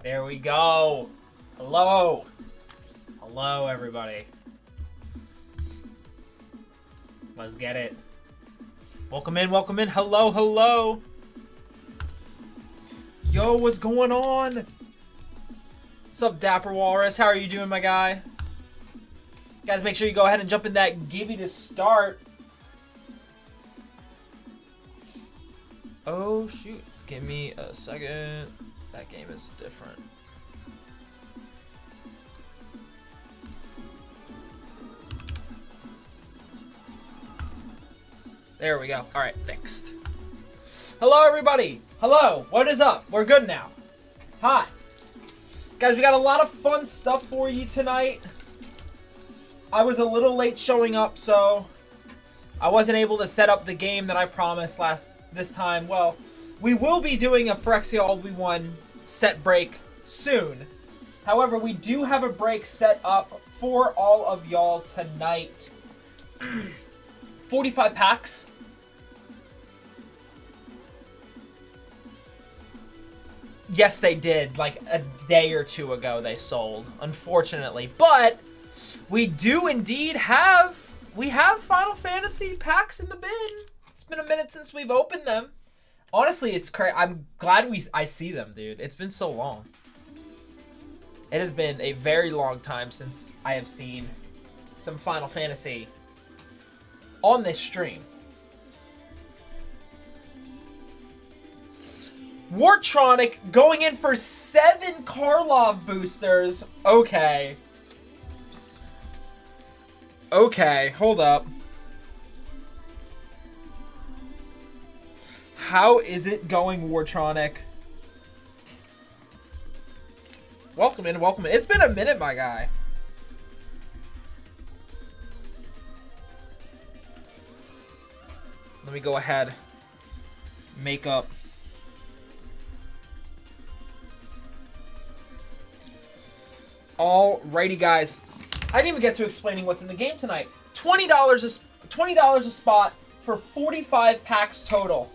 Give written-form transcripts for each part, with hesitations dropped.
There we go. Hello. Hello, everybody. Let's get it. Welcome in, welcome in. Hello, hello. Yo, what's going on? What's up, Dapper Walrus? How are you doing, my guy? Guys, make sure you go ahead and jump in that Gibby to start. Oh, shoot. Give me a second. That game is different. There we go. All right, fixed. Hello, everybody. Hello. What is up? We're good now. Hi. Guys, we got a lot of fun stuff for you tonight. I was a little late showing up, so I wasn't able to set up the game that I promised this time. Well, we will be doing a Phyrexia All We Won set break soon. However, we do have a break set up for all of y'all tonight. 45 packs. Yes, they did. Like a day or two ago they sold, unfortunately. But we do indeed have Final Fantasy packs in the bin. It's been a minute since we've opened them. Honestly, it's crazy. I'm glad I see them, dude. It's been so long. It has been a very long time since I have seen some Final Fantasy on this stream. Wartronic going in for 7 Karlov boosters. Okay. Okay, hold up. How is it going, Wartronic? Welcome in, welcome in. It's been a minute, my guy. Let me go ahead. Make up. Alrighty, guys. I didn't even get to explaining what's in the game tonight. $20 a spot for 45 packs total.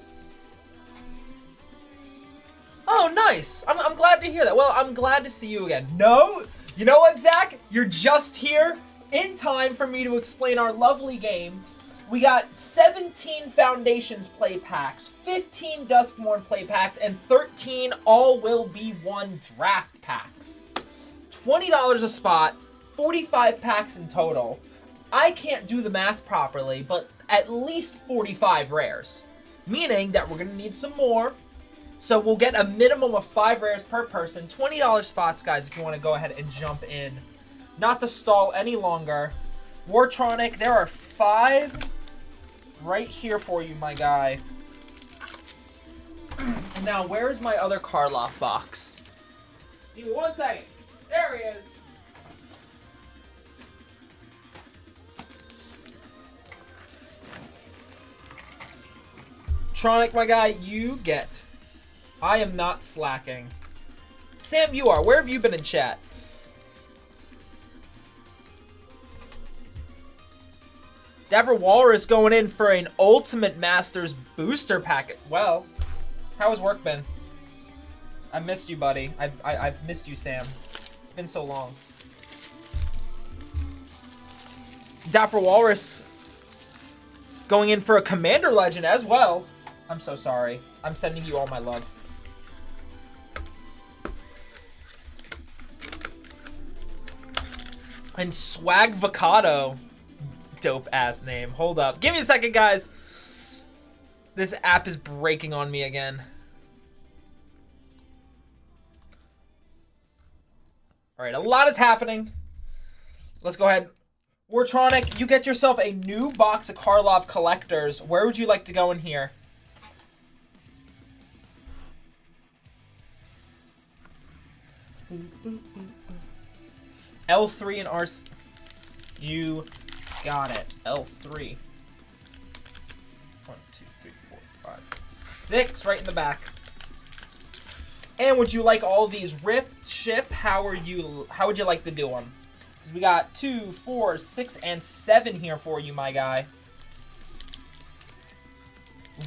Oh, nice. I'm glad to hear that. Well, I'm glad to see you again. No, you know what, Zach? You're just here in time for me to explain our lovely game. We got 17 Foundations play packs, 15 Duskmourn play packs, and 13 All Will Be One draft packs. $20 a spot, 45 packs in total. I can't do the math properly, but at least 45 rares. Meaning that we're going to need some more. So we'll get a minimum of 5 rares per person. $20 spots, guys, if you want to go ahead and jump in. Not to stall any longer. Wartronic, there are 5 right here for you, my guy. Now, where's my other Karlov box? Give me 1 second. There he is. Tronic, my guy, you get. I am not slacking. Sam, you are. Where have you been in chat? Dapper Walrus going in for an Ultimate Masters booster packet. Well, how has work been? I missed you, buddy. I've missed you, Sam. It's been so long. Dapper Walrus going in for a Commander Legend as well. I'm so sorry. I'm sending you all my love. And Swag Vacado. Dope ass name. Hold up. Give me a second, guys. This app is breaking on me again. Alright, a lot is happening. Let's go ahead. Wartronic, you get yourself a new box of Karlov Collectors. Where would you like to go in here? L3 and R. You got it. L3. 1, 2, 3, 4, 5, 6 right in the back. And would you like all these ripped ship? How would you like to do them? Because we got 2, 4, 6, and 7 here for you, my guy.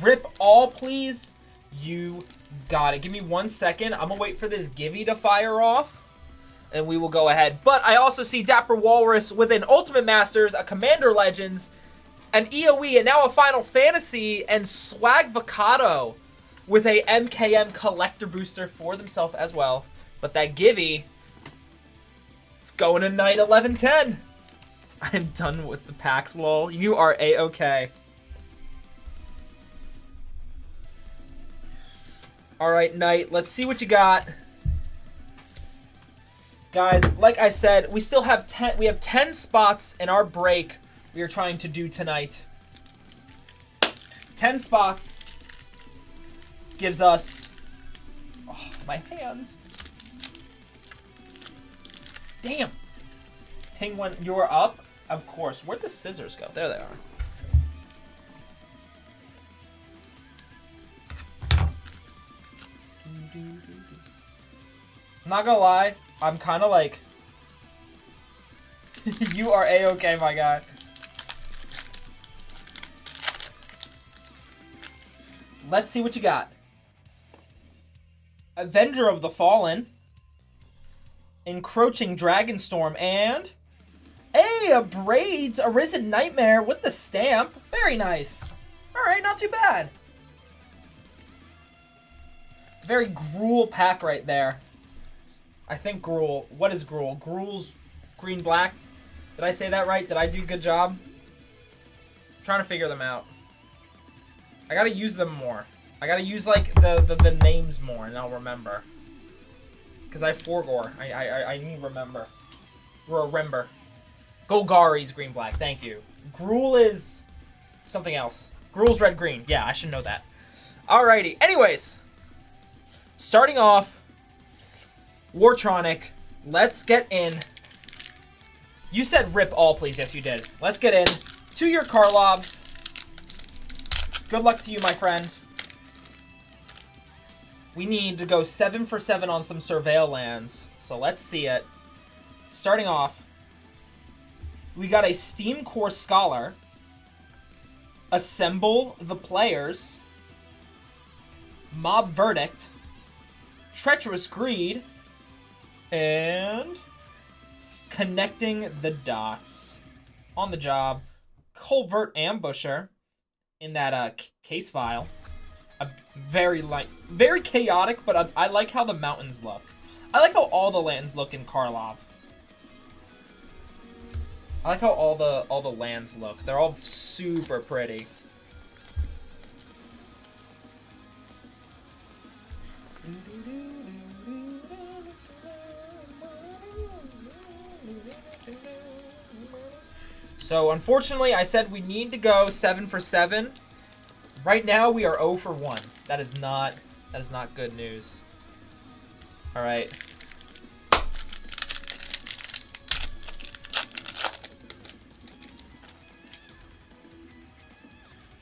Rip all, please. You got it. Give me 1 second. I'm going to wait for this Givey to fire off, and we will go ahead. But I also see Dapper Walrus with an Ultimate Masters, a Commander Legends, an EOE, and now a Final Fantasy, and Swagvocado with a MKM Collector Booster for themselves as well. But that Givey is going to night 11-10. I'm done with the packs, lol. You are A-okay. Alright, Knight, let's see what you got. Guys, like I said, we still have 10 spots in our break we are trying to do tonight. 10 spots gives us... Oh, my hands. Damn. Penguin, you're up? Of course. Where'd the scissors go? There they are. I'm not gonna lie, I'm kind of like... You are A-okay, my guy. Let's see what you got. Avenger of the Fallen. Encroaching Dragonstorm, and... Hey, a Braids Arisen Nightmare with the stamp. Very nice. Alright, not too bad. Very Gruul pack right there. I think Gruul. What is Gruul? Gruul's green-black. Did I say that right? Did I do a good job? I'm trying to figure them out. I gotta use them more. I gotta use, like, the names more, and I'll remember. Because I forgore. I need to remember. Remember. Golgari's green-black. Thank you. Gruul is something else. Gruul's red-green. Yeah, I should know that. Alrighty. Anyways. Starting off, Wartronic. Let's get in. You said rip all, please. Yes, you did. Let's get in to your Karlovs. Good luck to you, my friend. We need to go 7 for 7 on some Surveil lands. So let's see it. Starting off, we got a Steam Core Scholar. Assemble the Players. Mob Verdict. Treacherous Greed. And Connecting the Dots. On the job, Covert Ambusher in that case file. Very chaotic, but I like how the mountains look. I like how all the lands look in Karlov. I like how all the lands look. They're all super pretty. So, unfortunately, I said we need to go 7 for 7. Right now, we are 0 for 1. That is not good news. All right.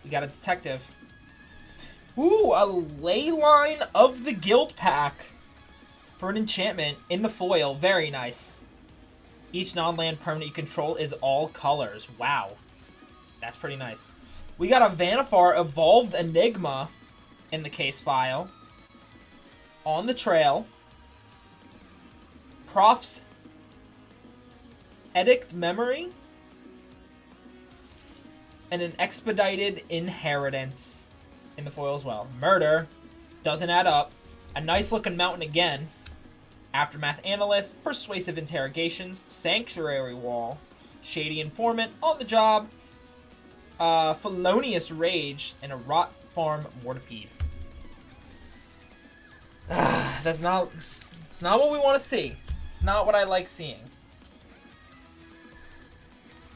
We got a detective. Ooh, a Leyline of the Guild pack for an enchantment in the foil. Very nice. Each non-land permanent you control is all colors. Wow. That's pretty nice. We got a Vannifar Evolved Enigma in the case file. On the trail. Prof's Edict Memory. And an Expedited Inheritance in the foil as well. Murder. Doesn't add up. A nice looking mountain again. Aftermath Analyst, Persuasive Interrogations, Sanctuary Wall, Shady Informant, On the Job, Felonious Rage, and a Rot Farm Mortipede. It's not what we want to see. It's not what I like seeing.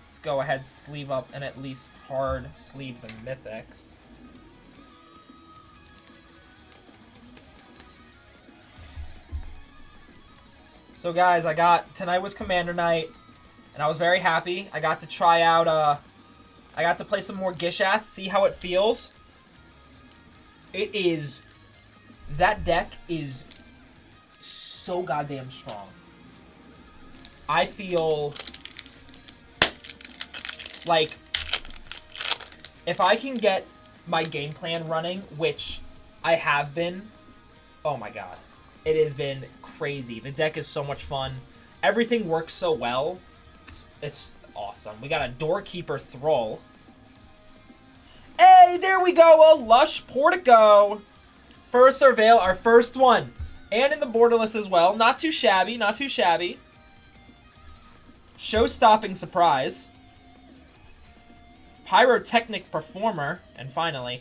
Let's go ahead, sleeve up, and at least hard sleeve the Mythics. So guys, tonight was Commander Night, and I was very happy. I got to try out, I got to play some more Gishath, see how it feels. That deck is so goddamn strong. I feel like if I can get my game plan running, which I have been. Oh my god. It has been crazy. The deck is so much fun. Everything works so well. It's awesome. We got a Doorkeeper Thrall. Hey, there we go. A Lush Portico. First Surveil, our first one. And in the borderless as well. Not too shabby, not too shabby. Show-stopping surprise. Pyrotechnic Performer. And finally,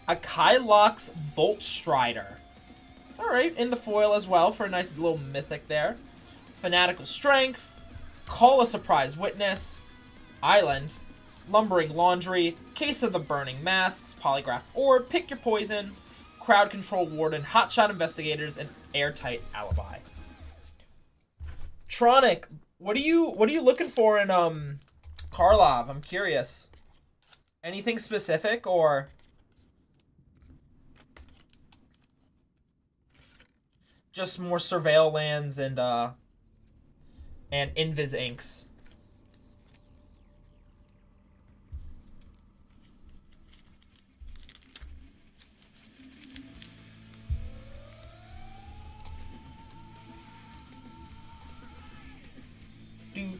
a Kylox Volt Strider. Alright, in the foil as well for a nice little mythic there. Fanatical Strength. Call a Surprise Witness. Island. Lumbering Laundry. Case of the Burning Masks. Polygraph Orb. Pick Your Poison. Crowd Control Warden. Hotshot Investigators. And Airtight Alibi. Tronic, what are you looking for in Karlov? I'm curious. Anything specific or just more Surveil lands and Invis inks?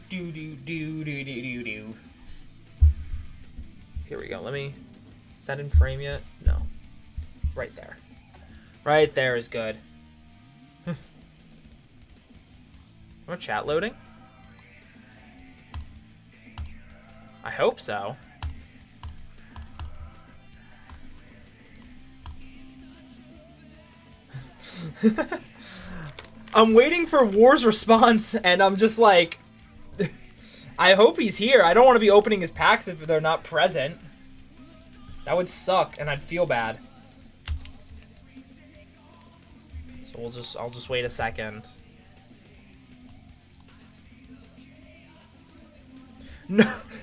Do. Here we go. Is that in frame yet? No. Right there. Right there is good. More chat loading? I hope so. I'm waiting for War's response, and I'm just like, I hope he's here. I don't want to be opening his packs if they're not present. That would suck, and I'd feel bad. So I'll just wait a second.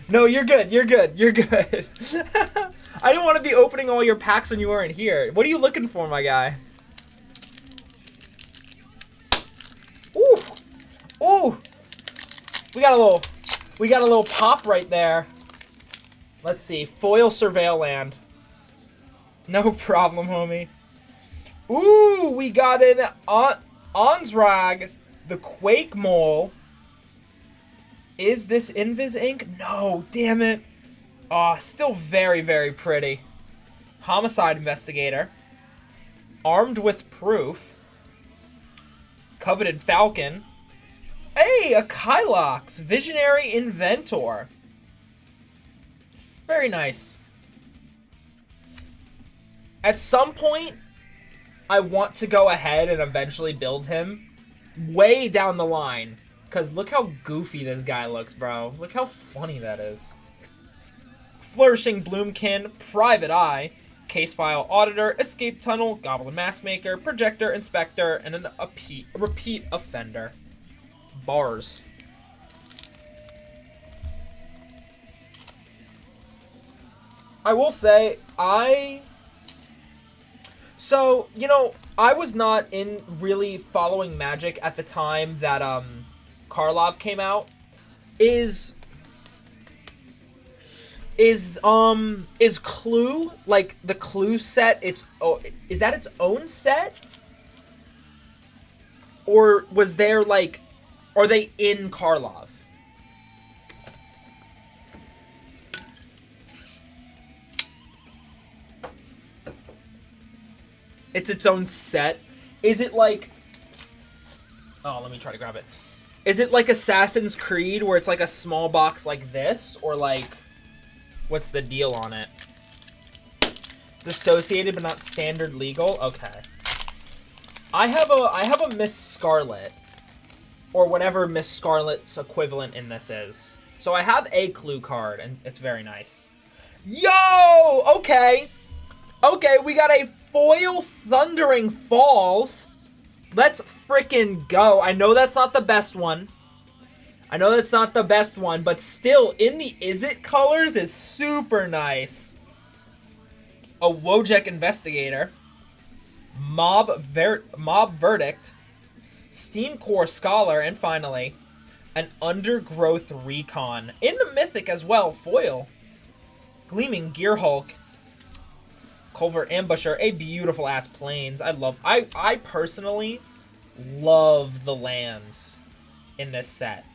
No, you're good. You're good. You're good. I didn't want to be opening all your packs when you weren't here. What are you looking for, my guy? Ooh. Ooh. We got a little pop right there. Let's see. Foil Surveil land. No problem, homie. Ooh, we got an Onsrag, the Quake Mole. Is this Invis ink? No, damn it. Still very, very pretty. Homicide Investigator. Armed with Proof. Coveted Falcon. Hey, a Kylox, Visionary Inventor. Very nice. At some point, I want to go ahead and eventually build him way down the line. Because look how goofy this guy looks, bro. Look how funny that is. Flourishing Bloomkin, Private Eye, Case File Auditor, Escape Tunnel, Goblin Mask Maker, Projector Inspector, and a Repeat Offender. Bars. I will say, So, you know, I was not in really following Magic at the time that, Karlov came out. Is Clue, like, the Clue set, is that its own set? Or was there, like, are they in Karlov? It's its own set. Is it like... Oh, let me try to grab it. Is it like Assassin's Creed, where it's like a small box like this? Or like... What's the deal on it? It's associated but not standard legal? Okay. I have a Miss Scarlet. Or whatever Miss Scarlet's equivalent in this is. So I have a Clue card, and it's very nice. Yo! Okay. Okay, we got a foil Thundering Falls. Let's frickin' go. I know that's not the best one. But still, in the Is It colors is super nice. A Wojek Investigator. Mob Verdict. Steam Core Scholar, and finally, an Undergrowth Recon. In the Mythic as well, foil. Gleaming Gearhulk. Culvert Ambusher, a beautiful ass plains. I personally love the lands in this set.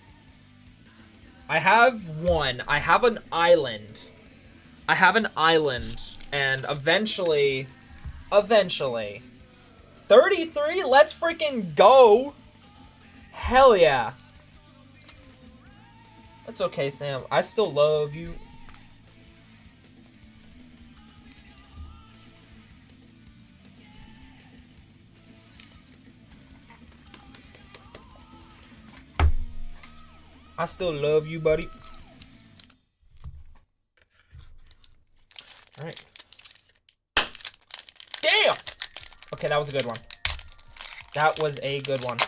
I have one. I have an island. And eventually, 33, let's freaking go. Hell yeah. That's okay, Sam. I still love you. I still love you, buddy. All right. Damn! Okay, that was a good one. That was a good one.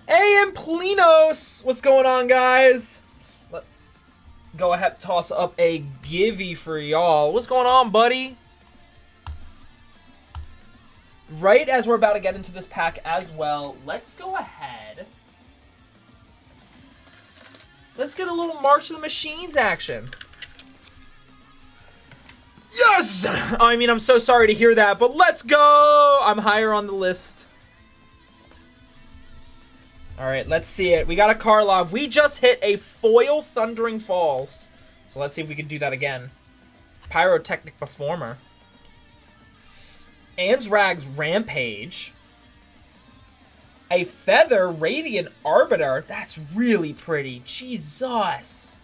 Hey, Amplinos! What's going on, guys? Go ahead, toss up a givey for y'all. What's going on, buddy? Right as we're about to get into this pack as well, let's go ahead. Let's get a little March of the Machines action. Yes! I mean, I'm so sorry to hear that, but let's go! I'm higher on the list. All right, let's see it. We got a Karlov. We just hit a foil Thundering Falls. So let's see if we can do that again. Pyrotechnic Performer. Ansrag's Rampage. A Feather Radiant Arbiter. That's really pretty. Jesus.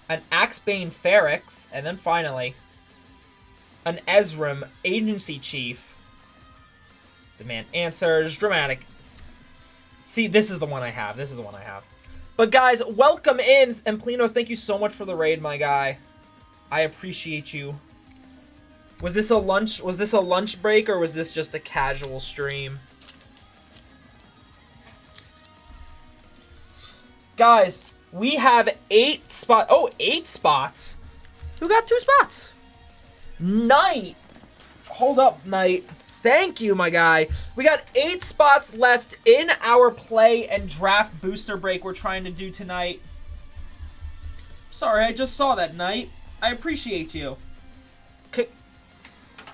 An Axebane Feryx. And then finally, an Ezram Agency Chief. Demand answers. Dramatic. See, this is the one I have. But guys, welcome in. Amplinos, thank you so much for the raid, my guy. I appreciate you. Was this a lunch break, or was this just a casual stream? Guys, we have 8 spots. Oh, 8 spots. Who got 2 spots? Knight. Hold up, Knight. Thank you, my guy. We got 8 spots left in our play and draft booster break we're trying to do tonight. Sorry, I just saw that, Knight. I appreciate you.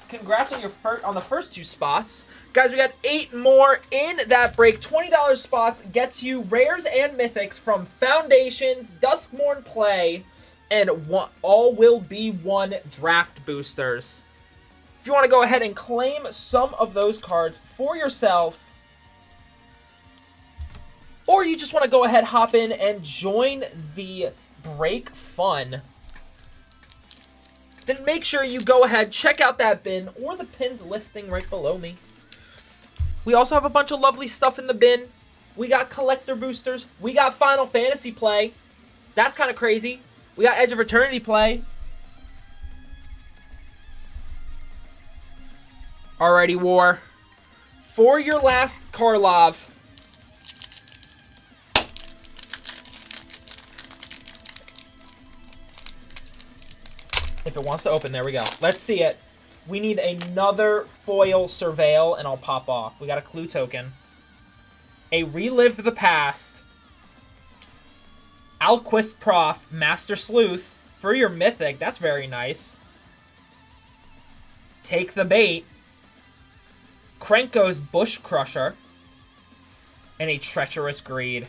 Congrats on the first 2 spots. Guys, we got 8 more in that break. $20 spots gets you rares and mythics from Foundations, Duskmorn Play, and all will be 1 draft boosters. If you want to go ahead and claim some of those cards for yourself, or you just want to go ahead, hop in, and join the break fun, then make sure you go ahead, check out that bin or the pinned listing right below me. We also have a bunch of lovely stuff in the bin. We got collector boosters. We got Final Fantasy play. That's kind of crazy. We got Edge of Eternity play. Alrighty, War. For your last Karlov. If it wants to open, there we go. Let's see it. We need another foil Surveil, and I'll pop off. We got a clue token. A Relive the Past. Alquist Prof, Master Sleuth. For your Mythic, that's very nice. Take the Bait. Krenko's Bush Crusher. And a Treacherous Greed.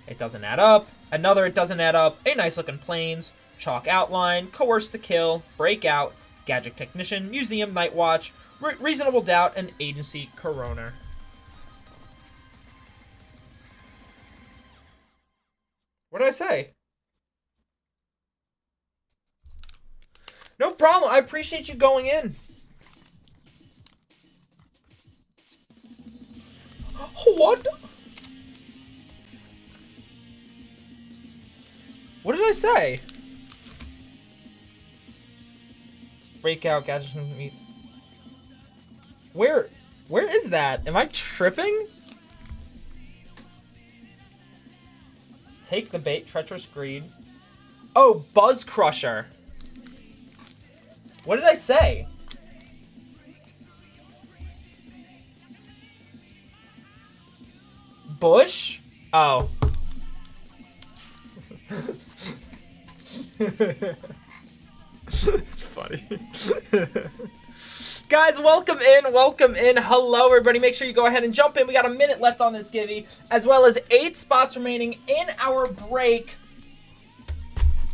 It doesn't add up. Another it doesn't add up. A nice looking Plains. Chalk Outline, Coerce to Kill, Breakout, Gadget Technician, Museum Night Watch, Reasonable Doubt, and Agency Coroner. What did I say? No problem. I appreciate you going in. What? What did I say? Breakout, Gadget. Where is that? Am I tripping? Take the Bait, Treacherous Greed. Oh, Buzz Crusher. What did I say? Bush? Oh. It's funny. Guys, welcome in, welcome in. Hello, everybody. Make sure you go ahead and jump in. We got a minute left on this givey, as well as 8 spots remaining in our break.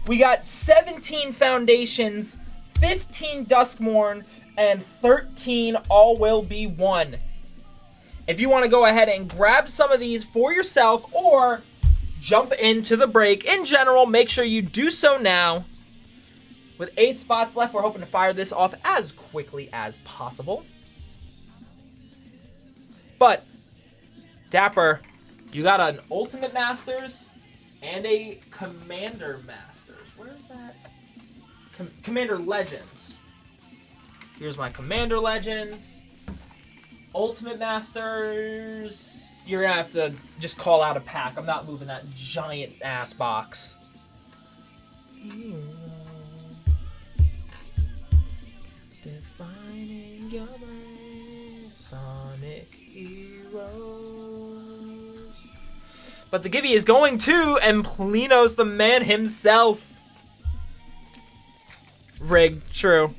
We got 17 Foundations, 15 Duskmorn, and 13 All Will Be One. If you want to go ahead and grab some of these for yourself or jump into the break in general, make sure you do so now. With 8 spots left, we're hoping to fire this off as quickly as possible. But, Dapper, you got an Ultimate Masters and a Commander Masters. Where's that? Commander Legends. Here's my Commander Legends. Ultimate Masters. You're going to have to just call out a pack. I'm not moving that giant ass box. Defining your brain, Sonic Heroes. But the givey is going to Emplino's the man himself. Rig, true.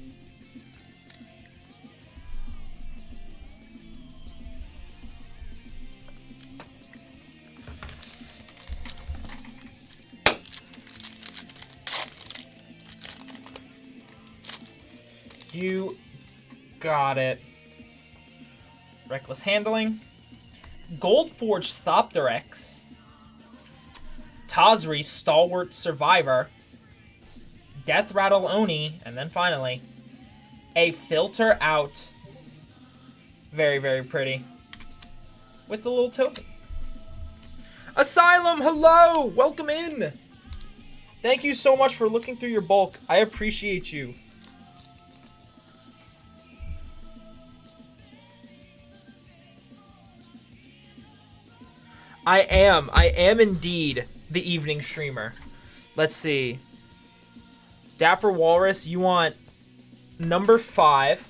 You got it. Reckless Handling. Goldforged Thopteryx. Tazri, Stalwart Survivor. Death Rattle Oni. And then finally, a Filter Out. Very, very pretty. With the little token. Asylum, hello! Welcome in! Thank you so much for looking through your bulk. I appreciate you. I am indeed the evening streamer. Let's see. Dapper Walrus, you want number 5.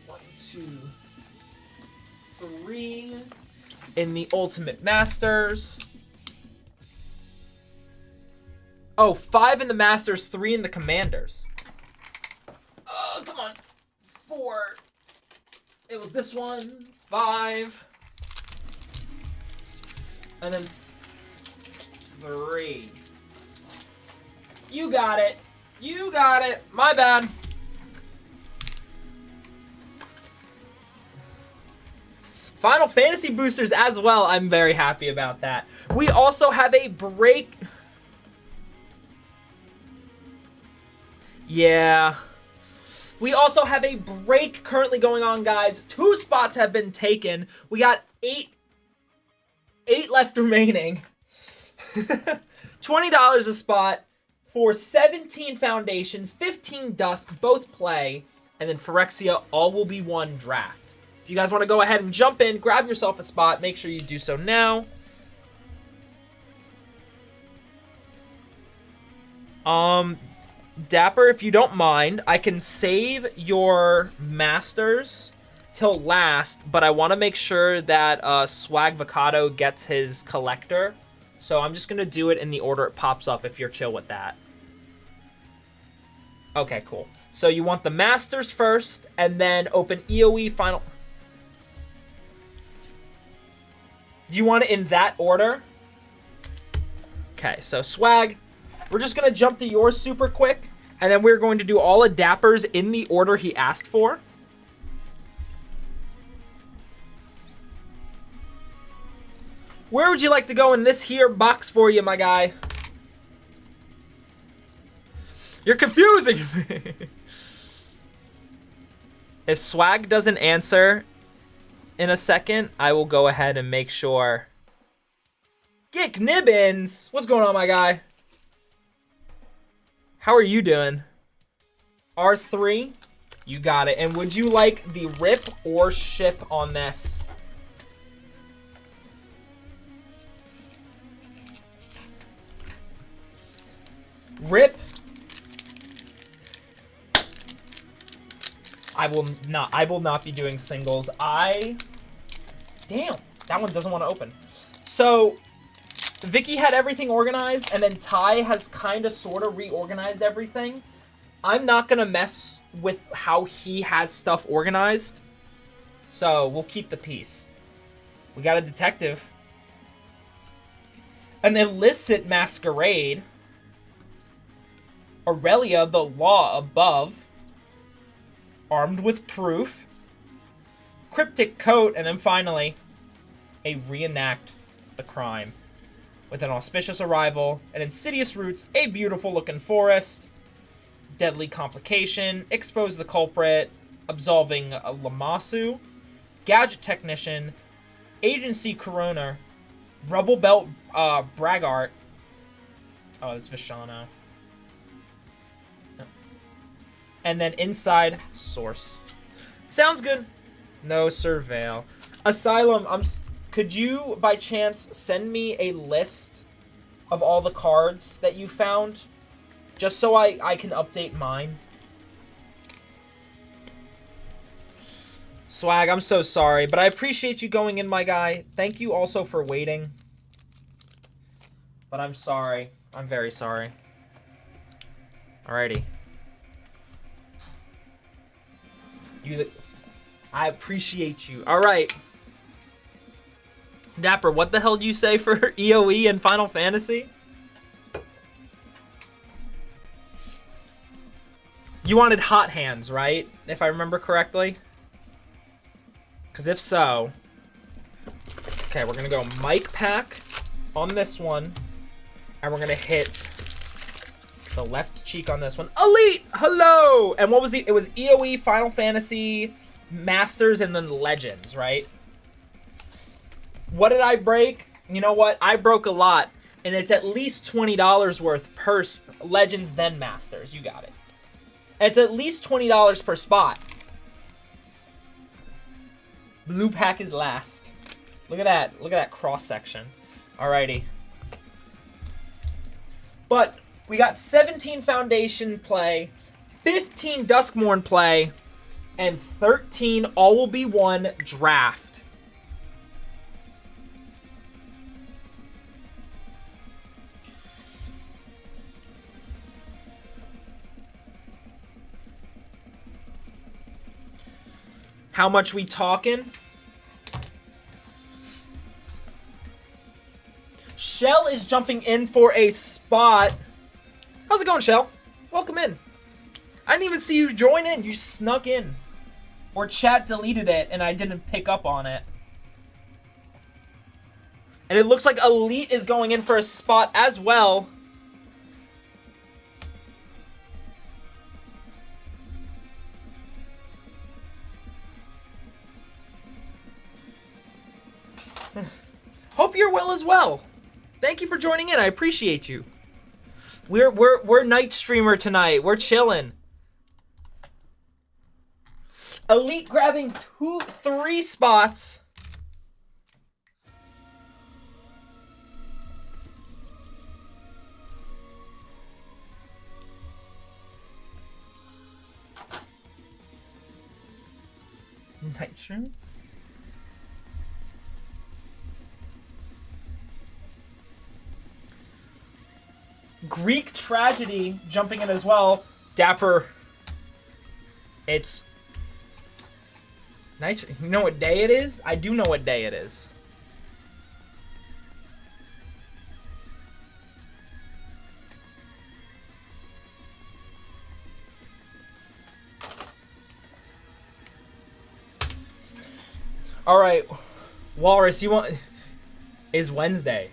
One, 2, 3 in the Ultimate Masters. Oh, 5 in the Masters, 3 in the Commanders. Oh, come on. 4. It was this one. 5. And then 3. You got it. You got it. My bad. Final Fantasy boosters as well. I'm very happy about that. We also have a break. Yeah. We also have a break currently going on, guys. 2 spots have been taken. We got 8 left remaining. $20 a spot for 17 Foundations, 15 Dusk, both play, and then Phyrexia, All Will Be One draft. If you guys want to go ahead and jump in, grab yourself a spot, make sure you do so now. Dapper, if you don't mind, I can save your Masters till last, but I want to make sure that Swag Vocado gets his Collector. So I'm just going to do it in the order it pops up if you're chill with that. Okay, cool. So you want the Masters first, and then open EOE Final... Do you want it in that order? Okay, so Swag... We're just going to jump to yours super quick, and then we're going to do all of Dapper's in the order he asked for. Where would you like to go in this here box for you, my guy? You're confusing me. If Swag doesn't answer in a second, I will go ahead and make sure. Gick Nibbins! What's going on, my guy? How are you doing? R3, you got it. And would you like the rip or ship on this? Rip. I will not be doing singles. Damn, that one doesn't want to open. So Vicky had everything organized, and then Ty has kind of sort of reorganized everything. I'm not gonna mess with how he has stuff organized, so we'll keep the peace. We got a detective, an illicit masquerade, Aurelia, the law above, armed with proof, cryptic coat, and then finally a reenact the crime. With an auspicious arrival, an insidious roots, a beautiful looking forest, deadly complication, expose the culprit, absolving Lamasu, gadget technician, agency coroner, rubble belt braggart. Oh, it's Vishano. No. And then inside source. Sounds good. No surveil. Asylum, could you, by chance, send me a list of all the cards that you found? Just so I can update mine. Swag, I'm so sorry, but I appreciate you going in, my guy. Thank you also for waiting. But I'm sorry. I'm very sorry. Alrighty. I appreciate you. Alright. Dapper, what the hell do you say for EOE and Final Fantasy? You wanted hot hands, right? If I remember correctly. Because if so... Okay, we're going to go Mike Pack on this one. And we're going to hit the left cheek on this one. Elite! Hello! And what was it was EOE, Final Fantasy, Masters, and then Legends, right? What did I break? You know what? I broke a lot. And it's at least $20 worth per Legends, then Masters. You got it. It's at least $20 per spot. Blue pack is last. Look at that. Look at that cross-section. Alrighty. But we got 17 Foundation play, 15 Duskmorn play, and 13 All Will Be One draft. How much we talking? Shell is jumping in for a spot. How's it going, Shell? Welcome in. I didn't even see you join in. You snuck in. Or chat deleted it and I didn't pick up on it. And it looks like Elite is going in for a spot as well. Hope you're well as well. Thank you for joining in. I appreciate you. We're night streamer tonight. We're chilling. Elite grabbing 3 spots. Night stream. Greek Tragedy jumping in as well. Dapper. It's night. You know what day it is? I do know what day it is. All right, Walrus, you want? Is Wednesday.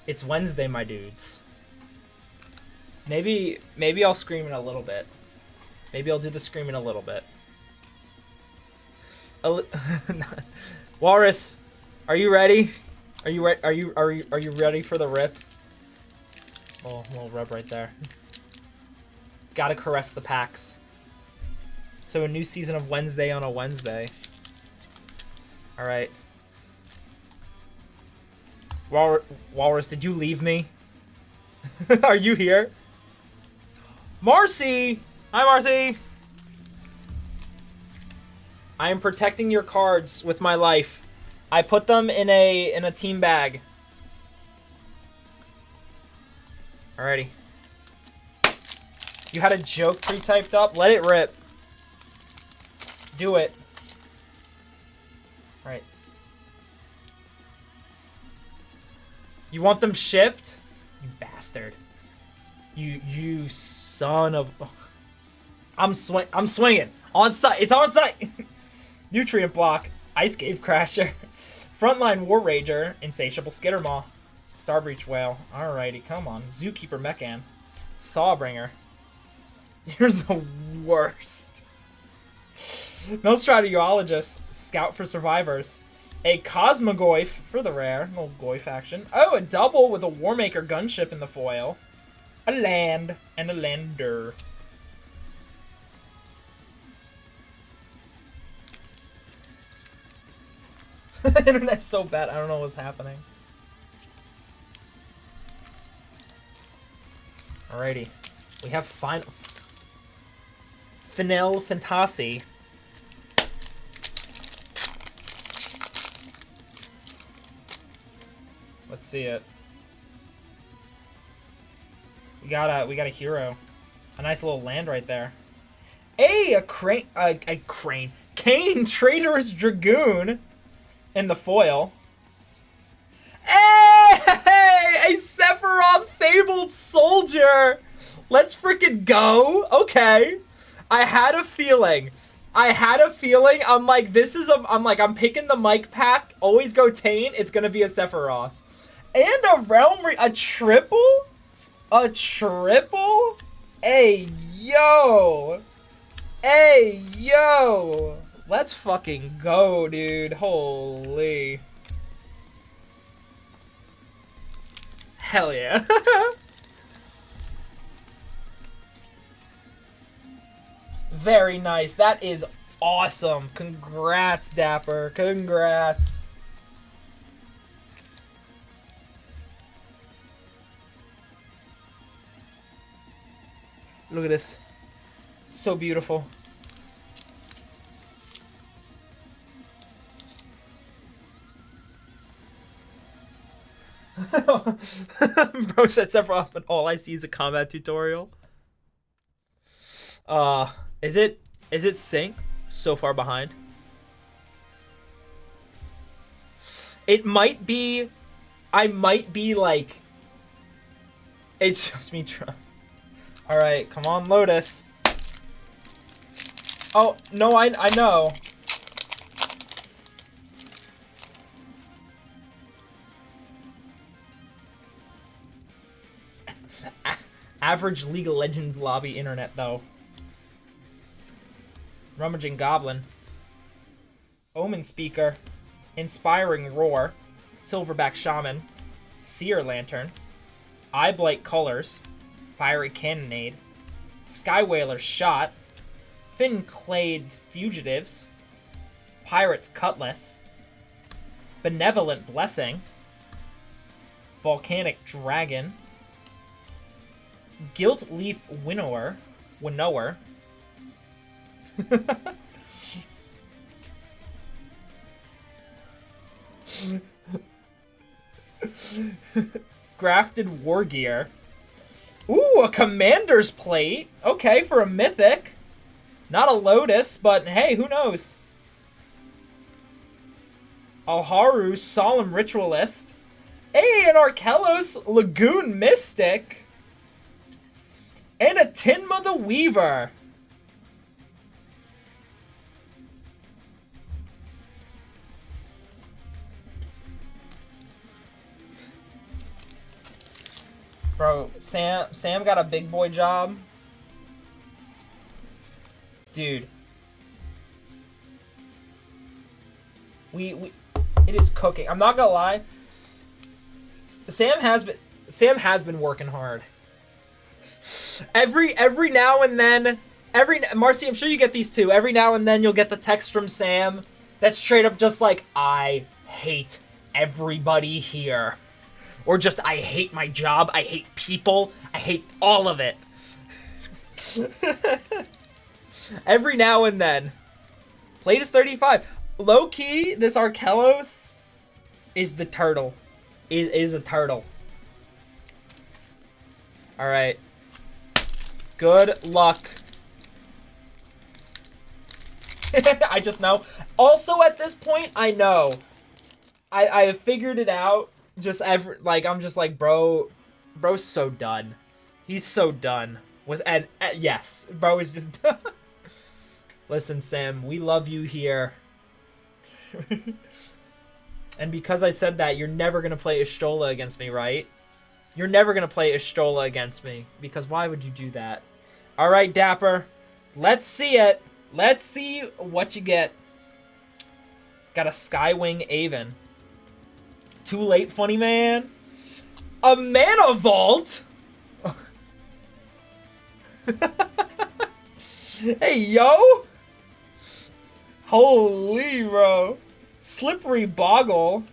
It's Wednesday, my dudes. Maybe I'll scream in a little bit. Maybe I'll do the screaming a little bit. Walrus, are you ready? Are you ready for the rip? Oh, little rub right there. Gotta caress the packs. So a new season of Wednesday on a Wednesday. All right. Walrus, did you leave me? Are you here? Marcy! Hi, Marcy! I am protecting your cards with my life. I put them in a team bag. Alrighty. You had a joke pre-typed up? Let it rip. Do it. Alright. You want them shipped? You bastard. You son of... Ugh. I'm swinging. On site. It's on site. Nutrient Block. Ice Cave Crasher. Frontline War Rager. Insatiable Skittermaw. Starbreach Whale. Alrighty, come on. Zookeeper Mechan. Thawbringer. You're the worst. Melstrateologist. Scout for Survivors. A Cosmogoyf for the rare. An old Goyf action. Oh, a double with a Warmaker gunship in the foil. A land and a lander. The internet's so bad, I don't know what's happening. Alrighty. We have Final Fantasy. Let's see it. We got a hero. A nice little land right there. Hey, a crane. Kane, Traitorous Dragoon in the foil. Hey, a Sephiroth Fabled Soldier. Let's freaking go. Okay. I had a feeling. I'm like, I'm picking the mic pack. Always go Tane. It's going to be a Sephiroth. And a a triple? A triple? Hey, yo. Hey, yo. Let's fucking go, dude. Holy. Hell yeah. Very nice. That is awesome. Congrats, Dapper. Congrats. Look at this. It's so beautiful. Bro said Sephiroth, but all I see is a combat tutorial. Is it sync? So far behind. It might be. I might be like. It's just me trying. All right, come on, Lotus. Oh no, I know. Average League of Legends lobby internet though. Rummaging Goblin. Omen Speaker. Inspiring Roar. Silverback Shaman. Seer Lantern. Eyeblight Colors. Fiery Cannonade. Skywhaler Shot. Fin-Clade Fugitives. Pirate's Cutlass. Benevolent Blessing. Volcanic Dragon. Gilt Leaf Winnower. Grafted War Gear. Ooh, a Commander's Plate. Okay, for a Mythic. Not a Lotus, but hey, who knows? Alharu Solemn Ritualist. Hey, an Arkelos Lagoon Mystic. And a Tinma the Weaver. Bro, Sam got a big boy job. Dude. It is cooking. I'm not gonna lie. Sam has been working hard. Every now and then, Marcy, I'm sure you get these too. Every now and then you'll get the text from Sam that's straight up just like, I hate everybody here. Or just, I hate my job, I hate people, I hate all of it. Every now and then. Plate is 35. Low key, this Arkelos is the turtle. Is a turtle. Alright. Good luck. I just know. Also, at this point, I know. I have figured it out. I'm just like, bro's so done. He's so done with yes, bro is just done. Listen, Sam, we love you here. And because I said that, you're never gonna play Ishtola against me, right? You're never gonna play Ishtola against me, because why would you do that? All right, Dapper, let's see it. Let's see what you get. Got a Skywing Aven. Too late, funny man. A Mana Vault? Hey, yo! Holy, bro. Slippery Boggle.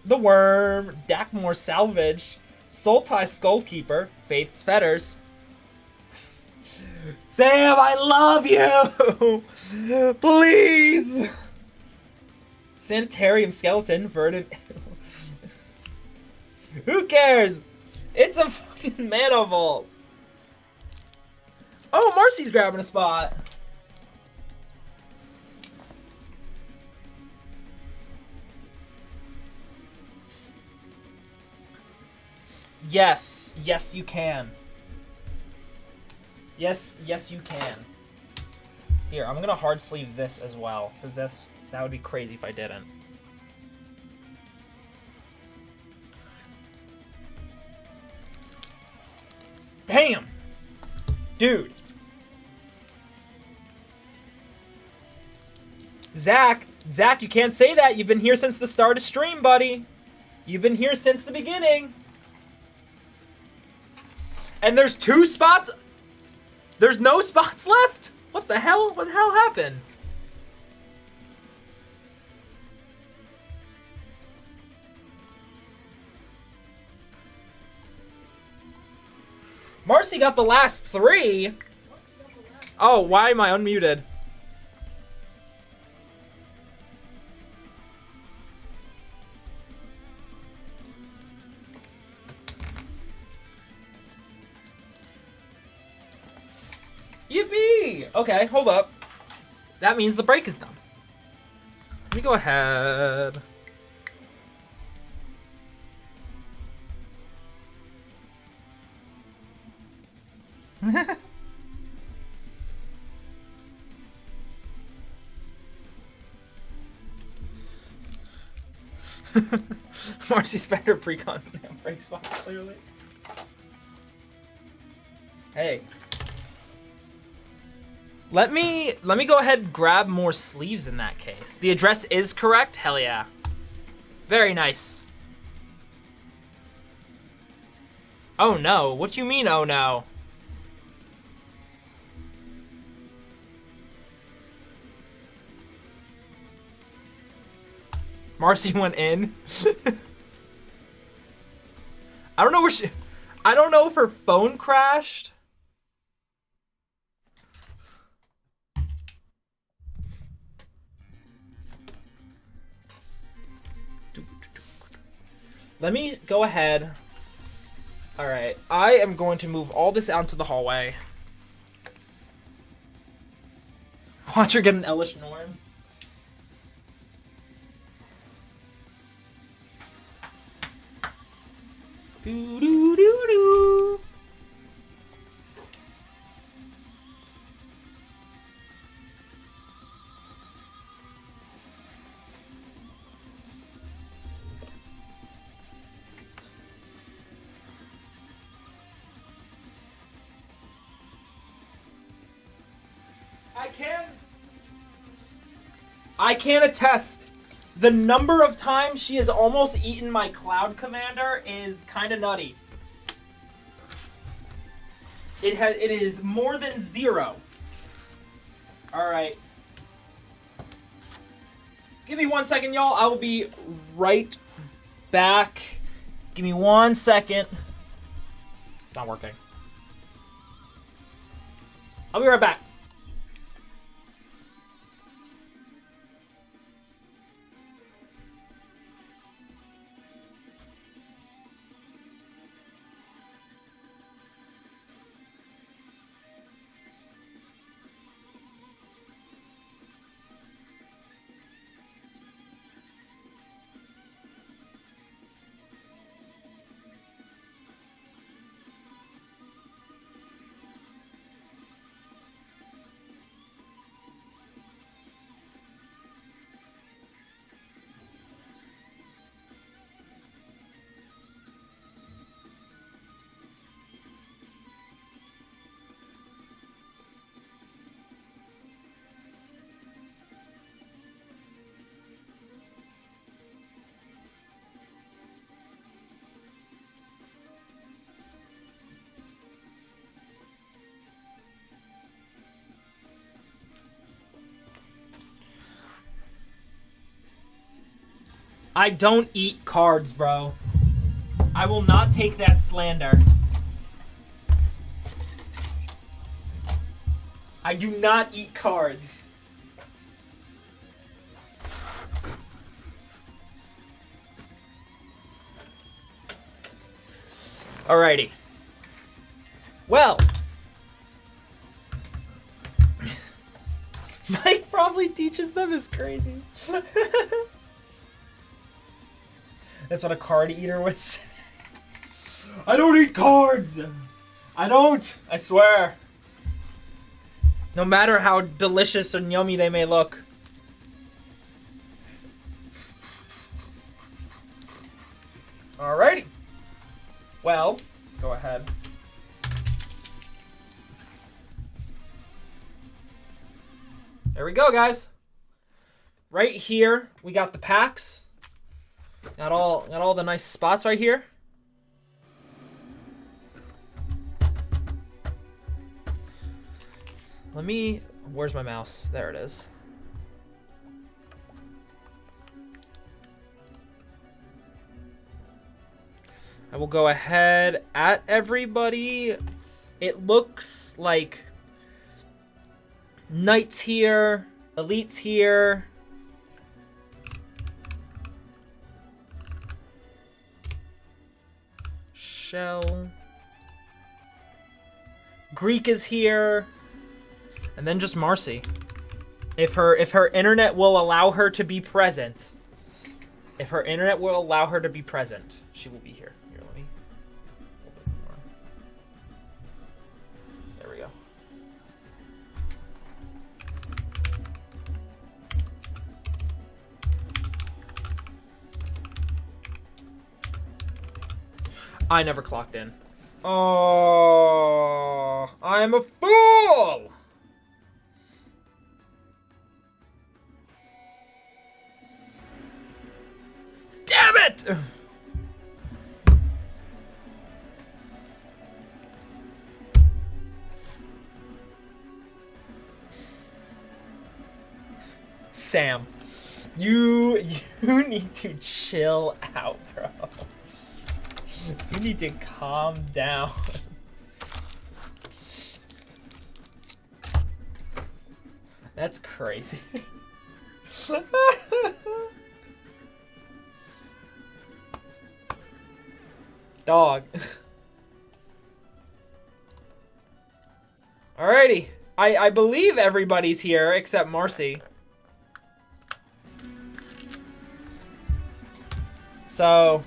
The Worm. Dakmor Salvage. Sultai Skullkeeper. Faith's Fetters. Sam, I love you! Please! Sanitarium Skeleton. Verdant. Who cares? It's a fucking Mana Vault. Oh, Marcy's grabbing a spot. Yes. Yes, you can. Yes, you can. Here, I'm gonna hard sleeve this as well, because that would be crazy if I didn't. Bam! Dude. Zach, you can't say that. You've been here since the start of stream, buddy. You've been here since the beginning. And there's 2 spots. There's no spots left. What the hell? What the hell happened? Marcy got the last 3. Oh, why am I unmuted? Yippee! Okay, hold up. That means the break is done. Let me go ahead. Marcy spent her precon break spots, clearly. Hey. Let me go ahead and grab more sleeves in that case. The address is correct? Hell yeah. Very nice. Oh no, what do you mean, oh no? Marcy went in. I don't know where I don't know if her phone crashed. Let me go ahead. All right, I am going to move all this out to the hallway. Watch her get an Elish Norn. Do do do do. I can attest. The number of times she has almost eaten my Cloud Commander is kind of nutty. It is more than 0. All right. Give me 1 second, y'all. I will be right back. Give me 1 second. It's not working. I'll be right back. I don't eat cards, bro. I will not take that slander. I do not eat cards. Alrighty. Well. Mike probably teaches them is crazy. That's what a card eater would say. I don't eat cards. I don't. I swear. No matter how delicious and yummy they may look. Alrighty. Well, let's go ahead. There we go, guys. Right here, we got the packs. Got all the nice spots right here. Where's my mouse? There it is. I will go ahead at everybody. It looks like Knights here, Elites here. Shell. Greek is here. And then just Marcy. If her internet will allow her to be present. If her internet will allow her to be present, she will be here. Here, let me. A little bit more. There we go. I never clocked in. Oh, I'm a fool! Damn it! Sam, you need to chill out, bro. You need to calm down. That's crazy. Dog. Alrighty. I believe everybody's here except Marcy. So...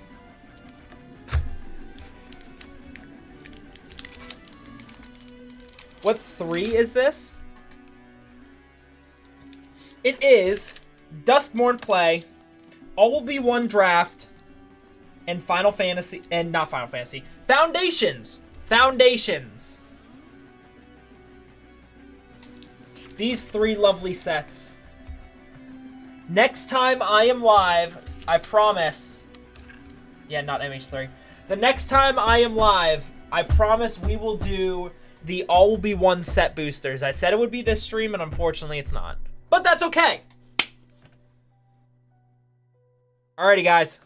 what 3 is this? It is Duskmorn Play, All Will Be One Draft, and Final Fantasy, and not Final Fantasy, Foundations. Foundations. These 3 lovely sets. Next time I am live, I promise. Yeah, not MH3. The next time I am live, I promise we will do the All Will Be One set boosters. I said it would be this stream, and unfortunately it's not. But that's okay. Alrighty, guys.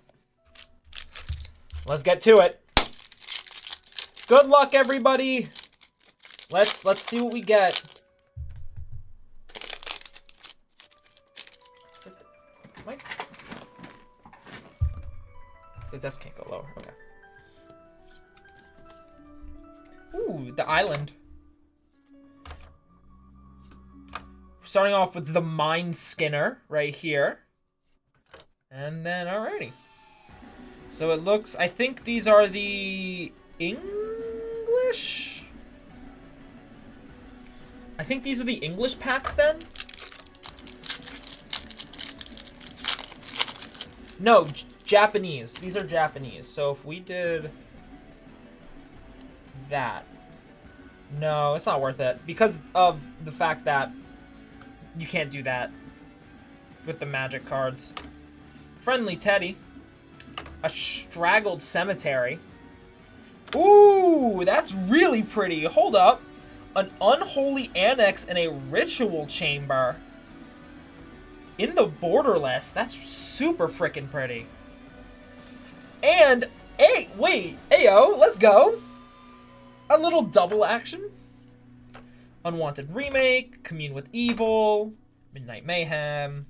Let's get to it. Good luck, everybody. Let's see what we get. Mike? The desk can't go lower. Okay. Ooh, the island. Starting off with the Mind Skinner right here. And then, alrighty. So it looks, I think these are the English? I think these are the English packs then? No, Japanese. These are Japanese. So if we did that. No, it's not worth it. Because of the fact that you can't do that with the magic cards. Friendly Teddy. A Straggled Cemetery. Ooh, that's really pretty. Hold up. An Unholy Annex and a Ritual Chamber. in the borderless. That's super freaking pretty. And, hey, wait, ayo, let's go. A little double action. Unwanted Remake, Commune with Evil, Midnight Mayhem,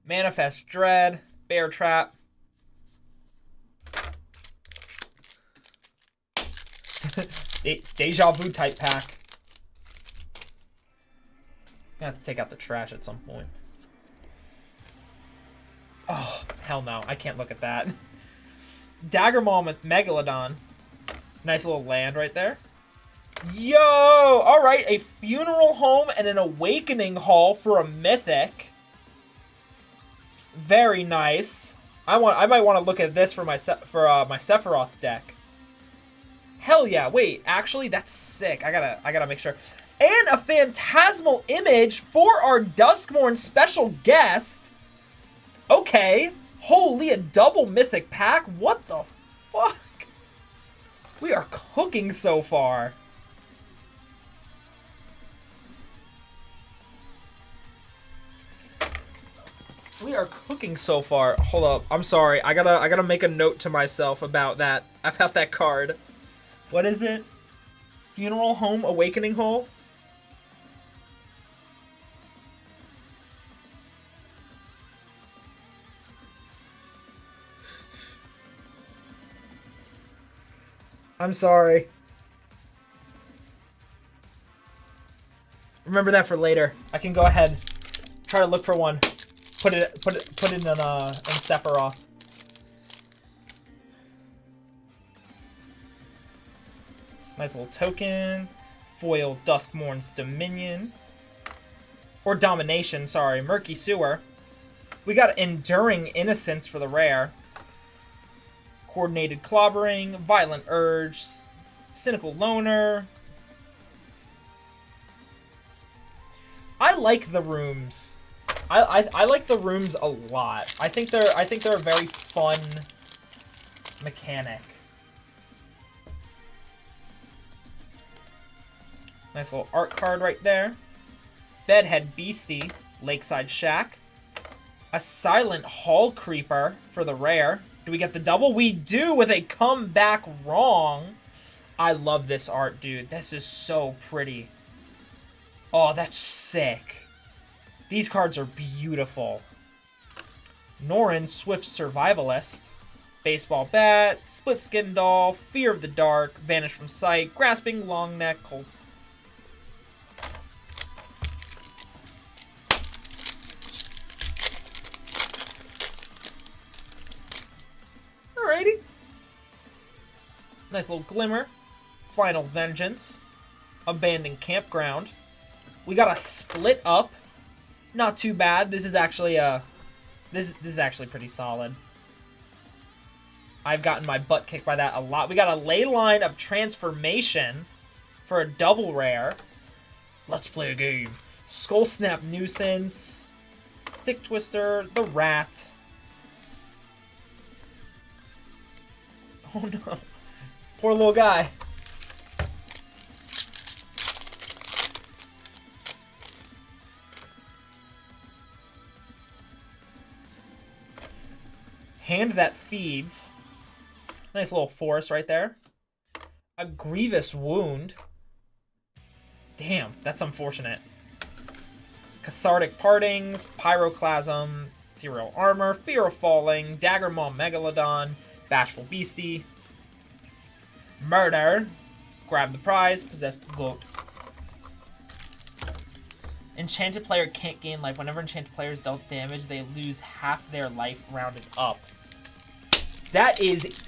Manifest Dread, Bear Trap. Deja Vu type pack. Gonna have to take out the trash at some point. Oh, hell no. I can't look at that. Dagger Maul with Megalodon. Nice little land right there. Yo! Alright, a Funeral Home and an Awakening Hall for a Mythic. Very nice. I might want to look at this for my my Sephiroth deck. Hell yeah! Wait, actually, that's sick. I gotta make sure. And a Phantasmal Image for our Duskmourn special guest. Okay. Holy, a double mythic pack? What the fuck? We are cooking so far. We are cooking so far. Hold up. I'm sorry. I gotta make a note to myself about that card. What is it? Funeral Home Awakening Hole? I'm sorry. Remember that for later. I can go ahead, try to look for one. Put it in Sephiroth. Nice little token. Foil Duskmourn's Dominion. Or Domination, sorry. Murky Sewer. We got Enduring Innocence for the rare. Coordinated Clobbering. Violent Urge. Cynical Loner. I like the rooms. I like the rooms a lot. I think they're a very fun mechanic. Nice little art card right there. Bedhead Beastie, Lakeside Shack. A Silent Hall Creeper for the rare. Do we get the double? We do with a Comeback Wrong. I love this art, dude. This is so pretty. Oh, that's sick. These cards are beautiful. Norin, Swift Survivalist. Baseball Bat, Split Skin Doll, Fear of the Dark, Vanish from Sight, Grasping Longneck, Cold. Alrighty. Nice little Glimmer. Final Vengeance. Abandoned Campground. We got a Split Up. Not too bad. This is actually this is actually pretty solid. I've gotten my butt kicked by that a lot. We got a Leyline of Transformation for a double rare. Let's play a game. Skull Snap Nuisance. Stick Twister. The Rat. Oh no. Poor little guy. Hand That Feeds. Nice little forest right there. A Grievous Wound. Damn, that's unfortunate. Cathartic Partings, Pyroclasm, Ethereal Armor, Fear of Falling, Dagger Maul Megalodon, Bashful Beastie, Murder, Grab the Prize, Possessed Goat. Enchanted player can't gain life. Whenever enchanted players dealt damage, they lose half their life rounded up. That is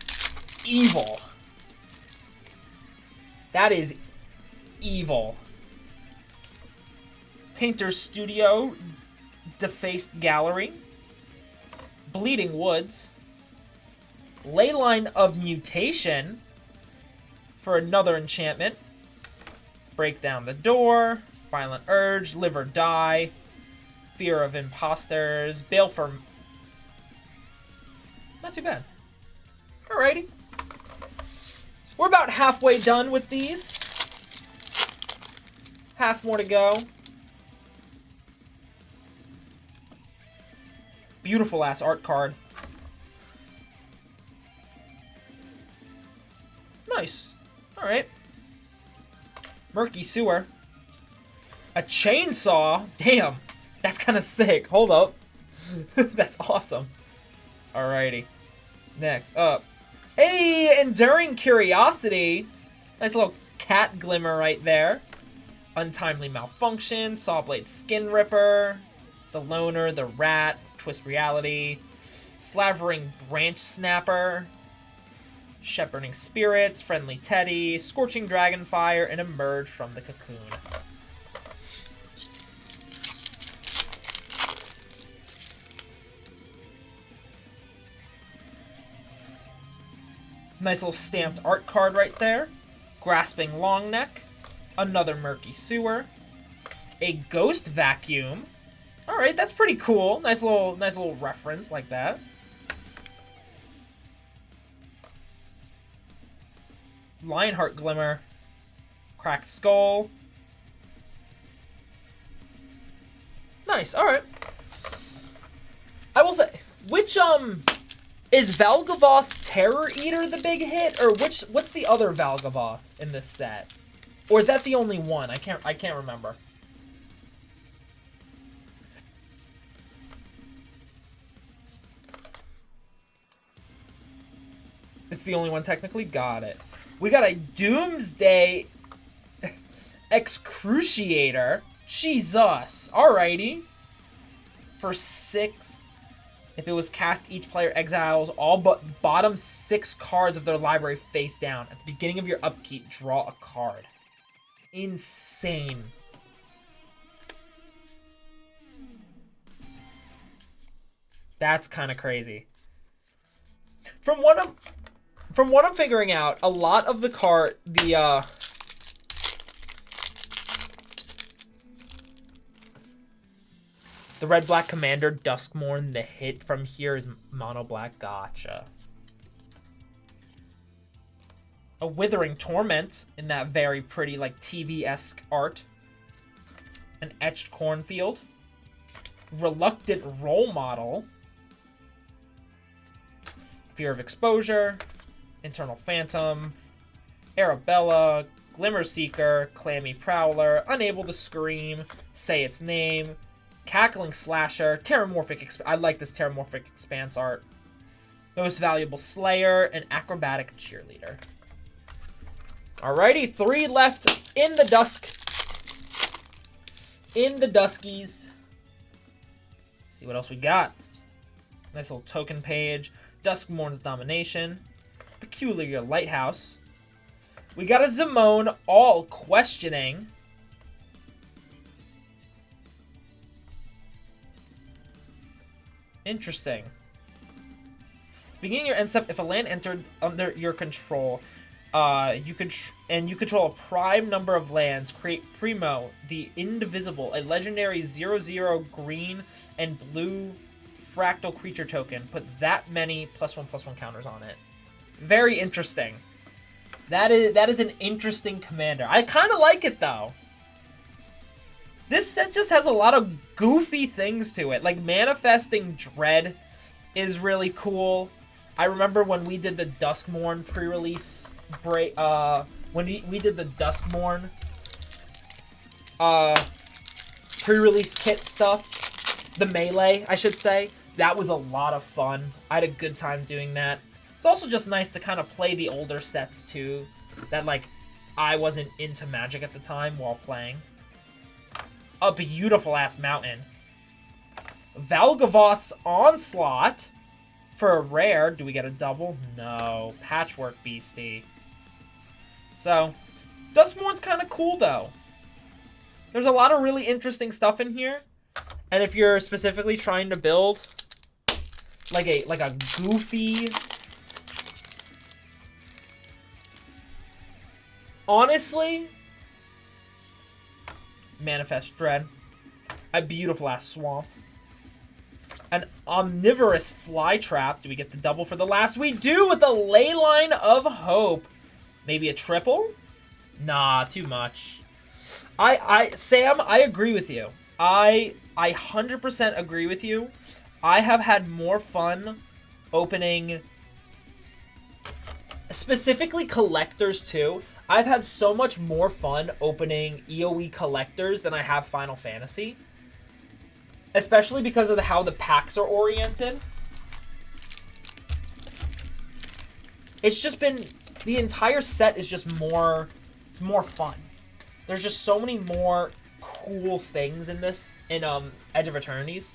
evil. That is evil. Painter's Studio, Defaced Gallery, Bleeding Woods, Leyline of Mutation for another enchantment, Break Down the Door, Violent Urge, Live or Die, Fear of Imposters, Bail for... Not too bad. Alrighty. We're about halfway done with these. Half more to go. Beautiful ass art card. Nice. Alright. Murky Sewer. A chainsaw? Damn. That's kind of sick. Hold up. That's awesome. Alrighty. Next up. Hey, Enduring Curiosity. Nice little cat glimmer right there. Untimely Malfunction. Sawblade Skin Ripper. The Loner. The Rat. Twist Reality. Slavering Branch Snapper. Shepherding Spirits. Friendly Teddy. Scorching Dragonfire. And Emerge from the Cocoon. Nice little stamped art card right there. Grasping Longneck. Another Murky Sewer. A Ghost Vacuum. Alright, that's pretty cool. Nice little reference like that. Lionheart Glimmer. Cracked Skull. Nice, alright. I will say, which, is Valgavoth Terror Eater the big hit, or what's the other Valgavoth in this set? Or is that the only one? I can't remember. It's the only one technically. Got it. We got a Doomsday Excruciator. Jesus. Alrighty. For 6. If it was cast, each player exiles all but bottom 6 cards of their library face down. At the beginning of your upkeep, draw a card. Insane. That's kind of crazy. From what I'm figuring out, a lot of the the red-black commander, Duskmourn, the hit from here is mono-black. Gotcha. A Withering Torment in that very pretty, like, TV-esque art. An Etched Cornfield. Reluctant Role Model. Fear of Exposure. Internal Phantom. Arabella. Glimmer Seeker. Clammy Prowler. Unable to Scream. Say Its Name. Cackling Slasher, Terramorphic I like this Terramorphic Expanse art. Most Valuable Slayer, and Acrobatic Cheerleader. Alrighty, 3 left in the Duskies. See what else we got. Nice little token page. Duskmourn's Domination. Peculiar Lighthouse. We got a Zimone, All Questioning. Interesting. Beginning your end step, if a land entered under your control, you control a prime number of lands, create Primo, the Indivisible, a legendary 0/0 green and blue fractal creature token. Put that many +1/+1 counters on it. Very interesting. That is an interesting commander. I kind of like it though. This set just has a lot of goofy things to it. Like, Manifesting Dread is really cool. I remember when we did the Duskmourn pre-release break, when we did the Duskmourn pre-release kit stuff, the Melee, I should say. That was a lot of fun. I had a good time doing that. It's also just nice to kind of play the older sets too, that, like, I wasn't into Magic at the time while playing. A beautiful-ass mountain. Valgavoth's Onslaught. For a rare, do we get a double? No. Patchwork Beastie. So, Duskmourn's kind of cool, though. There's a lot of really interesting stuff in here. And if you're specifically trying to build like a goofy... Honestly... Manifest Dread. A beautiful-ass Swamp. An Omnivorous Flytrap. Do we get the double for the last? We do with the Leyline of Hope. Maybe a triple? Nah, too much. Sam, I agree with you. I 100% agree with you. I have had more fun opening, specifically collectors too. I've had so much more fun opening EOE collectors than I have Final Fantasy. Especially because of how the packs are oriented. It's just been, the entire set is just more, it's more fun. There's just so many more cool things in this, in Edge of Eternities.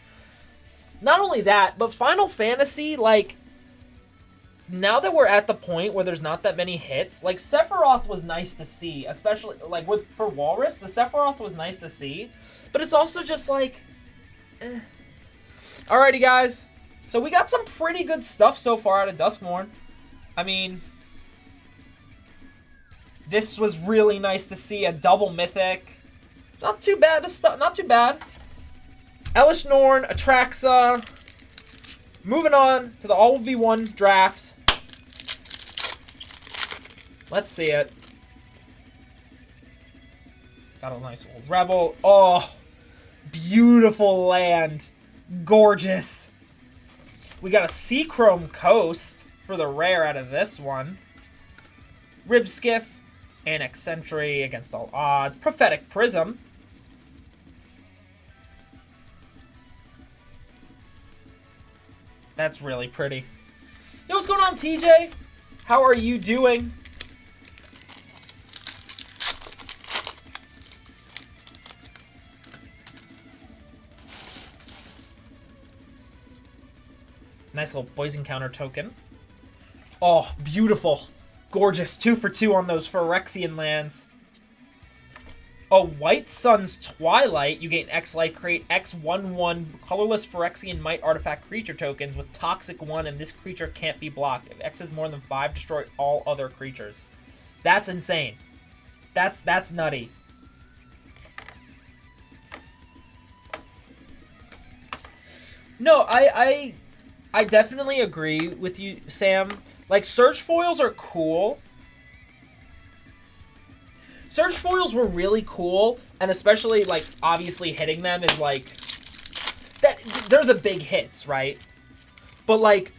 Not only that, but Final Fantasy, like, now that we're at the point where there's not that many hits, like, Sephiroth was nice to see, especially, like, for Walrus, the Sephiroth was nice to see, but it's also just, like, eh. Alrighty, guys, so we got some pretty good stuff so far out of Duskmourn. I mean, this was really nice to see, a double mythic. Not too bad to start, not too bad. Elish Norn, Atraxa. Moving on to the all v1 drafts. Let's see it. Got a nice old Rebel. Oh, beautiful land. Gorgeous. We got a Seachrome Coast for the rare out of this one. Ribskiff and Eccentric against all odds. Prophetic Prism. That's really pretty. Yo, what's going on, TJ? How are you doing? Nice little Boys Encounter token. Oh, beautiful. Gorgeous. 2 for 2 on those Phyrexian lands. A White Sun's Twilight. You gain X life, create X 1/1 colorless Phyrexian Might artifact creature tokens with Toxic 1, and this creature can't be blocked. If X is more than 5, destroy all other creatures. That's insane. That's nutty. No, I definitely agree with you, Sam. Like, Surge Foils are cool. Surge Foils were really cool, and especially, like, obviously hitting them is, like, that they're the big hits, right? But, like,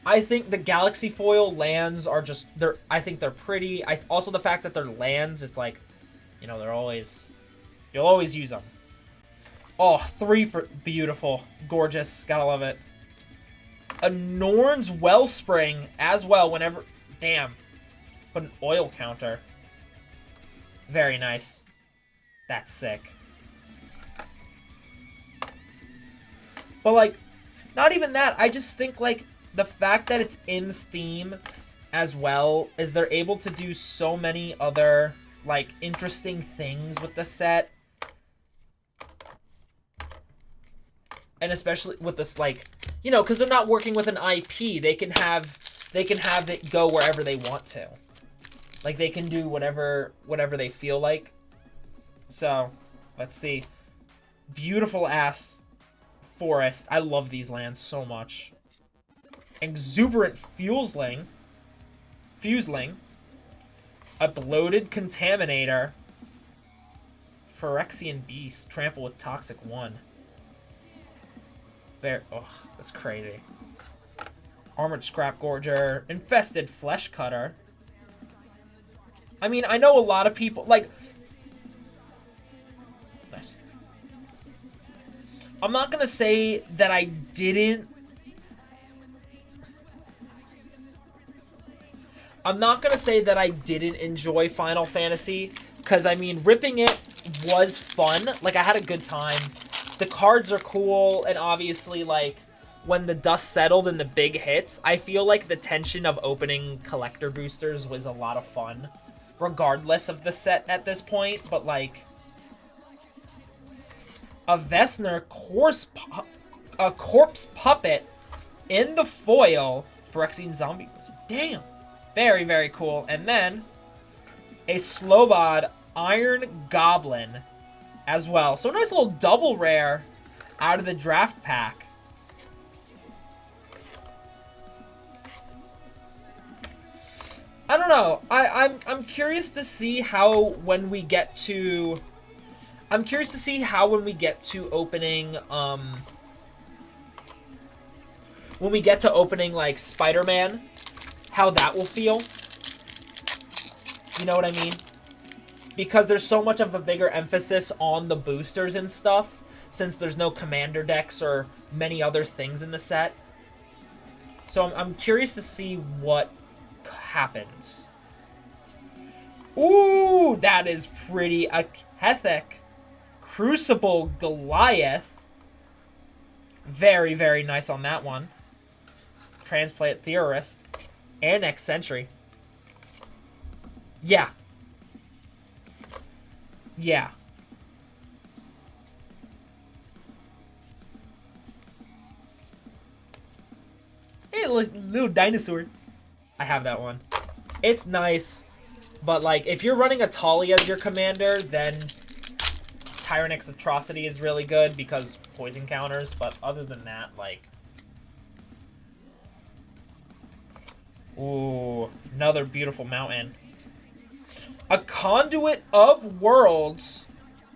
I think the Galaxy Foil lands are just, I think they're pretty. Also, the fact that they're lands, it's like, you know, you'll always use them. Oh, 3 for, beautiful. Gorgeous. Gotta love it. A Norn's Wellspring as well whenever, damn. Put an oil counter. Very nice. That's sick. But, like, not even that. I just think, like, the fact that it's in theme as well is they're able to do so many other, like, interesting things with the set. And especially with this, like, you know, because they're not working with an IP. They can have it go wherever they want to. Like, they can do whatever they feel like. So, let's see. Beautiful ass forest. I love these lands so much. Exuberant Fusling. A Bloated Contaminator. Phyrexian Beast. Trample with Toxic 1. Oh, that's crazy. Armored Scrap Gorger. Infested Flesh Cutter. I mean, I know a lot of people, like, I'm not going to say that I didn't, enjoy Final Fantasy, because, I mean, ripping it was fun. Like, I had a good time. The cards are cool, and obviously, like, when the dust settled and the big hits, I feel like the tension of opening collector boosters was a lot of fun. Regardless of the set at this point, but, like, a Vesner Corpse Puppet in the foil for Phyrexian Zombie. Damn. Very, very cool. And then a Slobod Iron Goblin as well. So, a nice little double rare out of the draft pack. I don't know. I'm curious to see how when we get to opening when we get to opening, like, Spider-Man, how that will feel. You know what I mean? Because there's so much of a bigger emphasis on the boosters and stuff, since there's no commander decks or many other things in the set. So I'm curious to see what happens. Ooh, that is pretty. A Kethek Crucible Goliath. Very, very nice on that one. Transplant Theorist. And Next Century. Yeah. Yeah. Hey, little dinosaur. I have that one. It's nice, but like if you're running a Tali as your commander, then Tyrannix Atrocity is really good because poison counters. But other than that, like, ooh, another beautiful mountain. A Conduit of Worlds.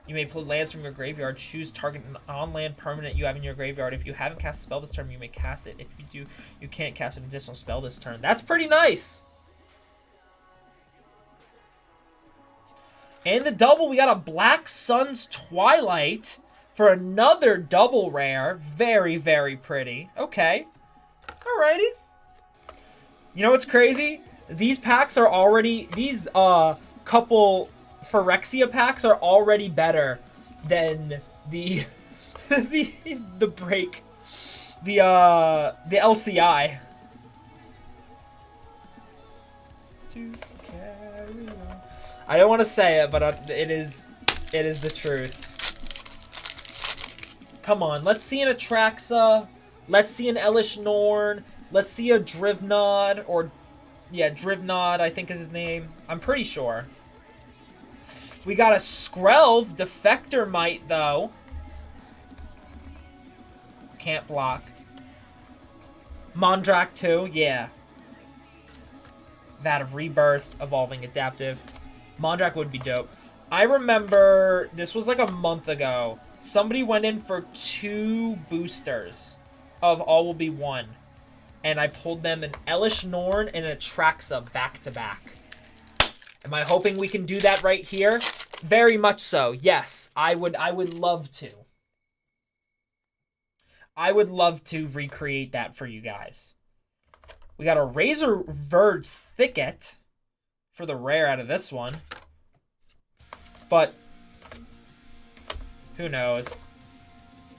You may pull lands from your graveyard. Choose target an on-land permanent you have in your graveyard. If you haven't cast a spell this turn, you may cast it. If you do, you can't cast an additional spell this turn. That's pretty nice. And the double, we got a Black Sun's Twilight for another double rare. Very, very pretty. Okay. Alrighty. You know what's crazy? These packs are already... These, couple Phyrexia packs are already better than the the break, the LCI. I don't want to say it, but it is the truth. Come on, let's see an Atraxa, let's see an Elish Norn, let's see a Drivnod, or yeah, Drivnod, I think is his name. I'm pretty sure. We got a Skrelv Defector Might, though. Can't block. Mondrak, too. Yeah. Vat of Rebirth. Evolving Adaptive. Mondrak would be dope. I remember, this was like a month ago, somebody went in for 2 boosters of All Will Be One. And I pulled them an Elish Norn and an Atraxa back-to-back. Am I hoping we can do that right here? Very much so. Yes, I would love to. I would love to recreate that for you guys. We got a Razor Verge Thicket for the rare out of this one. But who knows?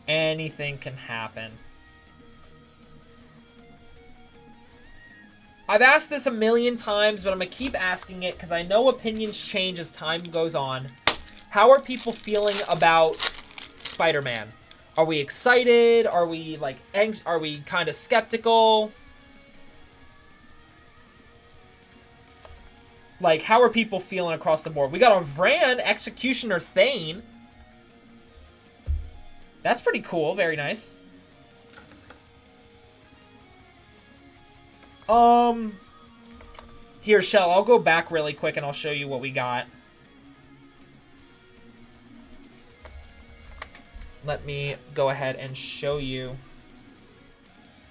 Anything can happen. I've asked this a million times, but I'm going to keep asking it because I know opinions change as time goes on. How are people feeling about Spider-Man? Are we excited? Are we like are we kind of skeptical? Like, how are people feeling across the board? We got a Vran Executioner Thane. That's pretty cool. Very nice. Here, Shell, I'll go back really quick and I'll show you what we got. Let me go ahead and show you.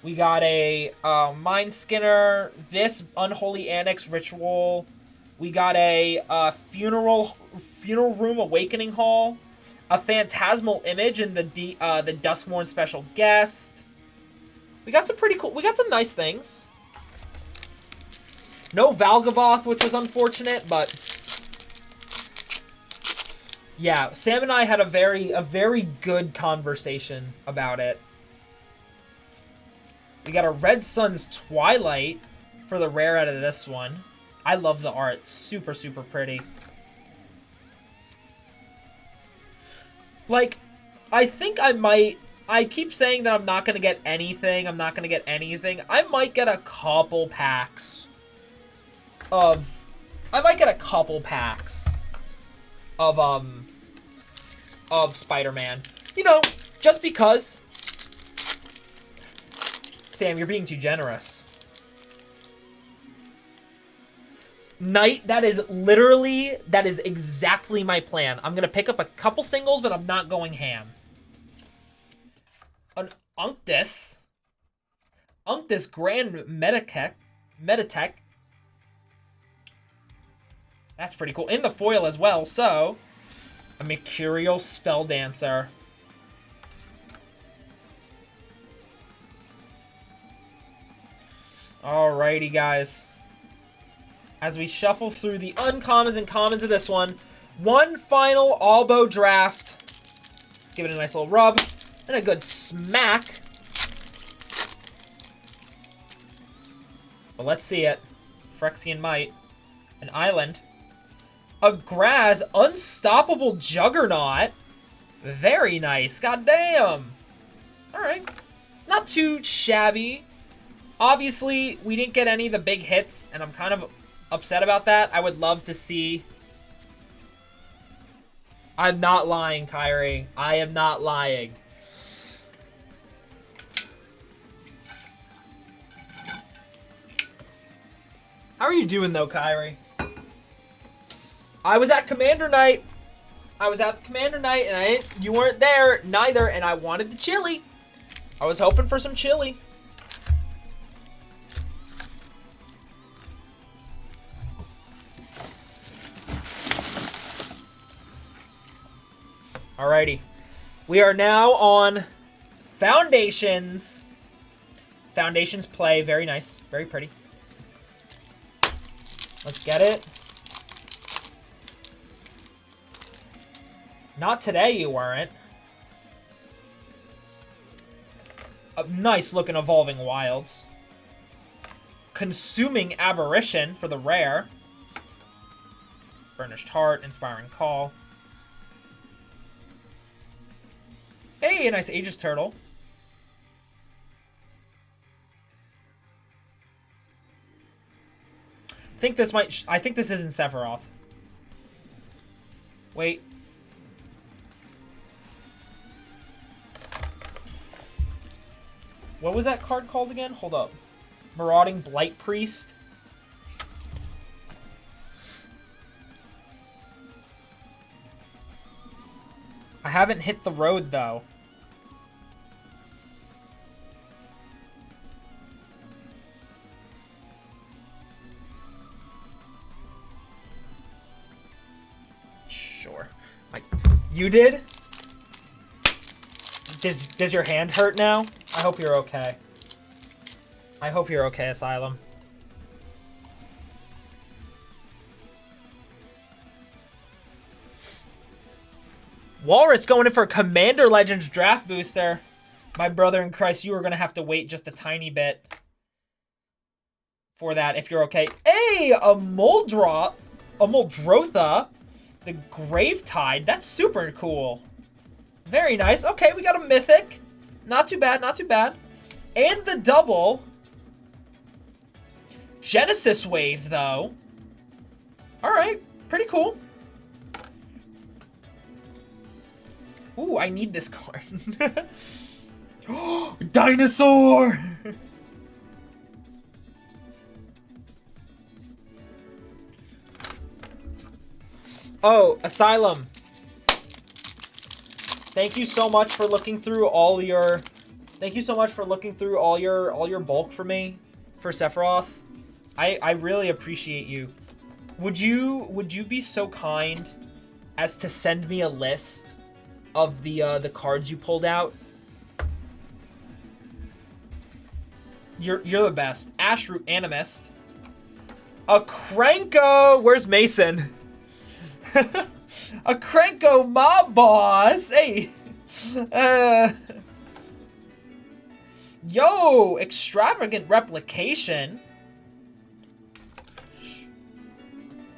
We got a Mind Skinner, this Unholy Annex Ritual. We got a Funeral Room Awakening Hall, a Phantasmal Image, and the Duskmourn Special Guest. We got some pretty cool. We got some nice things. No Valgavoth, which was unfortunate, but yeah, Sam and I had a very good conversation about it. We got a Red Sun's Twilight for the rare out of this one. I love the art. Super, super pretty. Like, I think I might... I keep saying that I'm not going to get anything. I'm not going to get anything. I might get a couple packs of... I might get a couple packs of Spider-Man. You know, just because. Sam, you're being too generous. Knight, that is exactly my plan. I'm going to pick up a couple singles, but I'm not going ham. An Unctus. Unctus Grand Meditech. That's pretty cool. In the foil as well, so... A Mercurial Spelldancer. Alrighty, guys. As we shuffle through the uncommons and commons of this one, one final Albo draft. Give it a nice little rub and a good smack. But let's see it. Phyrexian Might. An Island. A Graz Unstoppable Juggernaut. Very nice. Goddamn. Alright. Not too shabby. Obviously, we didn't get any of the big hits, and I'm kind of upset about that. I would love to see... I'm not lying, Kyrie. I am not lying. How are you doing, though, Kyrie? I was at Commander Night. I was at the Commander Night, and you weren't there, neither, and I wanted the chili. I was hoping for some chili. Alrighty. We are now on Foundations. Foundations play. Very nice. Very pretty. Let's get it. Not today, you weren't. A nice looking Evolving Wilds. Consuming Aberration for the rare. Burnished Heart. Inspiring Call. Hey, a nice Aegis Turtle. I think this isn't Sephiroth. Wait. What was that card called again? Hold up. Marauding Blight Priest. I haven't hit the road, though. Sure. You did? Does your hand hurt now? I hope you're okay. I hope you're okay, Asylum. Walrus going in for Commander Legends Draft Booster. My brother in Christ, you are going to have to wait just a tiny bit for that if you're okay. Hey, a Muldrotha. The Gravetide. That's super cool. Very nice. Okay, we got a Mythic. Not too bad, not too bad. And the double. Genesis Wave, though. Alright, pretty cool. Ooh, I need this card. Dinosaur! Oh, Asylum. Thank you so much for looking through all your... Thank you so much for looking through all your bulk for me for Sephiroth. I really appreciate you. Would you be so kind as to send me a list of the cards you pulled out? You're the best. Ashroot Animist. A Krenko! Where's Mason? A Krenko Mob Boss! Hey! Yo! Extravagant Replication.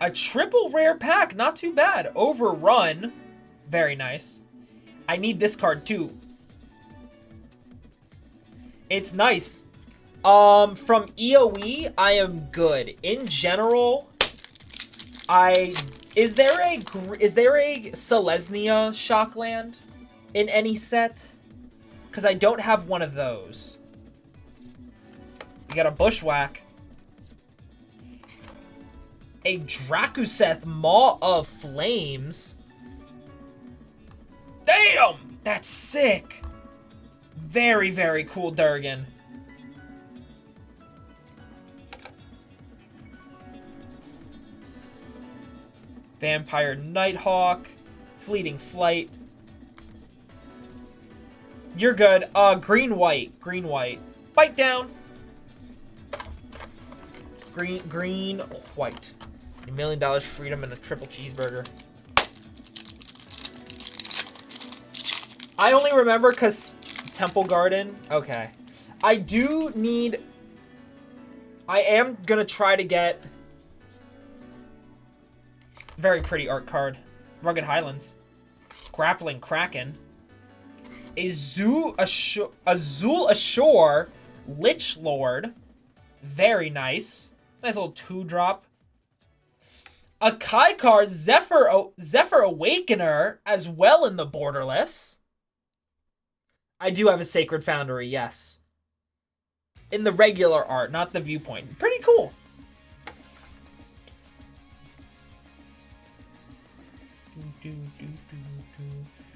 A triple rare pack. Not too bad. Overrun. Very nice. I need this card too. It's nice. From EOE, I am good. In general, is there a Selesnya Shockland in any set? Because I don't have one of those. We got a Bushwhack. A Drakuseth Maw of Flames. Damn! That's sick. Very, very cool Durgan. Vampire Nighthawk. Fleeting Flight. You're good. Green-white. Green-white. Bite down. Green-white. $1 million freedom and a triple cheeseburger. I only remember because Temple Garden. Okay. I do need... I am going to try to get... Very pretty art card. Rugged Highlands. Grappling Kraken. Azul Ashore. Lich Lord. Very nice. Nice little 2-drop. A Kaikar Zephyr Awakener as well in the borderless. I do have a Sacred Foundry, yes. In the regular art, not the viewpoint. Pretty cool.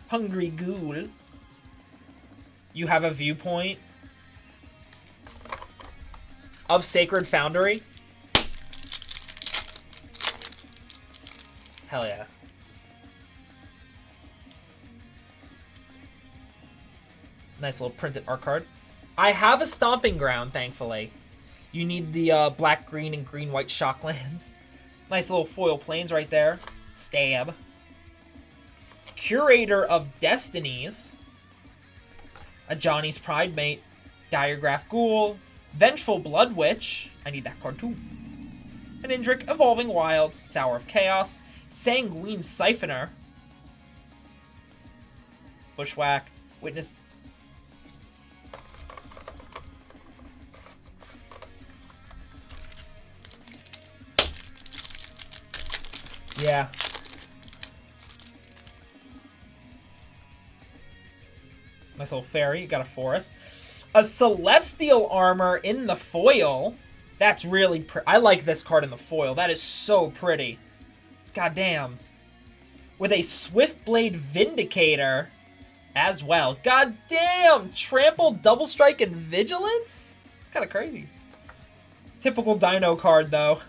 Hungry Ghoul. You have a viewpoint of Sacred Foundry. Hell yeah. Nice little printed art card. I have a Stomping Ground, thankfully. You need the black, green, and green-white Shocklands. Nice little foil planes right there. Stab. Curator of Destinies. A Johnny's Pride Mate. Diregraph Ghoul. Vengeful Blood Witch. I need that card too. An Indrik, Evolving Wilds. Sour of Chaos. Sanguine Siphoner. Bushwhack. Witness... Yeah. Nice little fairy. Got a forest. A Celestial Armor in the foil. That's really pretty. I like this card in the foil. That is so pretty. God damn. With a Swiftblade Vindicator as well. God damn. Trample, Double Strike, and Vigilance? It's kind of crazy. Typical Dino card, though.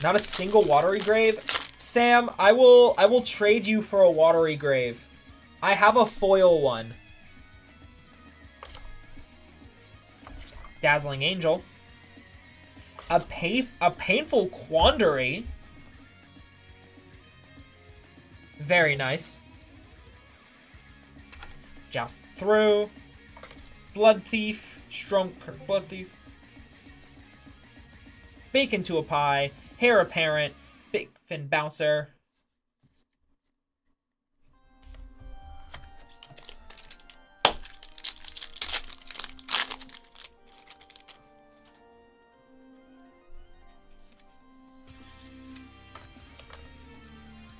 Not a single Watery Grave. Sam, I will trade you for a Watery Grave. I have a foil one. Dazzling Angel. A Painful Quandary. Very nice. Joust Through. Blood Thief. Blood Thief. Bacon to a Pie. Hair Apparent, Big Fin Bouncer.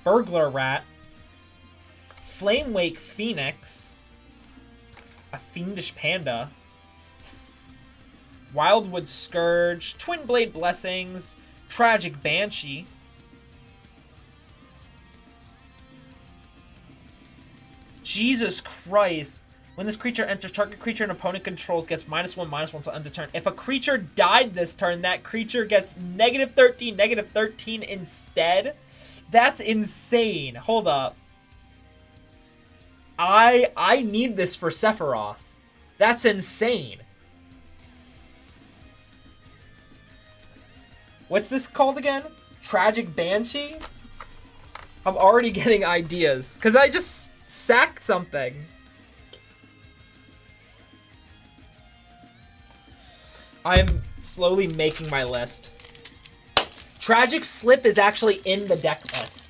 Burglar Rat. Flamewake Phoenix. A Fiendish Panda. Wildwood Scourge. Twin Blade Blessings. Tragic Banshee. Jesus Christ. When this creature enters, target creature an opponent controls gets -1/-1 to end the turn. If a creature died this turn, that creature gets -13, -13 instead. That's insane. Hold up. I need this for Sephiroth. That's insane. What's this called again? Tragic Banshee? I'm already getting ideas. Because I just sacked something. I'm slowly making my list. Tragic Slip is actually in the deck list.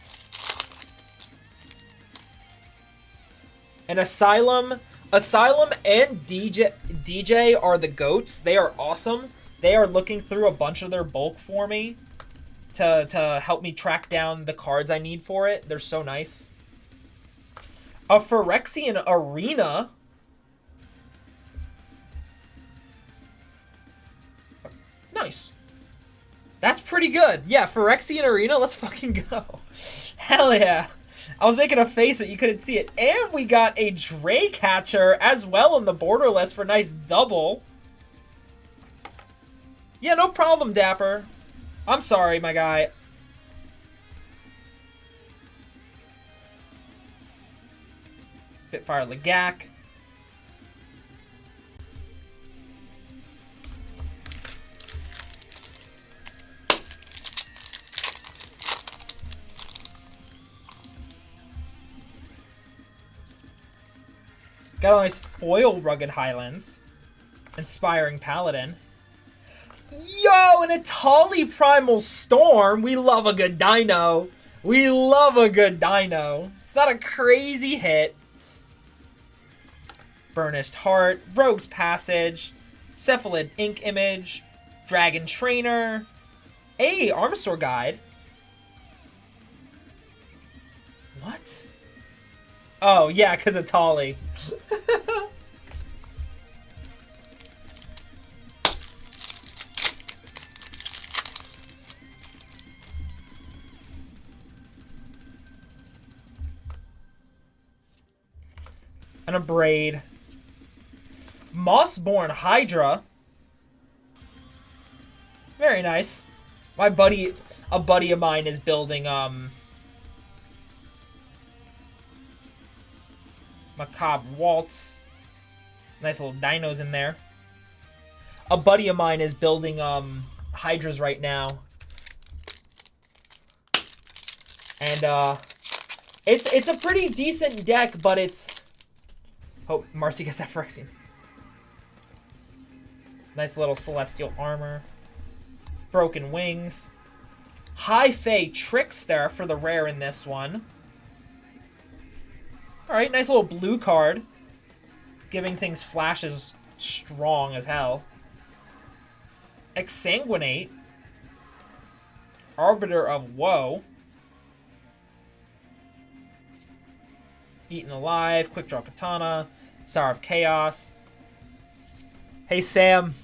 And Asylum and DJ are the GOATs. They are awesome. They are looking through a bunch of their bulk for me to help me track down the cards I need for it. They're so nice. A Phyrexian Arena. Nice. That's pretty good. Yeah, Phyrexian Arena, let's fucking go. Hell yeah. I was making a face, but you couldn't see it. And we got a Draycatcher as well in the borderless for a nice double. Yeah, no problem, Dapper. I'm sorry, my guy. Spitfire Legak. Got a nice foil Rugged Highlands. Inspiring Paladin. Yo, an Atali Primal Storm. We love a good dino. We love a good dino. It's not a crazy hit. Burnished Heart. Rogue's Passage. Cephalid Ink Image. Dragon Trainer. Hey, Armasaur Guide. What? Oh, yeah, because Atali. And a Braid. Mossborn Hydra. Very nice. A buddy of mine is building, Macabre Waltz. Nice little dinos in there. A buddy of mine is building, Hydras right now. And, it's a pretty decent deck, but it's... Oh, Marcy gets that Phyrexian. Nice little Celestial Armor. Broken Wings. High Fae Trickster for the rare in this one. Alright, nice little blue card. Giving things flashes strong as hell. Exsanguinate. Arbiter of Woe. Eaten Alive. Quick Draw Katana. Sour of Chaos. Hey, Sam.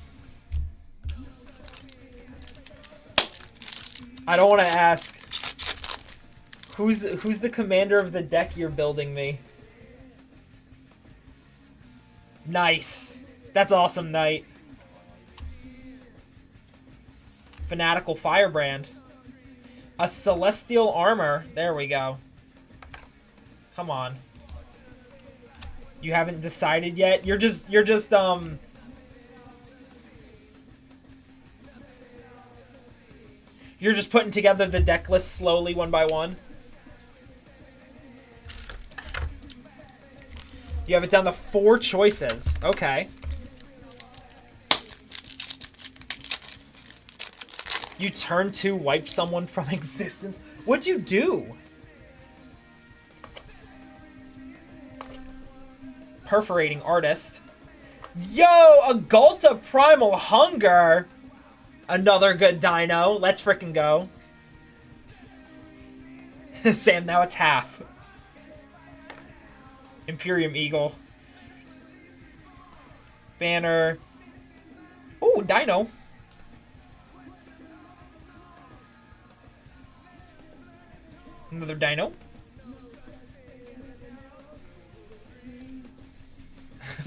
I don't want to ask. Who's the commander of the deck you're building me? Nice. That's awesome, Knight. Fanatical Firebrand. A Celestial Armor. There we go. Come on. You haven't decided yet? You're just You're just putting together the deck list slowly, one by one? You have it down to 4 choices. Okay. You turn 2, wipe someone from existence. What'd you do? Perforating Artist. Yo, a Galta Primal Hunger. Another good dino. Let's frickin' go. Sam, now it's half. Imperium Eagle. Banner. Ooh, dino. Another dino.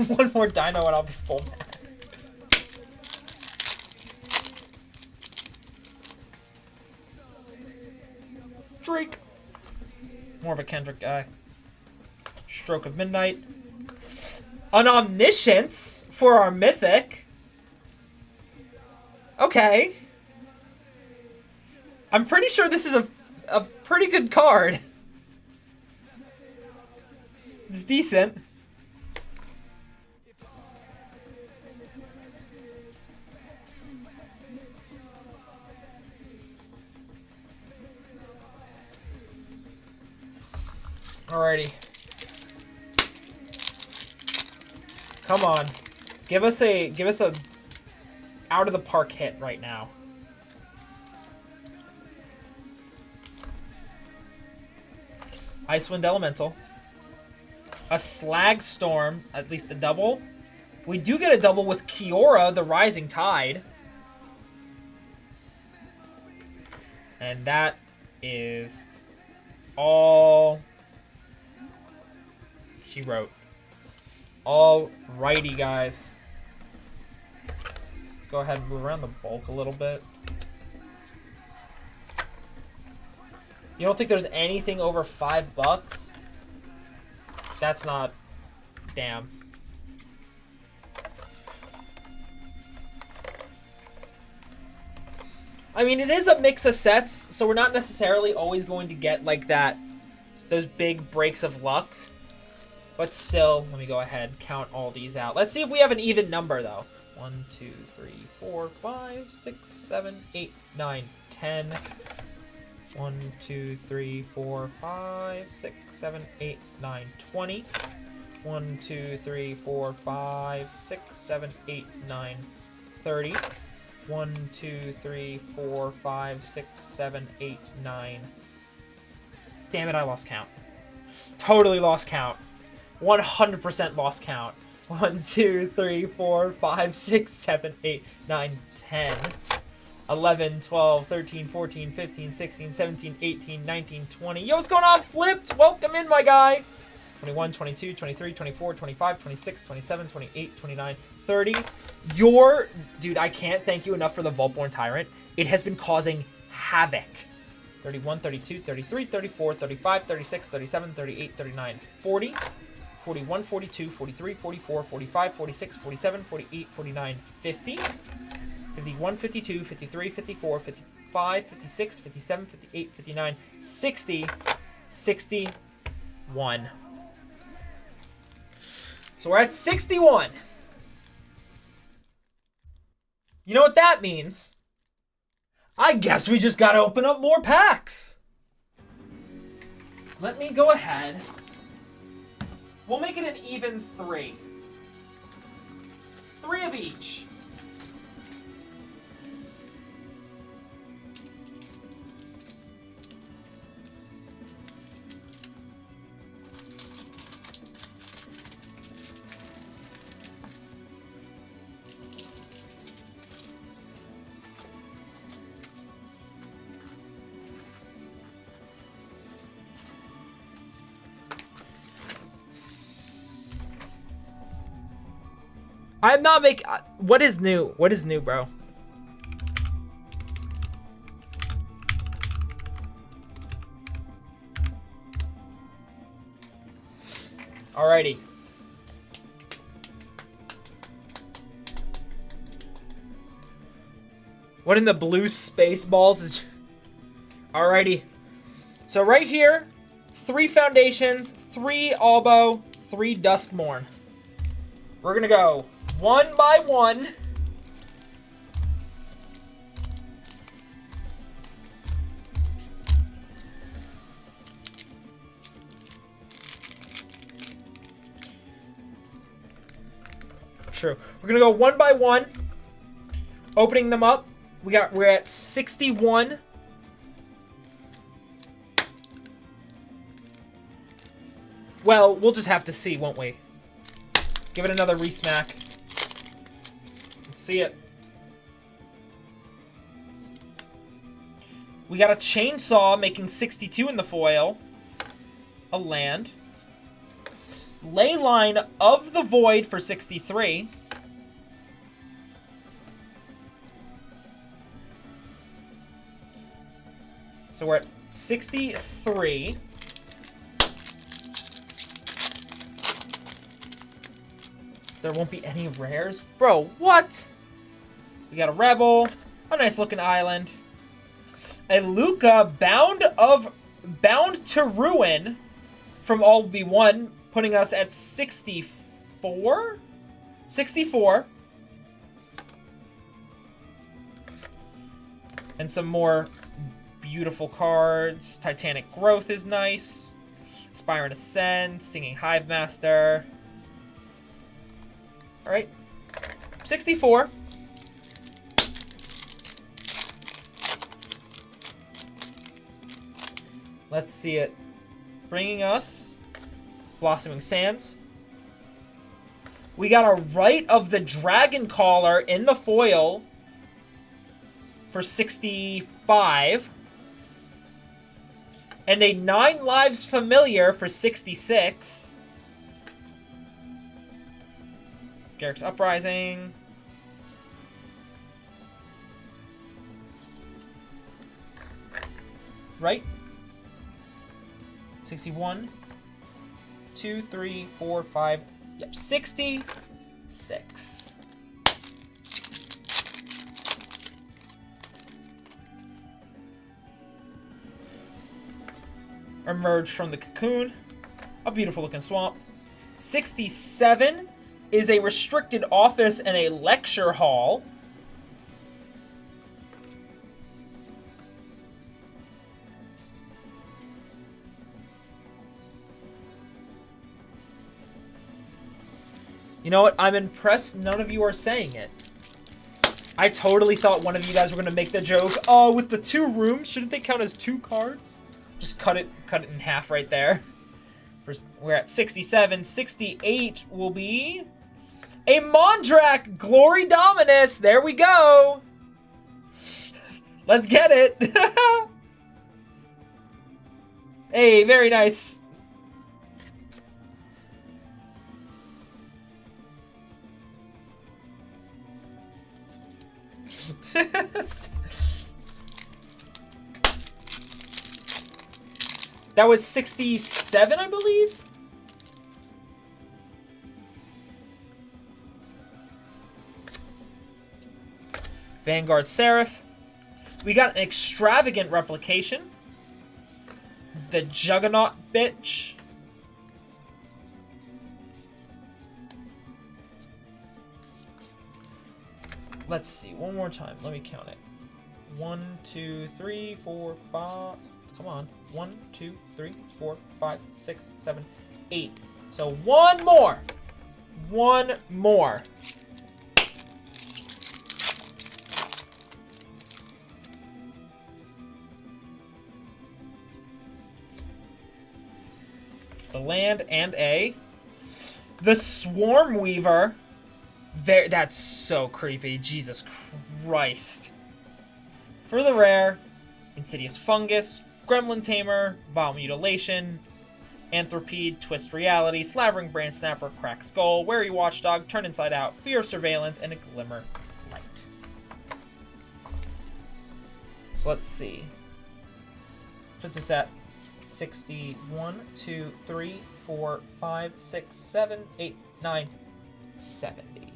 One more dino and I'll be full maxed. Drake. More of a Kendrick guy. Stroke of Midnight. An Omniscience for our Mythic. Okay. I'm pretty sure this is a pretty good card. It's decent. Alrighty. Come on. Give us a out of the park hit right now. Icewind Elemental. A Slag Storm, at least a double. We do get a double with Kiora, the Rising Tide. And that is all she wrote. Alrighty, guys. Let's go ahead and move around the bulk a little bit. You don't think there's anything over $5? That's not... Damn. I mean, it is a mix of sets, so we're not necessarily always going to get, like, those big breaks of luck. But still, let me go ahead and count all these out. Let's see if we have an even number, though. 1, 2, 3, 4, 5, 6, 7, 8, 9, 10. 1, 2, 3, 4, 5, 6, 7, 8, 9, 20. 1, 2, 3, 4, 5, 6, 7, 8, 9, 30. 1, 2, 3, 4, 5, 6, 7, 8, 9. Damn it, I lost count. Totally lost count. 100% lost count. 1, 2, 3, 4, 5, 6, 7, 8, 9, 10. 11, 12, 13, 14, 15, 16, 17, 18, 19, 20. Yo, what's going on? Flipped! Welcome in, my guy! 21, 22, 23, 24, 25, 26, 27, 28, 29, 30. Dude, I can't thank you enough for the Voltborn Tyrant. It has been causing havoc. 31, 32, 33, 34, 35, 36, 37, 38, 39, 40. 41, 42, 43, 44, 45, 46, 47, 48, 49, 50. 51, 52, 53, 54, 55, 56, 57, 58, 59, 60, 61. So we're at 61. You know what that means? I guess we just gotta open up more packs. Let me go ahead. We'll make it an even 3. 3 of each. I'm not making... What is new? What is new, bro? Alrighty. What in the blue space balls is... Alrighty. So right here, 3 Foundations, 3 Albo, 3 Duskmourn. We're gonna go 1 by 1. True. We're gonna go 1 by 1. Opening them up. We're at 61. Well, we'll just have to see, won't we? Give it another resmack. Let's see it. We got a Chainsaw making 62 in the foil. A land. Leyline of the Void for 63. So we're at 63. There won't be any rares? Bro, what? We got a Rebel, a nice looking island, a Luca Bound to Ruin from All Be One, putting us at 64? 64. And some more beautiful cards. Titanic Growth is nice. Aspirant Ascend, Singing Hive Master. Alright. 64. Let's see it. Bringing us Blossoming Sands. We got a Rite of the Dragon Caller in the foil for 65. And a 9 Lives Familiar for 66. Garrick's Uprising. Right? 61. 2, 3, 4, 5. Yep, 66. Emerge from the cocoon. A beautiful looking swamp. 67 is a restricted office and a lecture hall. You know what? I'm impressed none of you are saying it. I totally thought one of you guys were going to make the joke, oh, with the 2 rooms, shouldn't they count as 2 cards? Just cut it in half right there. We're at 67. 68 will be a Mondrak Glory Dominus. There we go. Let's get it. Hey, very nice. That was 67, I believe. Vanguard Seraph. We got an extravagant replication. The Juggernaut bitch. Let's see, one more time. Let me count it. 1, 2, 3, 4, 5. Come on. 1, 2, 3, 4, 5, 6, 7, 8. So one more. One more. The land and a. The Swarm Weaver. That's so creepy. Jesus Christ. For the rare, Insidious Fungus, Gremlin Tamer, Vile Mutilation, Anthropede, Twist Reality, Slavering Brand Snapper, Crack Skull, Wary Watchdog, Turn Inside Out, Fear of Surveillance, and a Glimmer Light. So let's see. Puts us at 61, 2, 3, 4, 5, 6, 7, 8, 9, 70.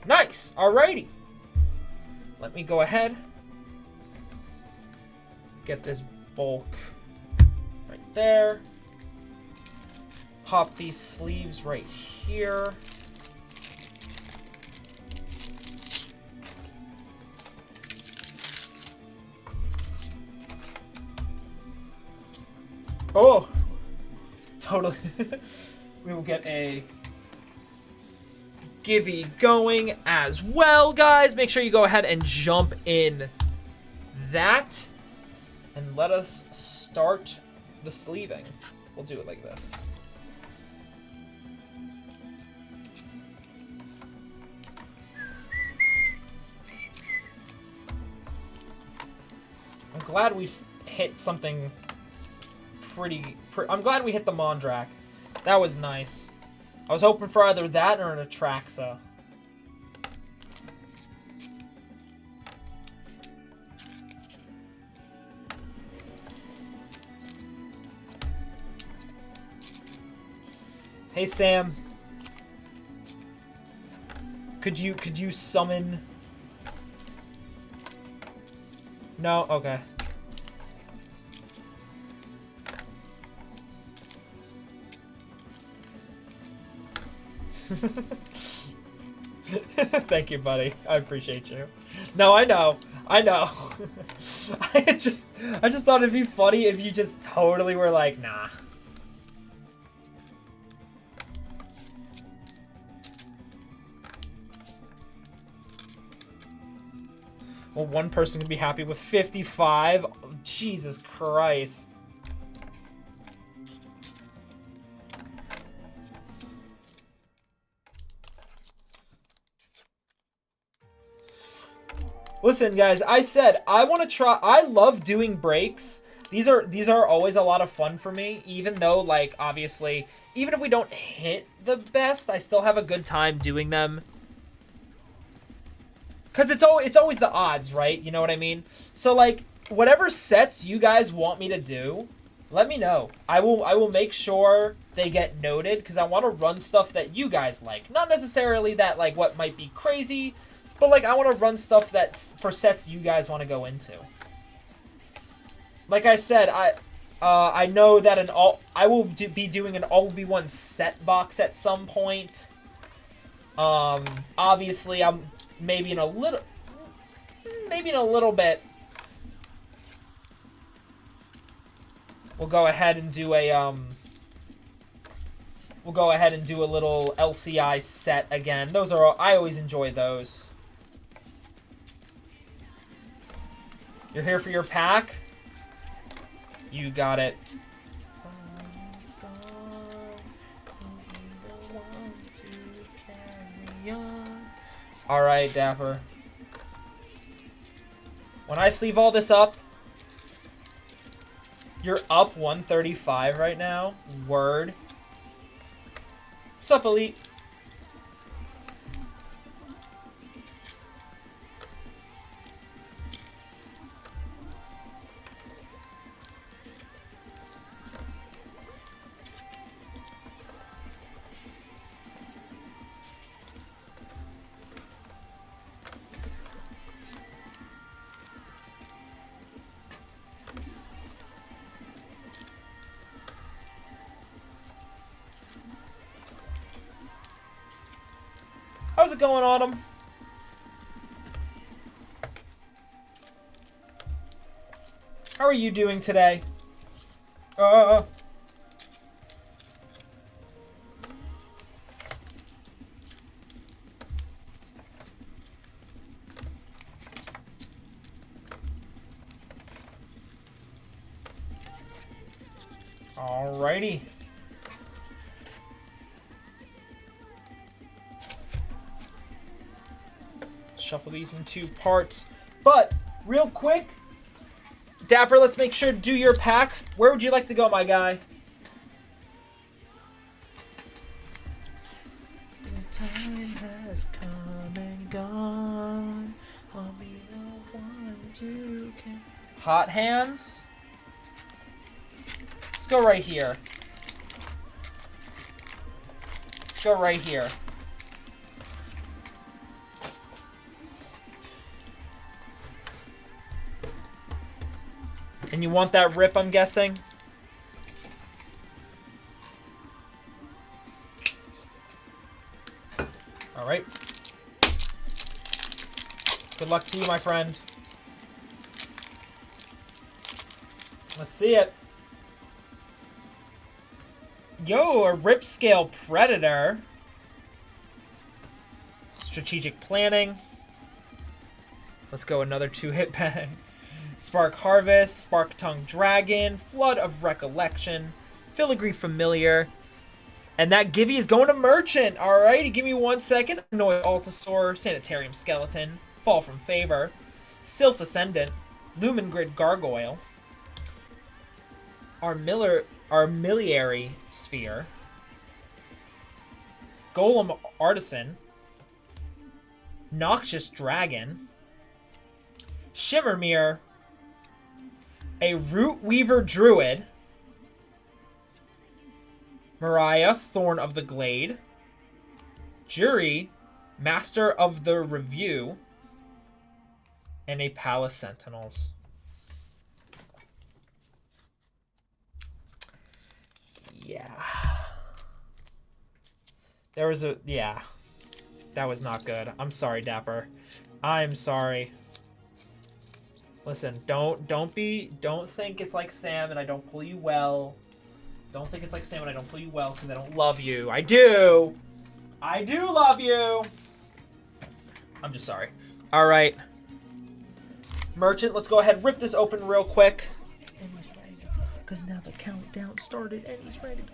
Nice! Alrighty. Let me go ahead. Get this bulk right there. Pop these sleeves right here. Oh! Totally. We will get a Givey going as well, guys. Make sure you go ahead and jump in that. And let us start the sleeving. We'll do it like this. I'm glad we hit something I'm glad we hit the Mondrak. That was nice. I was hoping for either that or an Atraxa. Hey Sam. Could you summon? No? Okay. Thank you, buddy. I appreciate you. No, I know. I know. I just thought it'd be funny if you just totally were like, nah. Well, one person can be happy with 55. Oh, Jesus Christ. Listen, guys, I said I want to try. I love doing breaks, These are always a lot of fun for me, even though, like, obviously, even if we don't hit the best, I still have a good time doing them. Because it's always the odds, right? You know what I mean? So, like, whatever sets you guys want me to do, let me know. I will make sure they get noted, because I want to run stuff that you guys like. Not necessarily that, like, what might be crazy, but, like, I want to run stuff that's for sets you guys want to go into. Like I said, I know that I will be doing an all be one set box at some point. Obviously, I'm maybe in a little bit. We'll go ahead and do a little LCI set again. Those are I always enjoy those. You're here for your pack? You got it. Alright, Dapper. When I sleeve all this up, you're up 135 right now. Word. Sup, Elite? How's it going, Autumn? How are you doing today? Alrighty. Shuffle these in 2 parts. But, real quick, Dapper, let's make sure to do your pack. Where would you like to go, my guy? The time has come and gone. I'll be the one to can. Hot hands? Let's go right here. Let's go right here. And you want that rip, I'm guessing? Alright. Good luck to you, my friend. Let's see it. Yo, a rip scale predator. Strategic planning. Let's go another 2-hit bang. Spark Harvest, Spark Tongue Dragon, Flood of Recollection, Filigree Familiar, and that Givey is going to Merchant. Alrighty, give me 1 second. Annoy Altasaur, Sanitarium Skeleton, Fall from Favor, Sylph Ascendant, Lumen Grid Gargoyle, Armillary Sphere, Golem Artisan, Noxious Dragon, Shimmermere, a Root Weaver Druid, Mariah, Thorn of the Glade, Jury, Master of the Review, and a Palace Sentinels. Yeah. There was a... Yeah. That was not good. I'm sorry, Dapper. I'm sorry. Listen, don't think it's like Sam and I don't pull you well. Don't think it's like Sam and I don't pull you well because I don't love you. I do. I do love you. I'm just sorry. All right. Merchant, let's go ahead, rip this open real quick. And he's ready to go. Because now the countdown started and he's ready to go.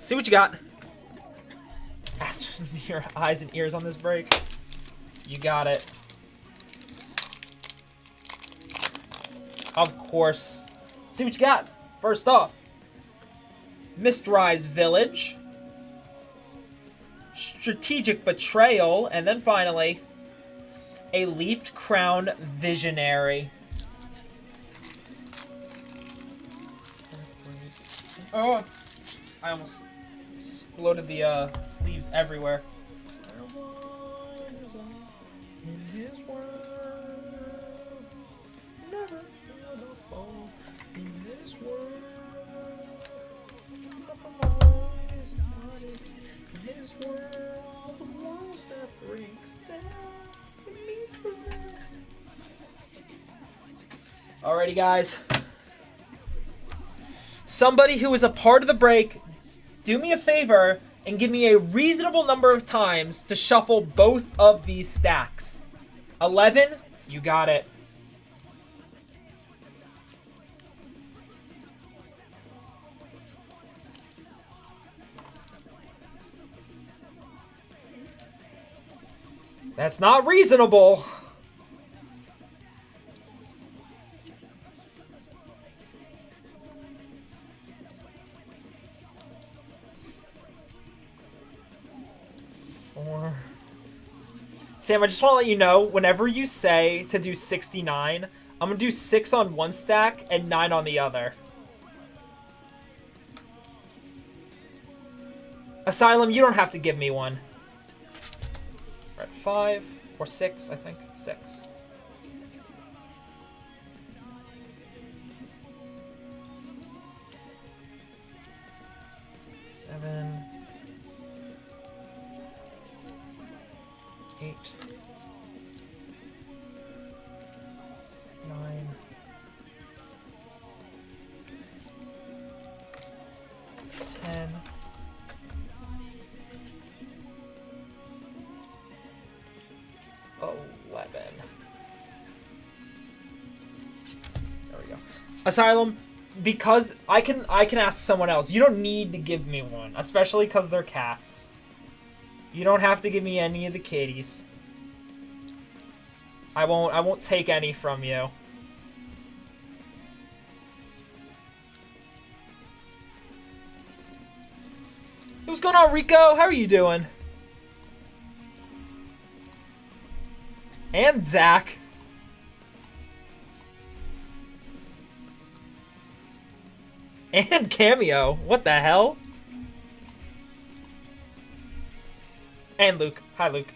See what you got. Ask your eyes and ears on this break. You got it. Of course. See what you got. First off, Retrozz Village, Strategic Betrayal, and then finally, a Leafed Crown Visionary. Oh, I almost exploded the sleeves everywhere. In his world, never gonna fall. In this world, in his world, the walls that breaks down. Alrighty, guys. Somebody who is a part of the break, do me a favor and give me a reasonable number of times to shuffle both of these stacks. 11, you got it. That's not reasonable. Sam, I just want to let you know, whenever you say to do 69, I'm going to do 6 on one stack and 9 on the other. Asylum, you don't have to give me one. We're at 5 or 6, I think. 6. Seven. 8, 9, 10, 11. There we go. Asylum, because I can ask someone else. You don't need to give me one, especially because they're cats. You don't have to give me any of the kitties. I won't take any from you. Hey, what's going on, Rico? How are you doing? And Zach. And Cameo. What the hell? And Luke. Hi, Luke.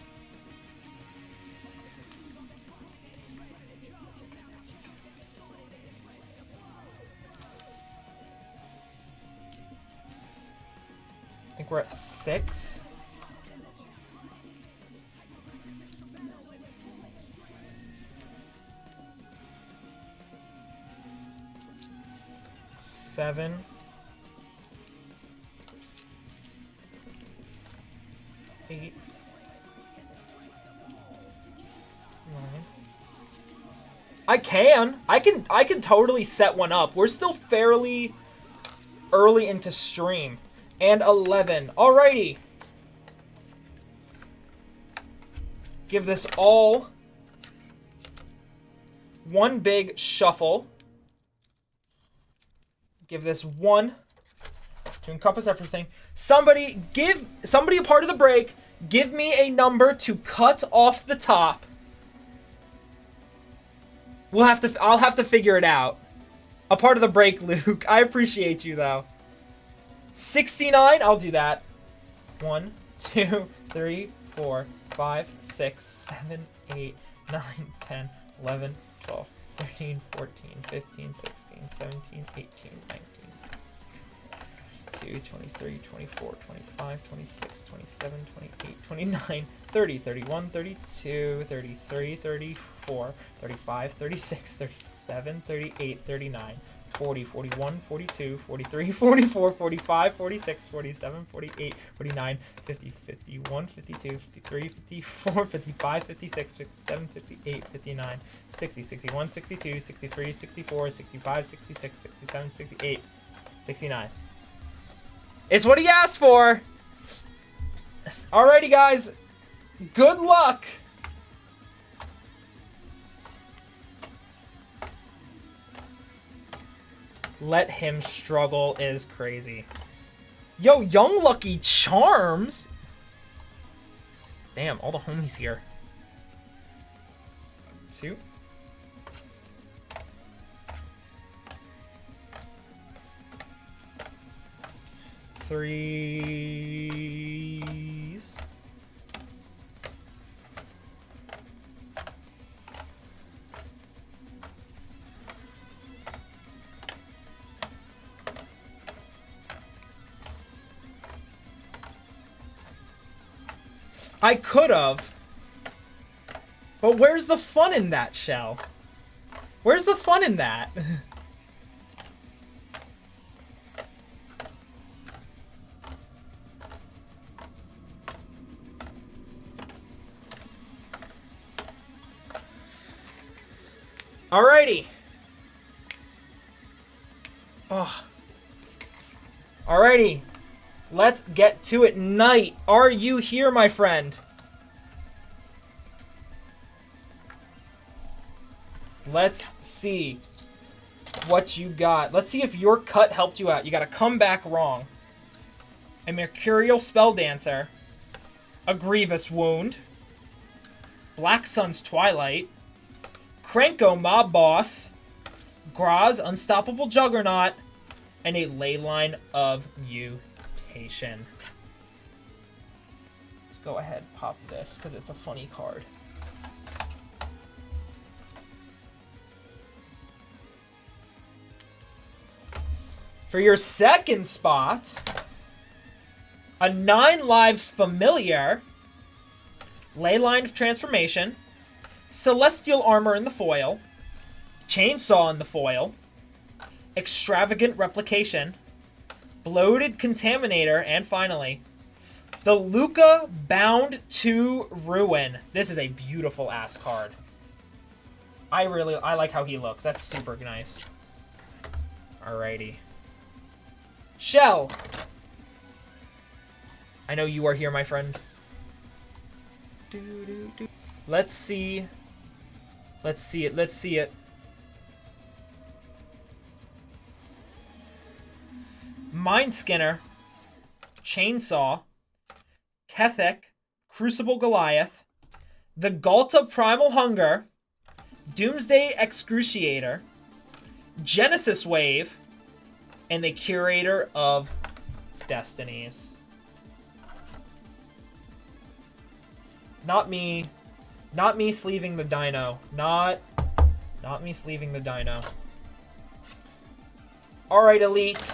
I think we're at 6. Seven. 8, 9. I can totally set one up. We're still fairly early into stream. And 11. Alrighty. Give this all one big shuffle. Give this one to encompass everything. Somebody a part of the break, give me a number to cut off the top. I'll have to figure it out. A part of the break, Luke. I appreciate you though. 69, I'll do that. 1, 2, 3, 4, 5, 6, 7, 8, 9, 10, 11, 12, 13, 14, 15, 16, 17, 18, 19. 23, 24, 25, 26, 27, 28, 29, 30, 31, 32, 33, 34, 35, 36, 37, 38, 39, 40, 41, 42, 43, 44, 45, 46, 47, 48, 49, 50, 51, 52, 53, 54, 55, 56, 57, 58, 59, 60, 61, 62, 63, 64, 65, 66, 67, 68, 69. It's what he asked for. Alrighty, guys. Good luck. Let him struggle is crazy. Yo, Young Lucky Charms. Damn, all the homies here. 2. 3s. I could have. But where's the fun in that, Shell? Where's the fun in that? Alrighty. Oh. Alrighty. Let's get to it. Knight, are you here, my friend? Let's see what you got. Let's see if your cut helped you out. You got a comeback wrong. A Mercurial Spell Dancer. A Grievous Wound. Black Sun's Twilight. Krenko Mob Boss. Retrozz Unstoppable Juggernaut. And a Leyline of Mutation. Let's go ahead and pop this because it's a funny card. For your second spot, a 9 lives Familiar, Leyline of Transformation, Celestial Armor in the foil, Chainsaw in the foil, Extravagant Replication, Bloated Contaminator, and finally, the Luca Bound to Ruin. This is a beautiful ass card. I like how he looks. That's super nice. Alrighty. Shell, I know you are here, my friend. Let's see. Let's see it. Let's see it. Mind Skinner, Chainsaw, Kethek, Crucible Goliath, the Galta Primal Hunger, Doomsday Excruciator, Genesis Wave, and the Curator of Destinies. Not me sleeving the dino. Not me sleeving the dino. Alright, Elite.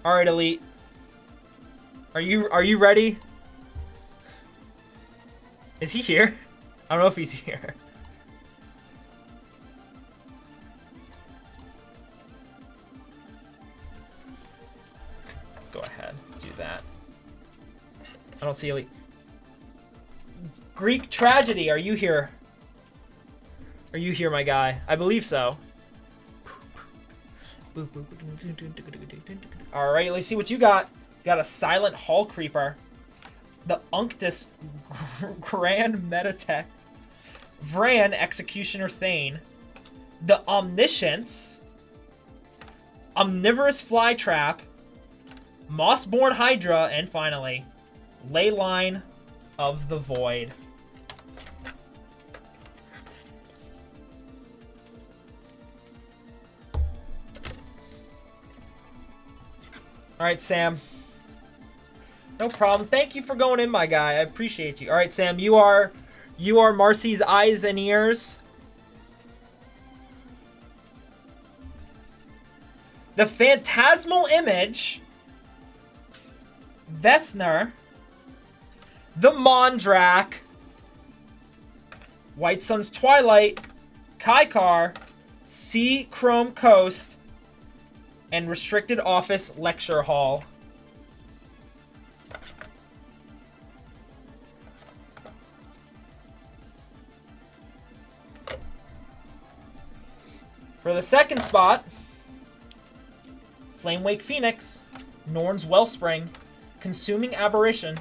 Alright, Elite. Are you ready? Is he here? I don't know if he's here. Let's go ahead, do that. I don't see Elite. Greek Tragedy, are you here? Are you here, my guy? I believe so. Alright, let's see what you got. You got a Silent Hall Creeper. The Unctus Grand Metatech. Vran Executioner Thane. The Omniscience. Omnivorous Flytrap. Mossborn Hydra. And finally, Leyline of the Void. Alright, Sam. No problem. Thank you for going in, my guy. I appreciate you. Alright, Sam, you are Marcy's eyes and ears. The Phantasmal Image. Vesner. The Mondrak. White Sun's Twilight. Kaikar. Sea Chrome Coast. And Restricted Office Lecture Hall. For For the second spot, Flamewake Phoenix, Norn's Wellspring, Consuming Aberration,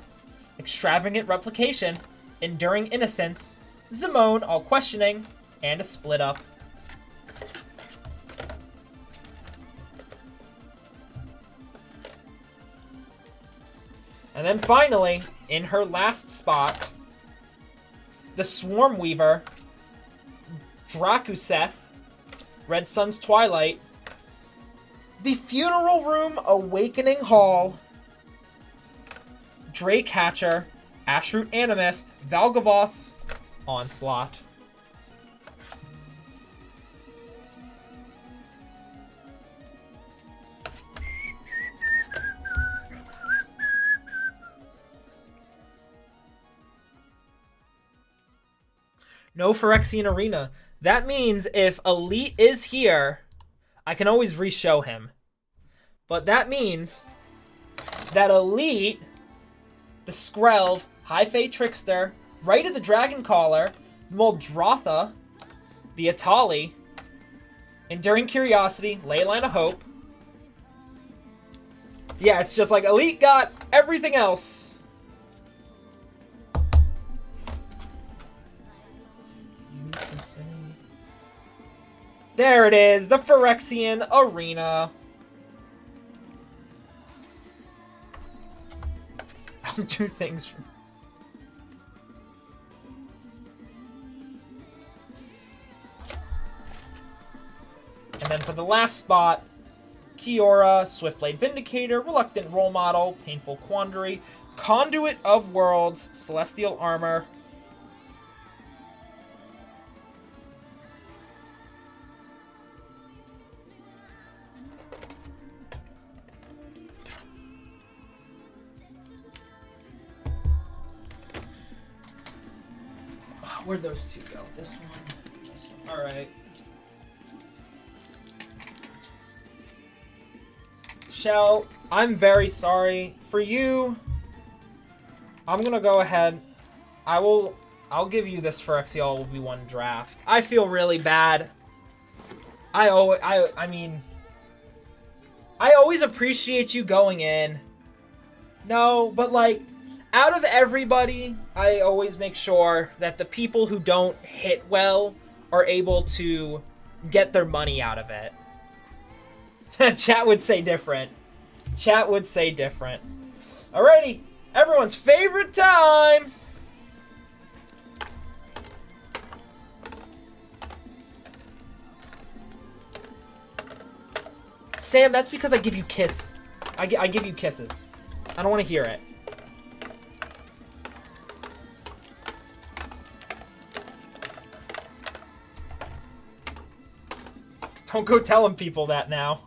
Extravagant Replication, Enduring Innocence, Zimone, All Questioning, and a Split Up. And then finally, in her last spot, the Swarm Weaver, Drakuseth, Red Sun's Twilight, the Funeral Room Awakening Hall, Drake Hatcher, Ashroot Animist, Valgavoth's Onslaught. No Phyrexian Arena. That means if Elite is here, I can always re-show him. But that means that Elite, the Skrelv, High Fae Trickster, Rite of the Dragon Caller, Muldrotha, the Atali, Enduring Curiosity, Leyline of Hope. Yeah, it's just like Elite got everything else. There it is, the Phyrexian Arena. I'll do things from... And then for the last spot, Kiora, Swiftblade Vindicator, Reluctant Role Model, Painful Quandary, Conduit of Worlds, Celestial Armor. Where'd those two go? This one. Alright. Shell, I'm very sorry. For you, I'm gonna go ahead. I'll give you this Phyrexian LB1 draft. I feel really bad. I mean, I always appreciate you going in. No, but like, out of everybody, I always make sure that the people who don't hit well are able to get their money out of it. Chat would say different. Chat would say different. Alrighty, everyone's favorite time! Sam, that's because I give you kiss. I give you kisses. I don't want to hear it. Don't go telling people that now.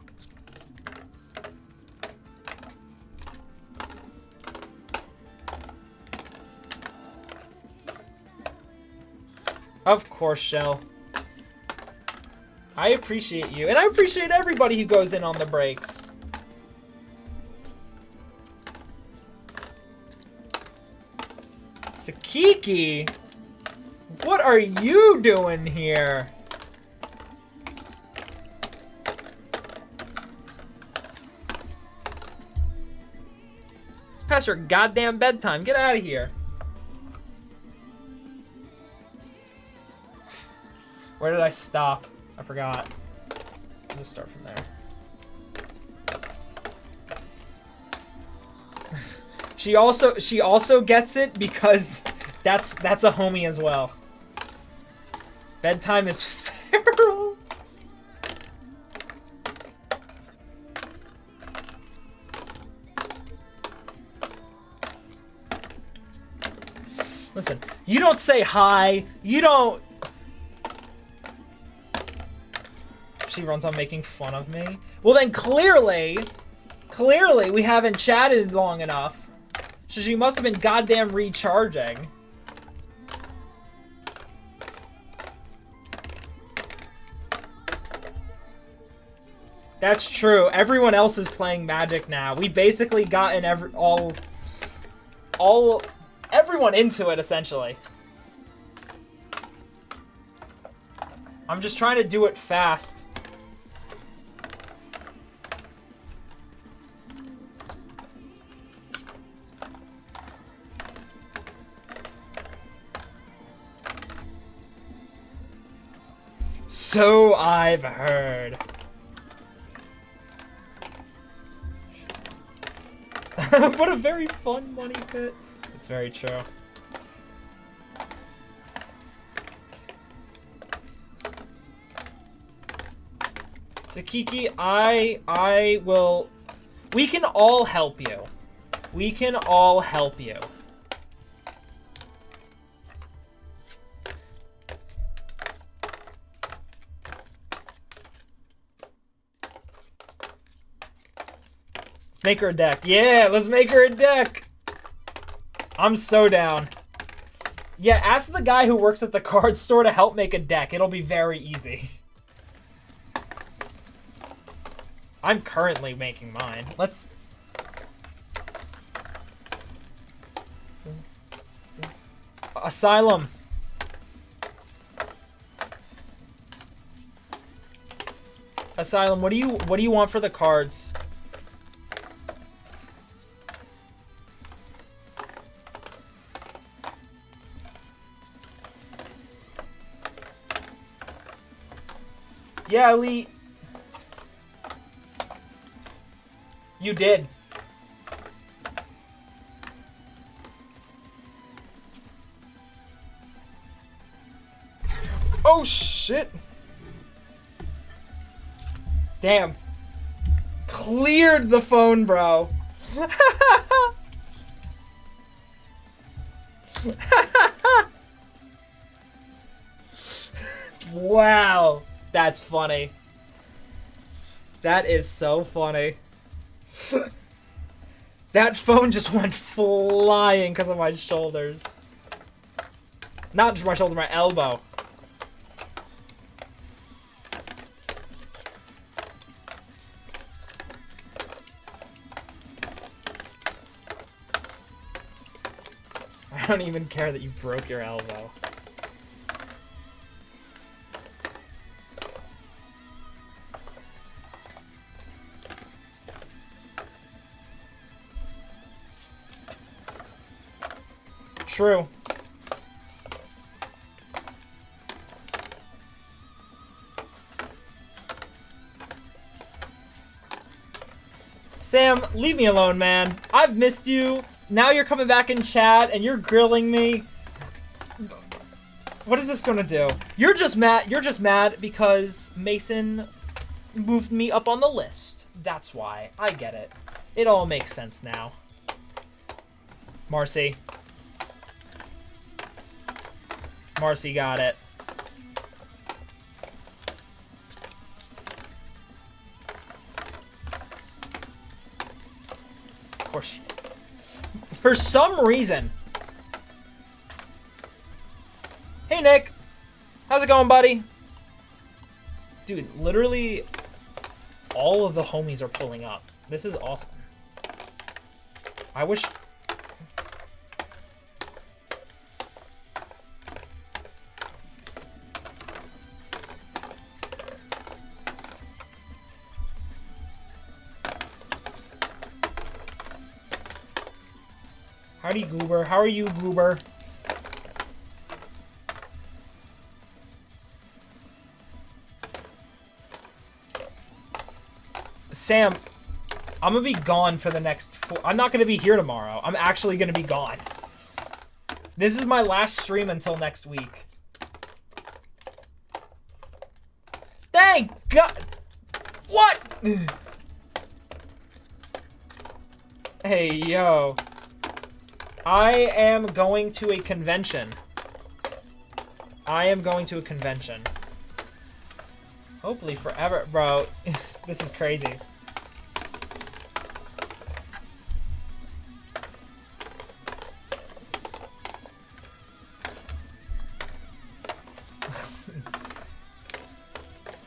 Of course, Shell. I appreciate you. And I appreciate everybody who goes in on the breaks. Sakiki? What are you doing here? Past your goddamn bedtime. Get out of here. Where did I stop? I forgot. I'll just start from there. She also gets it because that's a homie as well. Bedtime is feral. Listen, you don't say hi. You don't... She runs on making fun of me. Well then clearly we haven't chatted long enough. So she must have been goddamn recharging. That's true. Everyone else is playing Magic now. We basically gotten everyone into it, essentially. I'm just trying to do it fast. So I've heard. What a very fun money pit. It's very true. So Kiki, I will... We can all help you. We can all help you. Make her a deck. Yeah, let's make her a deck. I'm so down. Yeah, ask the guy who works at the card store to help make a deck. It'll be very easy. I'm currently making mine. Let's... Asylum. Asylum, what do you want for the cards? Yeah, Elite. You did. Oh, shit. Damn. Cleared the phone, bro. Wow. That's funny. That is so funny. That phone just went flying because of my shoulders. Not just my shoulder, my elbow. I don't even care that you broke your elbow. True. Sam, leave me alone, man. I've missed you. Now you're coming back in chat and you're grilling me. What is this gonna do? You're just mad because Mason moved me up on the list. That's why. I get it. It all makes sense now. Marcy. Marcy got it. Of course she... For some reason... Hey, Nick. How's it going, buddy? Dude, literally all of the homies are pulling up. This is awesome. I wish... Howdy, Goober. How are you, Goober? Sam, I'm gonna be gone for the next I'm not gonna be here tomorrow. I'm actually gonna be gone. This is my last stream until next week. Thank God. What? Hey, yo. I am going to a convention. I am going to a convention. Hopefully forever. Bro, this is crazy.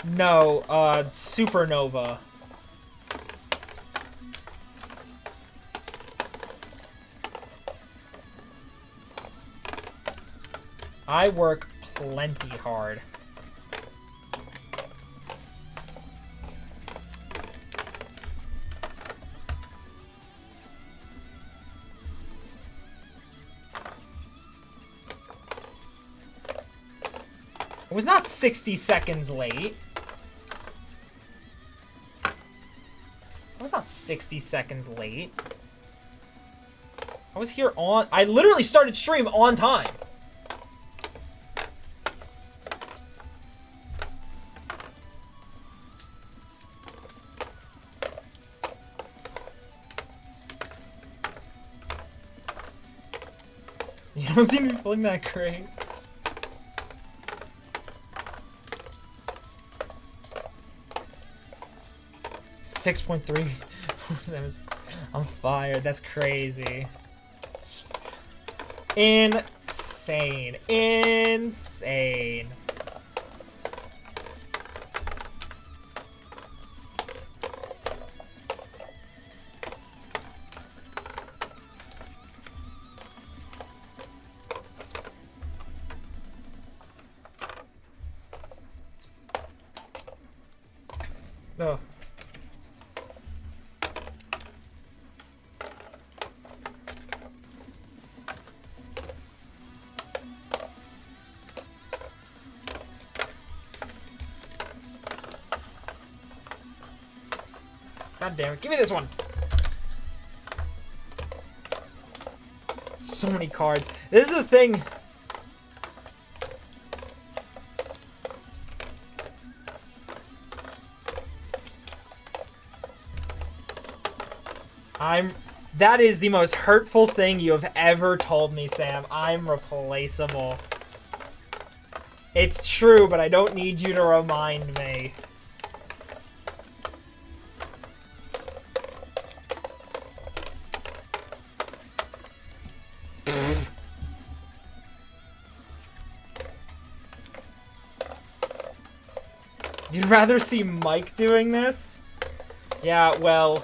No, Supernova. I work plenty hard. was not 60 seconds late. I was not 60 seconds late. I was here on... I literally started stream on time. You don't seem to be feeling that great. .3. I'm fired. That's crazy. Insane. Insane. Oh. God damn it. Give me this one. So many cards. This is the thing. That is the most hurtful thing you have ever told me, Sam. I'm replaceable. It's true, but I don't need you to remind me. You'd rather see Mike doing this? Yeah, well...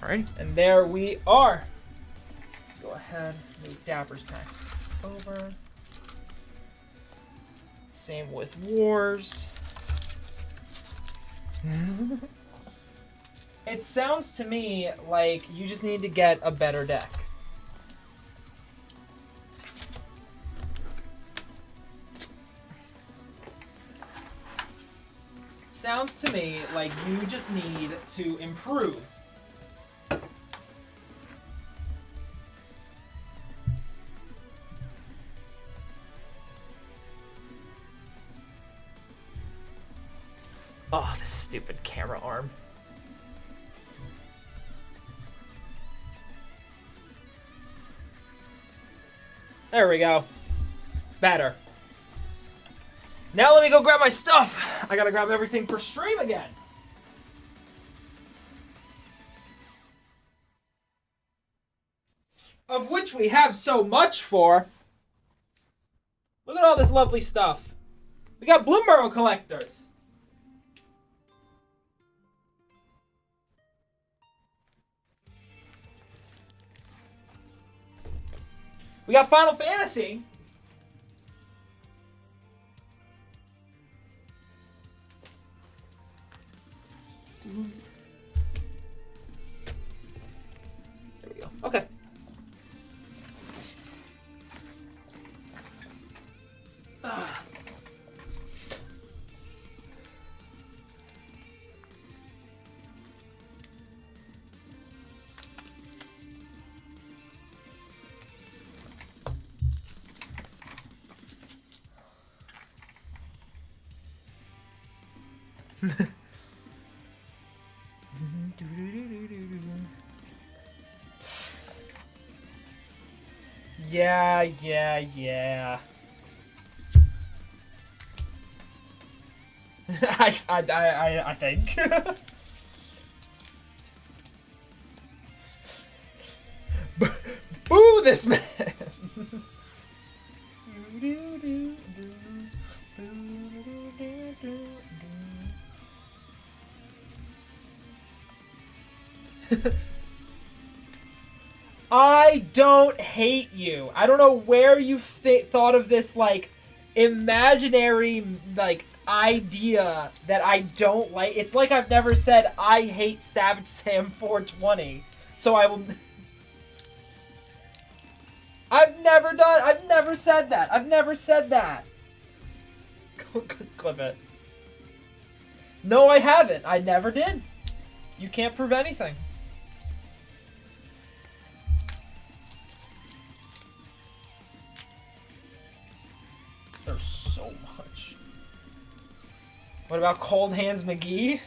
Alright, and there we are. Go ahead, move Dapper's packs over. Same with Wars. It sounds to me like you just need to get a better deck. Sounds to me like you just need to improve. Oh, this stupid camera arm. There we go. Better. Now let me go grab my stuff. I gotta grab everything for stream again. Of which we have so much for. Look at all this lovely stuff. We got Bloomburrow collectors. We got Final Fantasy. There we go. Okay. Yeah. I think. Boo this man! I don't hate you. I don't know where you thought of this, like, imaginary, like, idea that I don't like. It's like I've never said I hate Savage Sam 420. So I will... I've never said that. I've never said that. Clip it. No, I haven't. I never did. You can't prove anything. There's so much. What about Cold Hands McGee?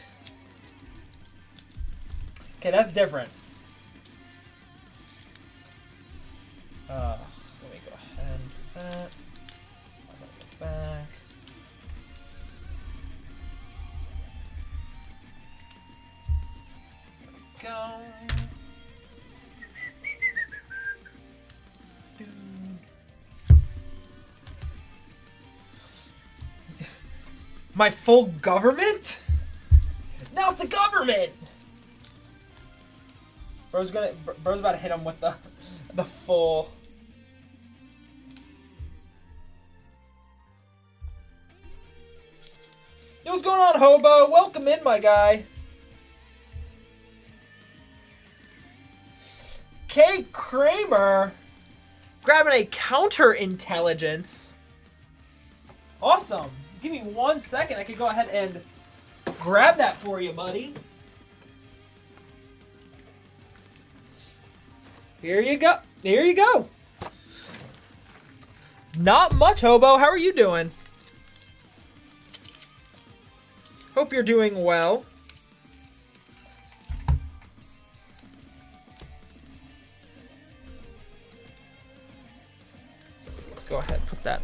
Okay, that's different. Let me go ahead and do that. Slide that back. Go. My full government? Not the government! Bro's about to hit him with the full. Yo, what's going on, Hobo? Welcome in, my guy. K. Kramer grabbing a counterintelligence. Awesome. Give me 1 second. I could go ahead and grab that for you, buddy. Here you go. There you go. Not much, Hobo. How are you doing? Hope you're doing well. Let's go ahead and put that.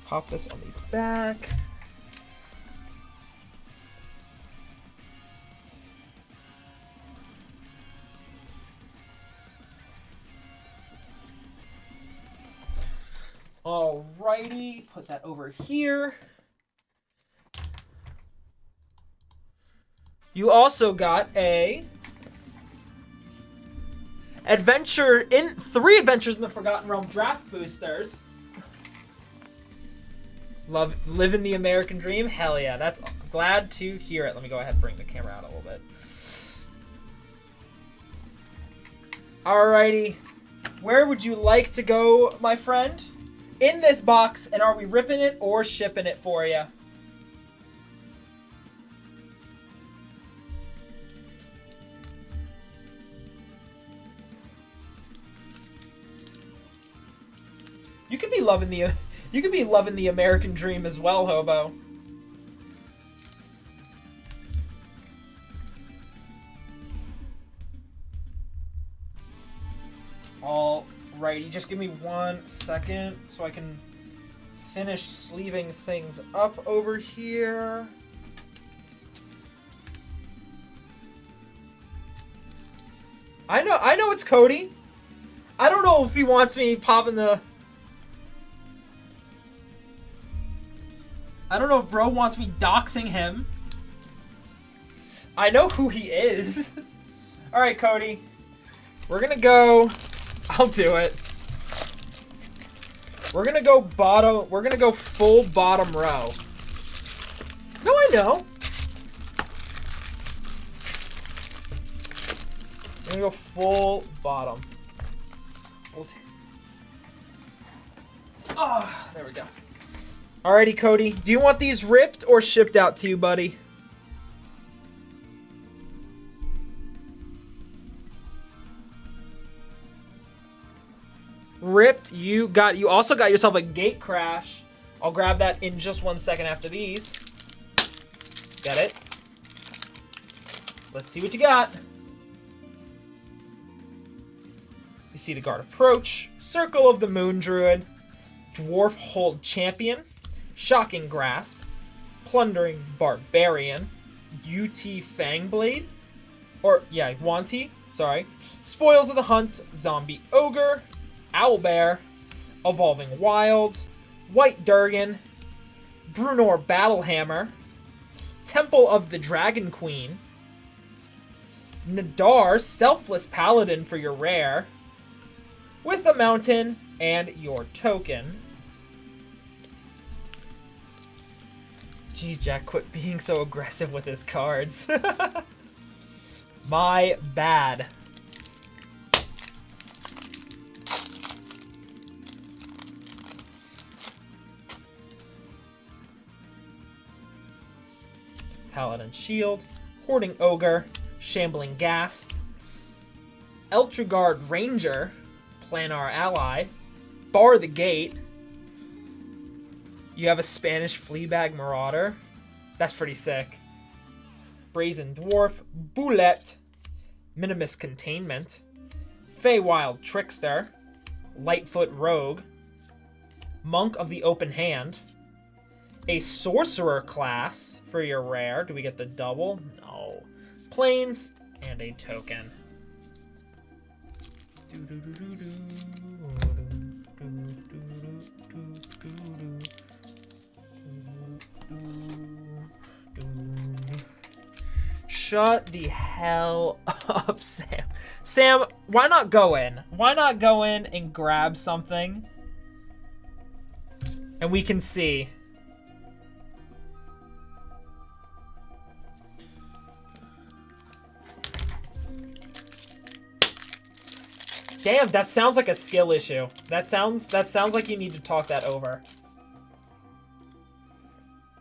Pop this on the back. Alrighty, put that over here. You also got a three Adventures in the Forgotten Realm draft boosters. Live in the American dream? Hell yeah, that's glad to hear it. Let me go ahead and bring the camera out a little bit. Alrighty, where would you like to go, my friend? In this box, and are we ripping it or shipping it for you? You could be loving the American dream as well, Hobo. Alrighty, just give me 1 second so I can finish sleeving things up over here. I know it's Cody. I don't know if he wants me popping the... I don't know if bro wants me doxing him. I know who he is. Alright, Cody. We're gonna go... I'll do it. We're gonna go full bottom row. No, I know. We're gonna go full bottom. We'll see. Ah, there we go. Alrighty, Cody. Do you want these ripped or shipped out to you, buddy? Ripped. You also got yourself a gate crash. I'll grab that in just 1 second after these. Got it. Let's see what you got. You see the guard approach. Circle of the Moon Druid. Dwarf Hold Champion. Shocking Grasp. Plundering Barbarian. UT Fangblade. Wanty. Sorry. Spoils of the Hunt. Zombie Ogre. Owlbear, Evolving Wilds, White Durgan, Brunor Battlehammer, Temple of the Dragon Queen, Nadar, Selfless Paladin for your rare, with a mountain and your token. Jeez, Jack, quit being so aggressive with his cards. My bad. Paladin Shield, Hoarding Ogre, Shambling Ghast, Eltrigard Ranger, Planar Ally, Bar the Gate. You have a Spanish Fleabag Marauder. That's pretty sick. Brazen Dwarf, Boulette, Minimus Containment, Feywild Trickster, Lightfoot Rogue, Monk of the Open Hand, a Sorcerer class for your rare. Do we get the double? No. Plains, and a token. Shut the hell up, Sam. Sam, why not go in? Why not go in and grab something? And we can see. Damn, that sounds like a skill issue. That sounds like you need to talk that over.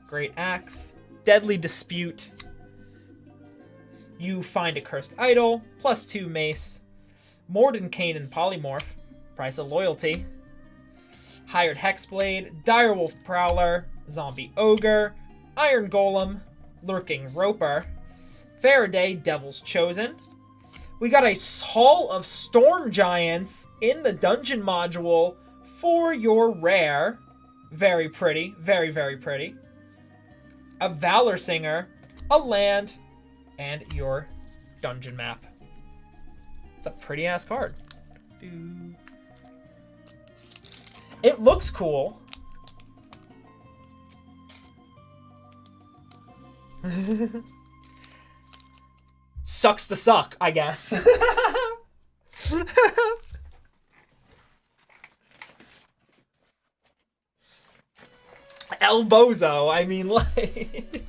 Great Axe, Deadly Dispute. You find a Cursed Idol, +2 Mace, Mordenkainen and Polymorph, Price of Loyalty, Hired Hexblade, Direwolf Prowler, Zombie Ogre, Iron Golem, Lurking Roper, Faraday, Devil's Chosen. We got a Hall of Storm Giants in the dungeon module for your rare. Very pretty, very, very pretty. A Valor Singer, a land, and your dungeon map. It's a pretty ass card. It looks cool. Sucks to suck, I guess. El Bozo, I mean, like...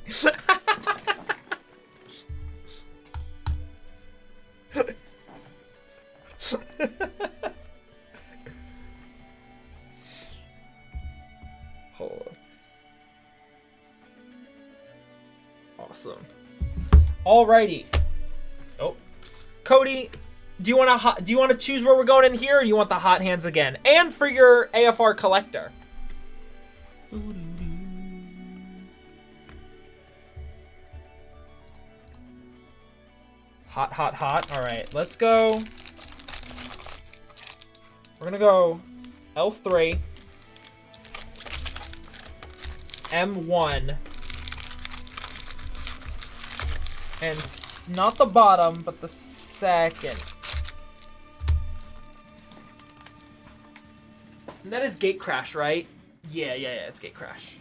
Hold on. Awesome. Alrighty. Oh, Cody, do you want to choose where we're going in here, or do you want the hot hands again? And for your AFR collector. Hot, hot, hot. All right, let's go. We're gonna go L3, M1, and not the bottom, but the second. And that is Gate Crash, right? Yeah, it's Gate Crash.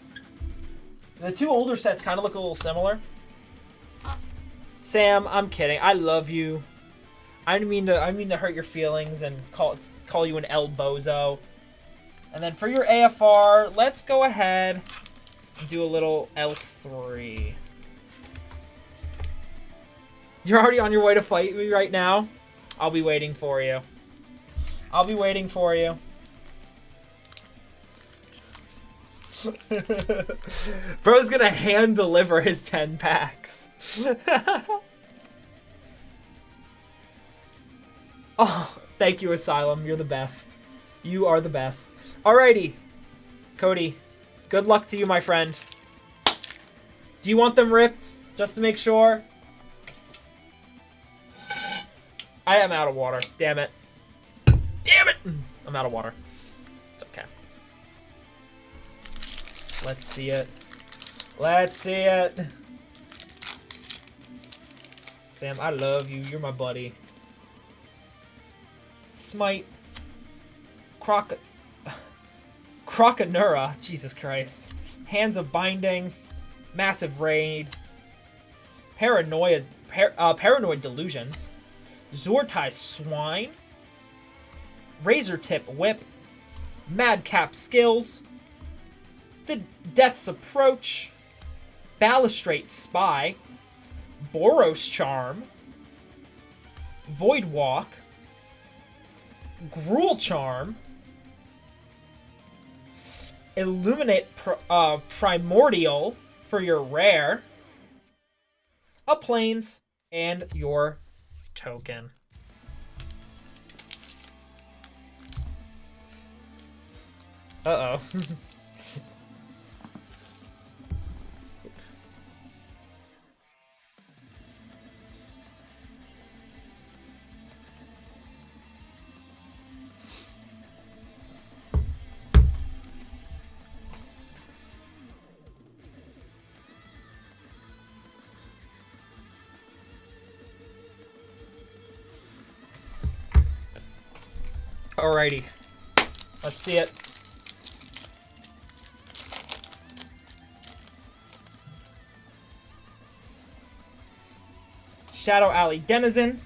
The two older sets kind of look a little similar. Sam, I'm kidding. I love you. I mean to hurt your feelings and call you an El Bozo. And then for your AFR, let's go ahead and do a little L3. You're already on your way to fight me right now? I'll be waiting for you. I'll be waiting for you. Bro's gonna hand deliver his 10 packs. Oh, thank you, Asylum. You're the best. You are the best. Alrighty. Cody, good luck to you, my friend. Do you want them ripped? Just to make sure? I am out of water. Damn it. Damn it! I'm out of water. It's okay. Let's see it. Let's see it. Sam, I love you. You're my buddy. Smite. Croconura. Jesus Christ. Hands of Binding. Massive Raid. Paranoid Delusions. Zortai Swine. Razor Tip Whip. Madcap Skills. The Death's Approach. Balustrate Spy. Boros Charm. Void Walk. Gruel Charm. Illuminate Primordial for your rare. a plains, and your token. Uh-oh. Alrighty. Let's see it. Shadow Alley Denizen,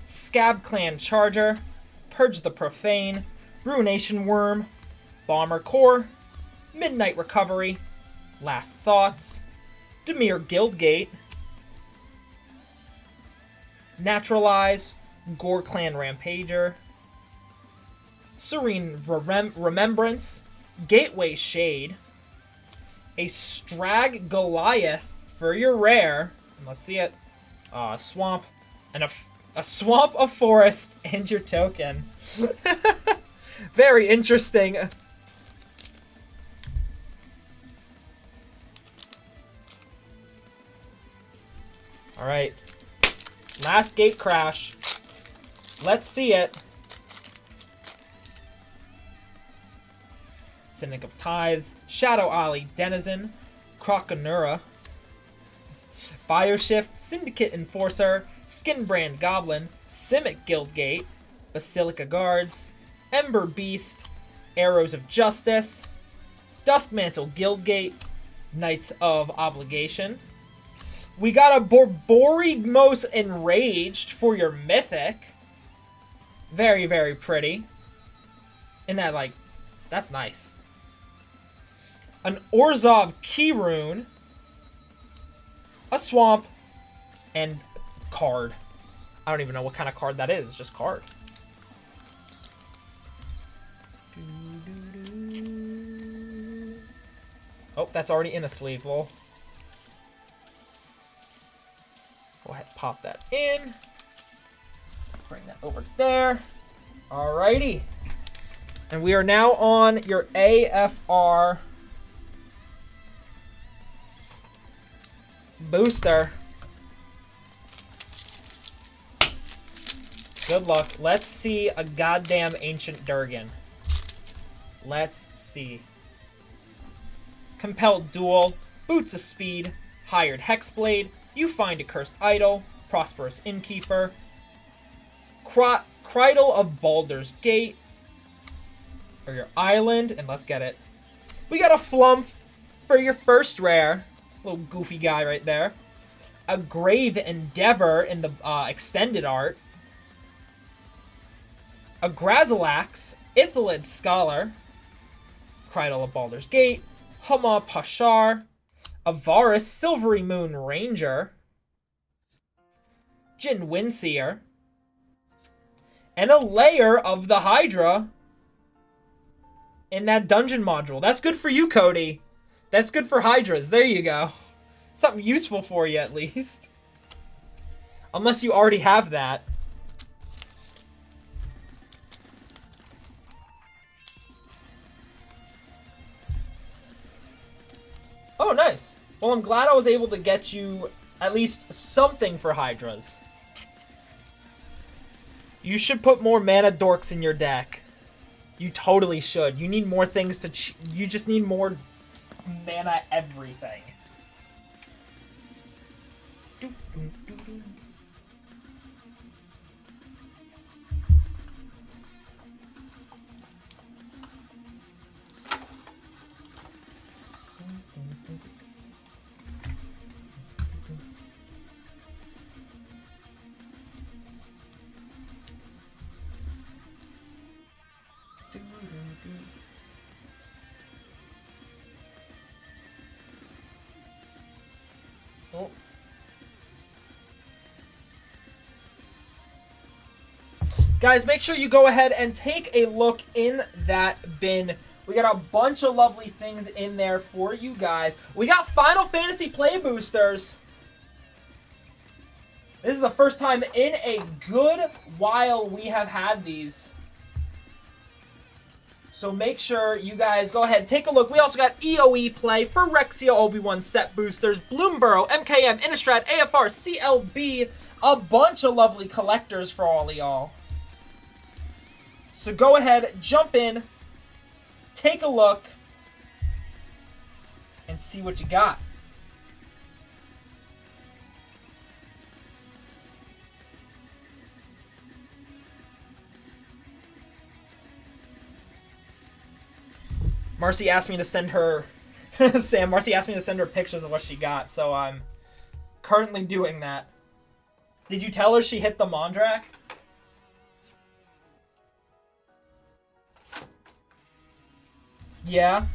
Scab Clan Charger, Purge the Profane, Ruination Worm, Bomber Core, Midnight Recovery, Last Thoughts, Demir Guildgate, Naturalize, Gore Clan Rampager, Serene Remembrance, Gateway Shade, a Strag Goliath for your rare, and let's see it, Swamp, and a Swamp, a Forest, and your token. Very interesting. Alright. Last gate crash. Let's see it. Cynic of Tithes, Shadow Alley Denizen, Croconura, Bioshift, Syndicate Enforcer, Skinbrand Goblin, Simic Guildgate, Basilica Guards, Ember Beast, Arrows of Justice, Duskmantle Guildgate, Knights of Obligation. We got a Borborygmos Enraged for your Mythic. Very, very pretty. And that, like, that's nice. An Orzhov Keyrune, a Swamp, and card. I don't even know what kind of card that is, just card. Oh, that's already in a sleeve. Well, go ahead, pop that in. Bring that over there. Alrighty. And we are now on your AFR booster. Good luck. Let's see a goddamn Ancient Durgan. Let's see. Compelled Duel, Boots of Speed, Hired Hexblade, You Find a Cursed Idol, Prosperous Innkeeper, Cridle of Baldur's Gate, or your island, and let's get it. We got a Flump for your first rare. Little goofy guy right there. A Grave Endeavor in the extended art. A Grazilax, Ithalid Scholar, Cridle of Baldur's Gate, Huma Pashar, a Varus Silvery Moon Ranger, Jin Windseer, and a Layer of the Hydra in that dungeon module. That's good for you, Cody. That's good for Hydras. There you go. Something useful for you, at least. Unless you already have that. Oh, nice. Well, I'm glad I was able to get you at least something for Hydras. You should put more mana dorks in your deck. You totally should. You need more things to... you just need more mana everything. Oh. Guys, make sure you go ahead and take a look in that bin. We got a bunch of lovely things in there for you guys. We got Final Fantasy Play Boosters. This is the first time in a good while we have had these. So make sure you guys go ahead and take a look. We also got EOE play for Rexia Obi-Wan set boosters, Bloomborough, MKM, Innistrad, AFR, CLB, a bunch of lovely collectors for all of y'all. So go ahead, jump in, take a look, and see what you got. Marcy asked me to send her, Marcy asked me to send her pictures of what she got, so I'm currently doing that. Did you tell her she hit the Mondrak? Yeah.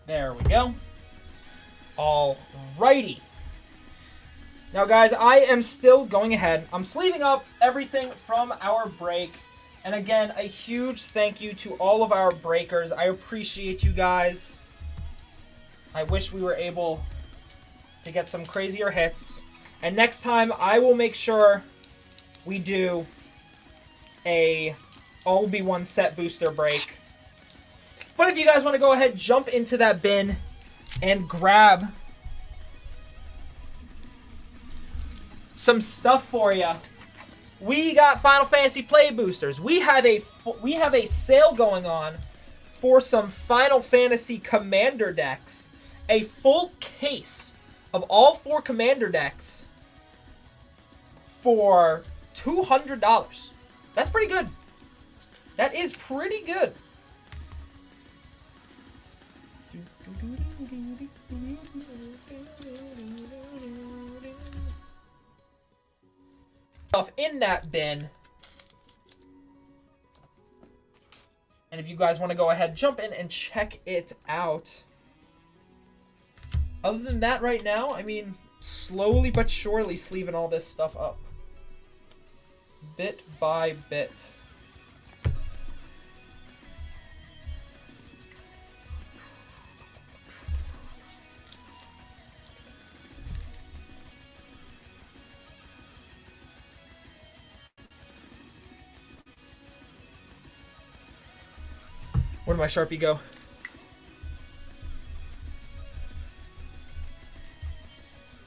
There we go. Alrighty. Now, guys, I am still going ahead. I'm sleeving up everything from our break. And again, a huge thank you to all of our breakers. I appreciate you guys. I wish we were able to get some crazier hits. And next time, I will make sure we do a Obi-Wan set booster break. But if you guys want to go ahead, jump into that bin and grab some stuff for you. We got Final Fantasy Play Boosters. We have a sale going on for some Final Fantasy Commander decks. A full case of all 4 Commander decks for $200. That's pretty good. That is pretty good. Stuff in that bin. And if you guys want to go ahead, jump in and check it out. Other than that, right now, I mean, slowly but surely sleeving all this stuff up. Bit by bit. Where'd my Sharpie go?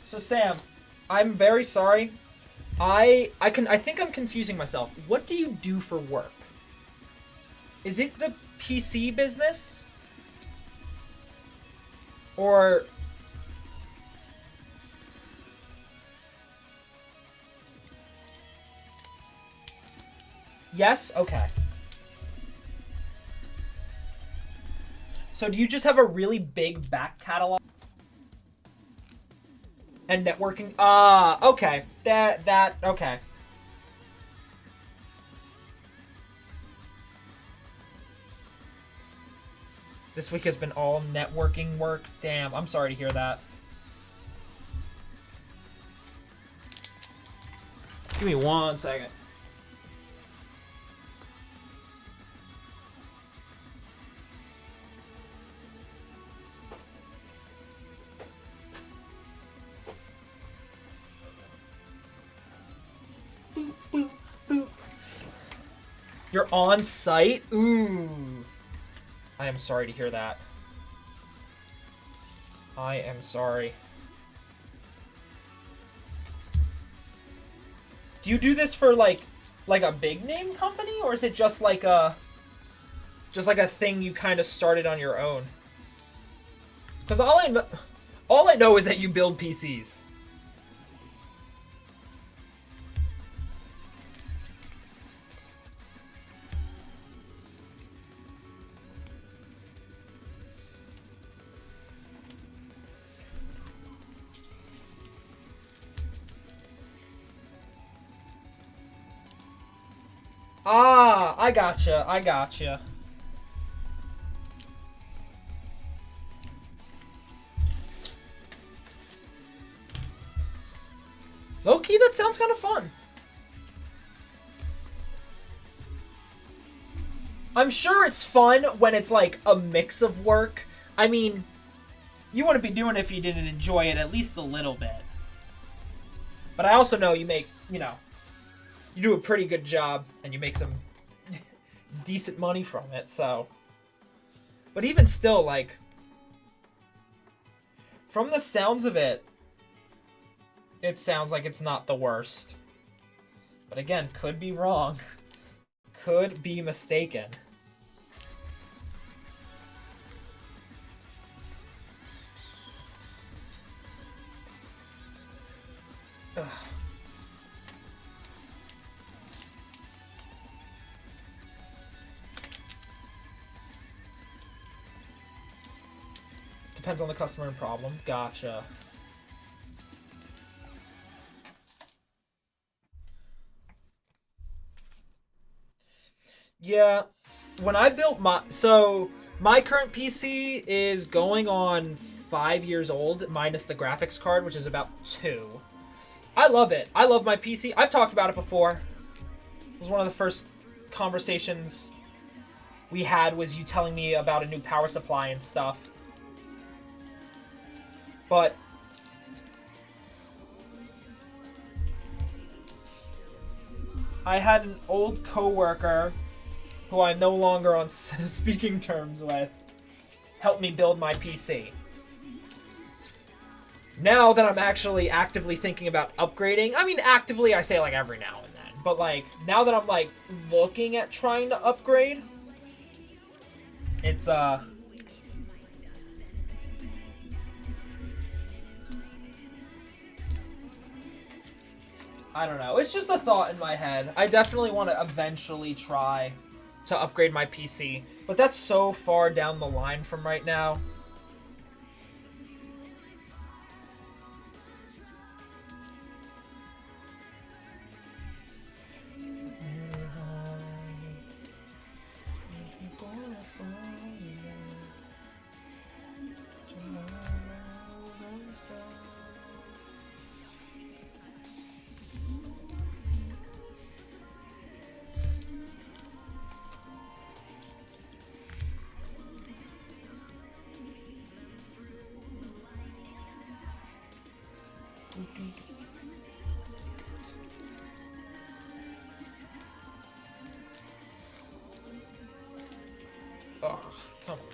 So Sam, I'm very sorry. I think I'm confusing myself. What do you do for work? Is it the PC business? Or yes? Okay. So do you just have a really big back catalog? And networking? Okay. Okay. This week has been all networking work. Damn, I'm sorry to hear that. Give me 1 second. You're on site? Ooh. I am sorry to hear that. I am sorry. Do you do this for like a big name company, or is it just like a thing you kind of started on your own? Because all I know is that you build PCs. Ah, I gotcha. Low-key, that sounds kind of fun. I'm sure it's fun when it's like a mix of work. I mean, you wouldn't be doing it if you didn't enjoy it at least a little bit. But I also know you make, you know, you do a pretty good job and you make some decent money from it, so. But even still, like, from the sounds of it, it sounds like it's not the worst. But again, could be wrong. Could be mistaken. Ugh. Depends on the customer and problem. Gotcha. Yeah, when I built my... So, my current PC is going on 5 years old, minus the graphics card, which is about 2. I love it. I love my PC. I've talked about it before. It was one of the first conversations we had, was you telling me about a new power supply and stuff. But I had an old coworker who I'm no longer on speaking terms with help me build my PC. Now that I'm actually actively thinking about upgrading, I mean actively I say like every now and then, but like now that I'm like looking at trying to upgrade, it's I don't know. It's just a thought in my head. I definitely want to eventually try to upgrade my PC, but that's so far down the line from right now. Oh, come on.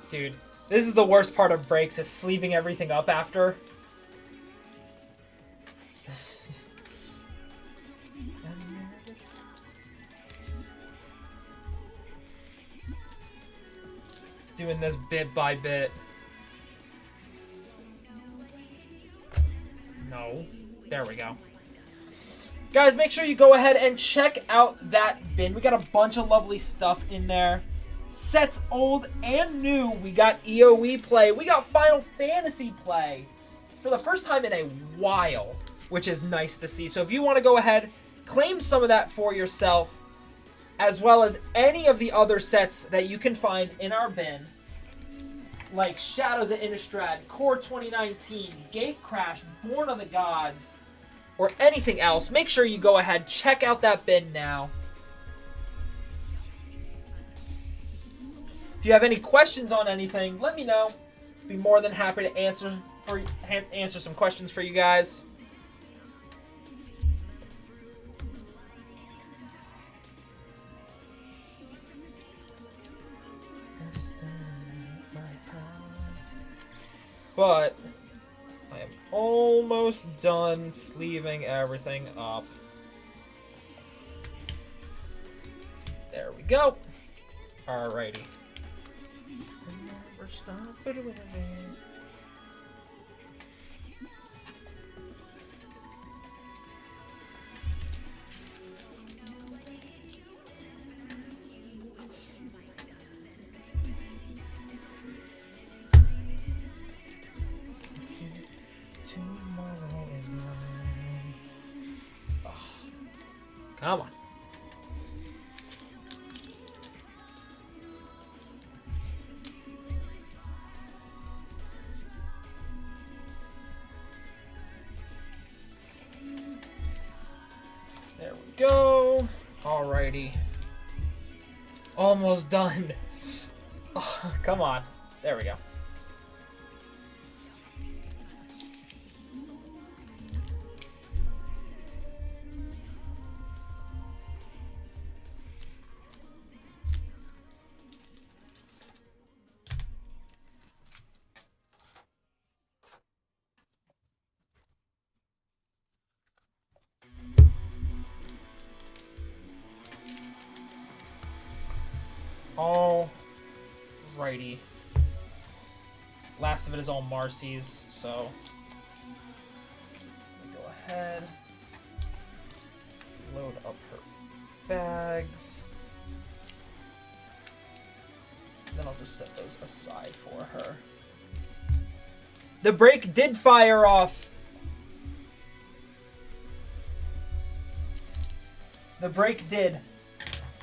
Dude, this is the worst part of breaks, is sleeving everything up after. Doing this bit by bit. No. There we go. Guys, make sure you go ahead and check out that bin. We got a bunch of lovely stuff in there. Sets old and new. We got EOE play. We got Final Fantasy play for the first time in a while, which is nice to see. So if you want to go ahead, claim some of that for yourself, as well as any of the other sets that you can find in our bin, like Shadows of Innistrad, Core 2019, Gatecrash, Born of the Gods, or anything else, make sure you go ahead, check out that bin now. If you have any questions on anything, let me know. Be more than happy to answer some questions for you guys. But I am almost done sleeving everything up. There we go. Alrighty. Never stop believing. Tomorrow is mine. Oh, come on. we go. Alrighty. Almost done. Oh, come on. There we go. Alrighty. Last of it is all Marcy's, so go ahead. Load up her bags. Then I'll just set those aside for her. The break did fire off. The break did.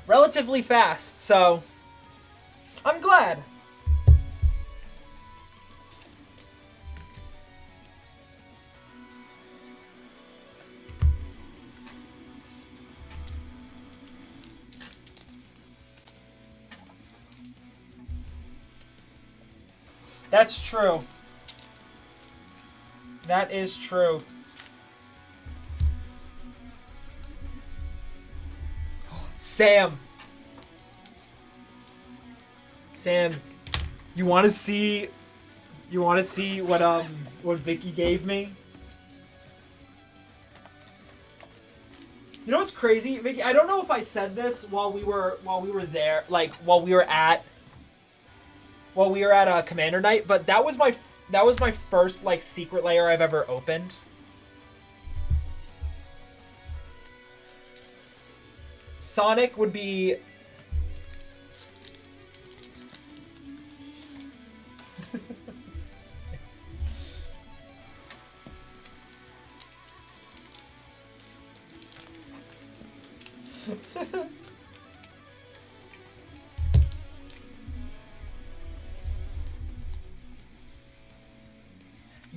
Relatively fast, so I'm glad. That's true. That is true. Sam, you want to see what Vicky gave me? You know what's crazy, Vicky? I don't know if I said this while we were there, like while we were at Commander Night, but that was my first like secret layer I've ever opened. Sonic would be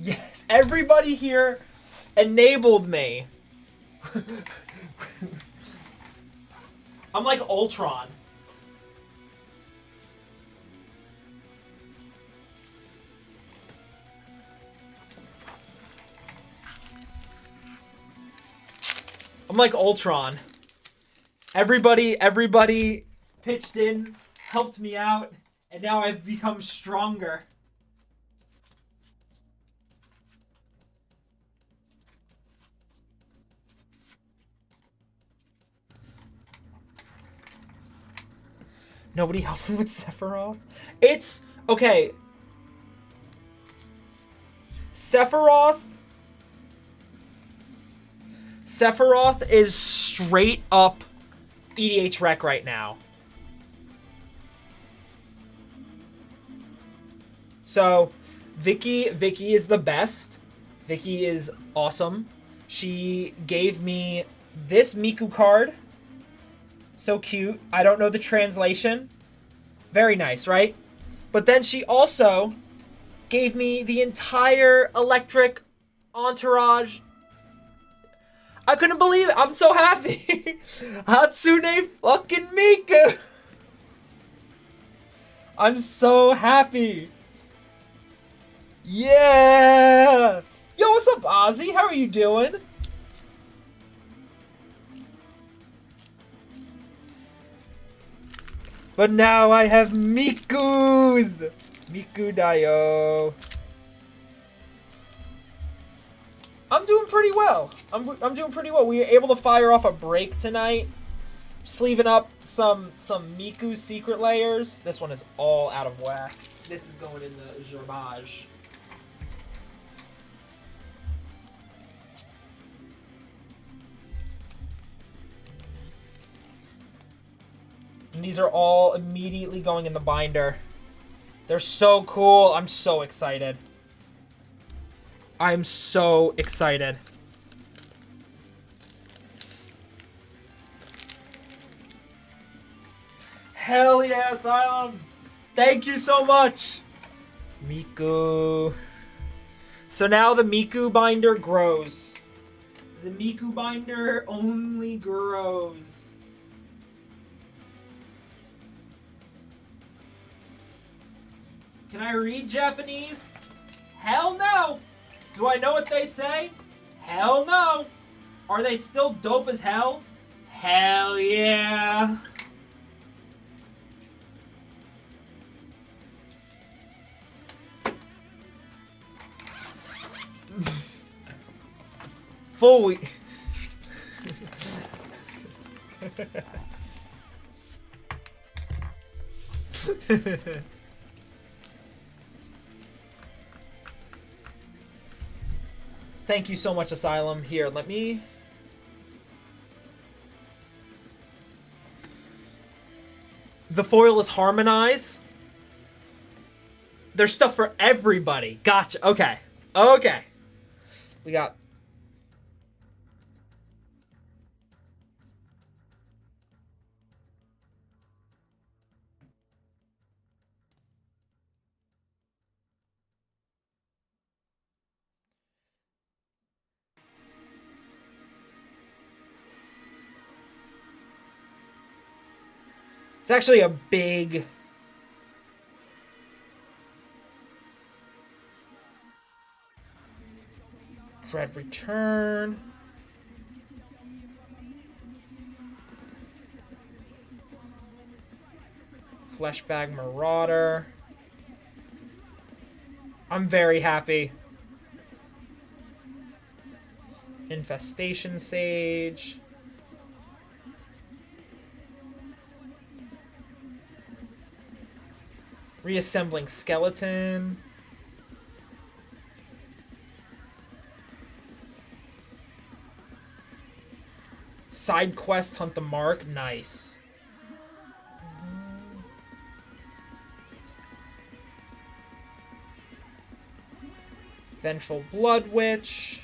Yes, everybody here enabled me. I'm like Ultron. I'm like Ultron. Everybody pitched in, helped me out, and now I've become stronger. Nobody helping with Sephiroth? It's okay. Sephiroth is straight up EDH rec right now. So, Vicky is the best. Vicky is awesome. She gave me this Miku card. So cute. I don't know the translation. Very nice, right? But then she also gave me the entire electric entourage. I couldn't believe it. I'm so happy. Hatsune fucking Miku. I'm so happy. Yeah. Yo, what's up, Ozzy? How are you doing? But now I have Miku's! Miku Dayo. I'm doing pretty well. I'm doing pretty well. We were able to fire off a break tonight. Sleeving up some Miku secret layers. This one is all out of whack. This is going in the garbage. And these are all immediately going in the binder. They're so cool. I'm so excited. I'm so excited. Hell yeah, Asylum. Thank you so much. Miku. So now the Miku binder grows. The Miku binder only grows. Can I read Japanese? Hell no! Do I know what they say? Hell no! Are they still dope as hell? Hell yeah! Full week. Thank you so much, Asylum. Here, let me... The foil is Harmonize. There's stuff for everybody. Gotcha. Okay. Okay. We got... It's actually a big... Dread Return. Fleshbag Marauder. I'm very happy. Infestation Sage. Reassembling Skeleton. Side quest, Hunt the Mark. Nice. Vengeful Blood Witch.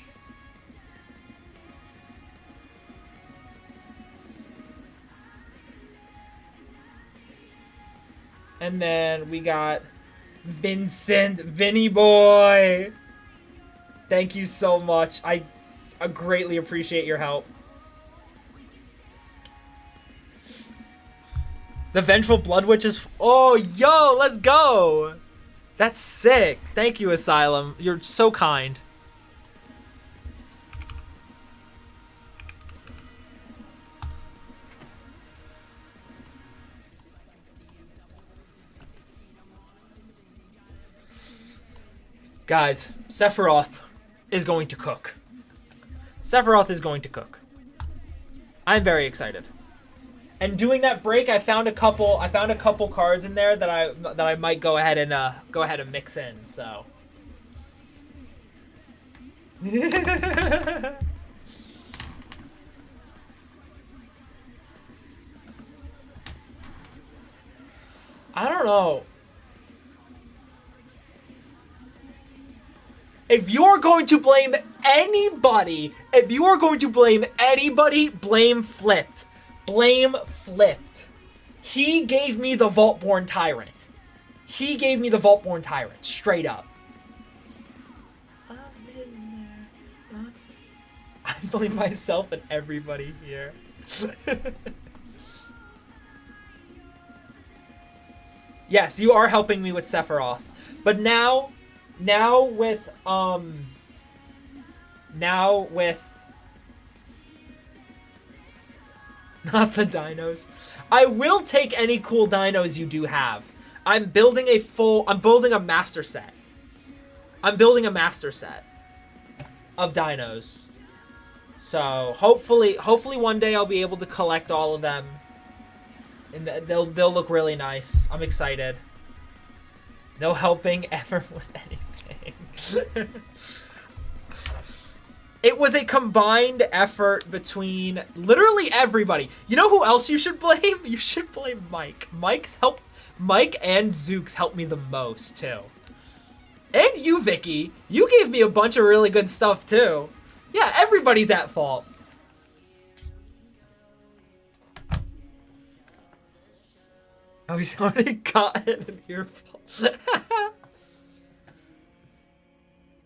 And then we got Vincent, Vinny boy. Thank you so much. I greatly appreciate your help. The Vengeful Blood Witch is... Oh, yo, let's go. That's sick. Thank you, Asylum. You're so kind. Guys, Sephiroth is going to cook. Sephiroth is going to cook. I'm very excited. And doing that break, I found a couple cards in there that I might go ahead and mix in. So. I don't know. If you're going to blame anybody, blame Flipped. Blame Flipped. He gave me the Vaultborn Tyrant. Straight up. I blame myself and everybody here. Yes, you are helping me with Sephiroth. But now with not the dinos. I will take any cool dinos you do have. I'm building a master set. Of dinos. So hopefully one day I'll be able to collect all of them. And they'll look really nice. I'm excited. No helping ever with anything. It was a combined effort between literally everybody. You know who else you should blame? You should blame Mike. Mike and Zooks helped me the most, too. And you, Vicky. You gave me a bunch of really good stuff, too. Yeah, everybody's at fault. Oh, he's already gotten an earful.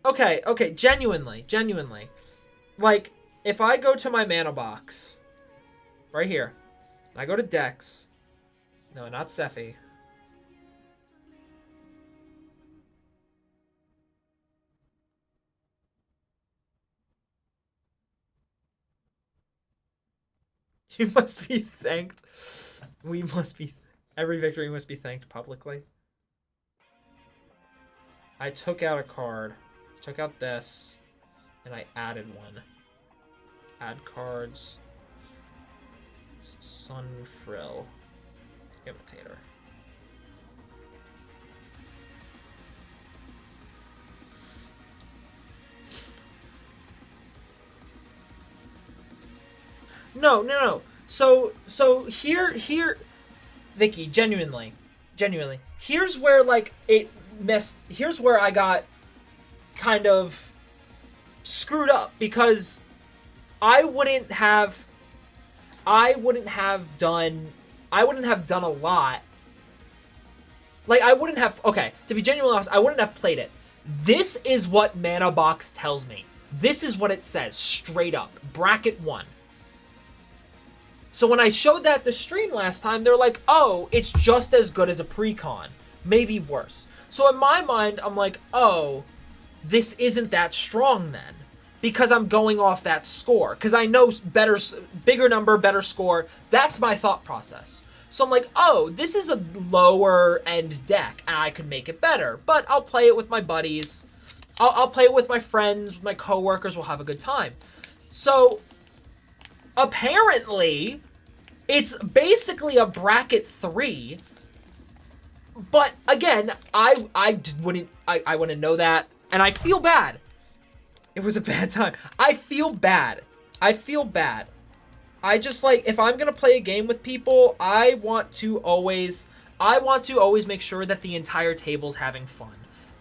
Okay, genuinely. Like, if I go to my mana box, right here, and I go to Dex, no, not Sephi. You must be thanked. We must be. Every victory must be thanked publicly. I took out a card. Took out this. And I added one. Add cards. Sunfrill. Imitator. No. So here, Vicky, genuinely, here's where like it messed. Here's where I got kind of screwed up because I wouldn't have done a lot. Like I wouldn't have. Okay, to be genuinely honest, I wouldn't have played it. This is what Mana Box tells me. This is what it says straight up. Bracket 1. So when I showed that the stream last time, they're like, oh, it's just as good as a precon. Maybe worse. So in my mind, I'm like, oh, this isn't that strong then. Because I'm going off that score. Because I know bigger number, better score. That's my thought process. So I'm like, oh, this is a lower end deck. And I could make it better. But I'll play it with my buddies. I'll play it with my friends, with my coworkers. We'll have a good time. So apparently, it's basically a bracket 3. But again, I wouldn't know that, and I feel bad. It was a bad time. I feel bad. I just like if I'm gonna play a game with people, I want to always make sure that the entire table's having fun.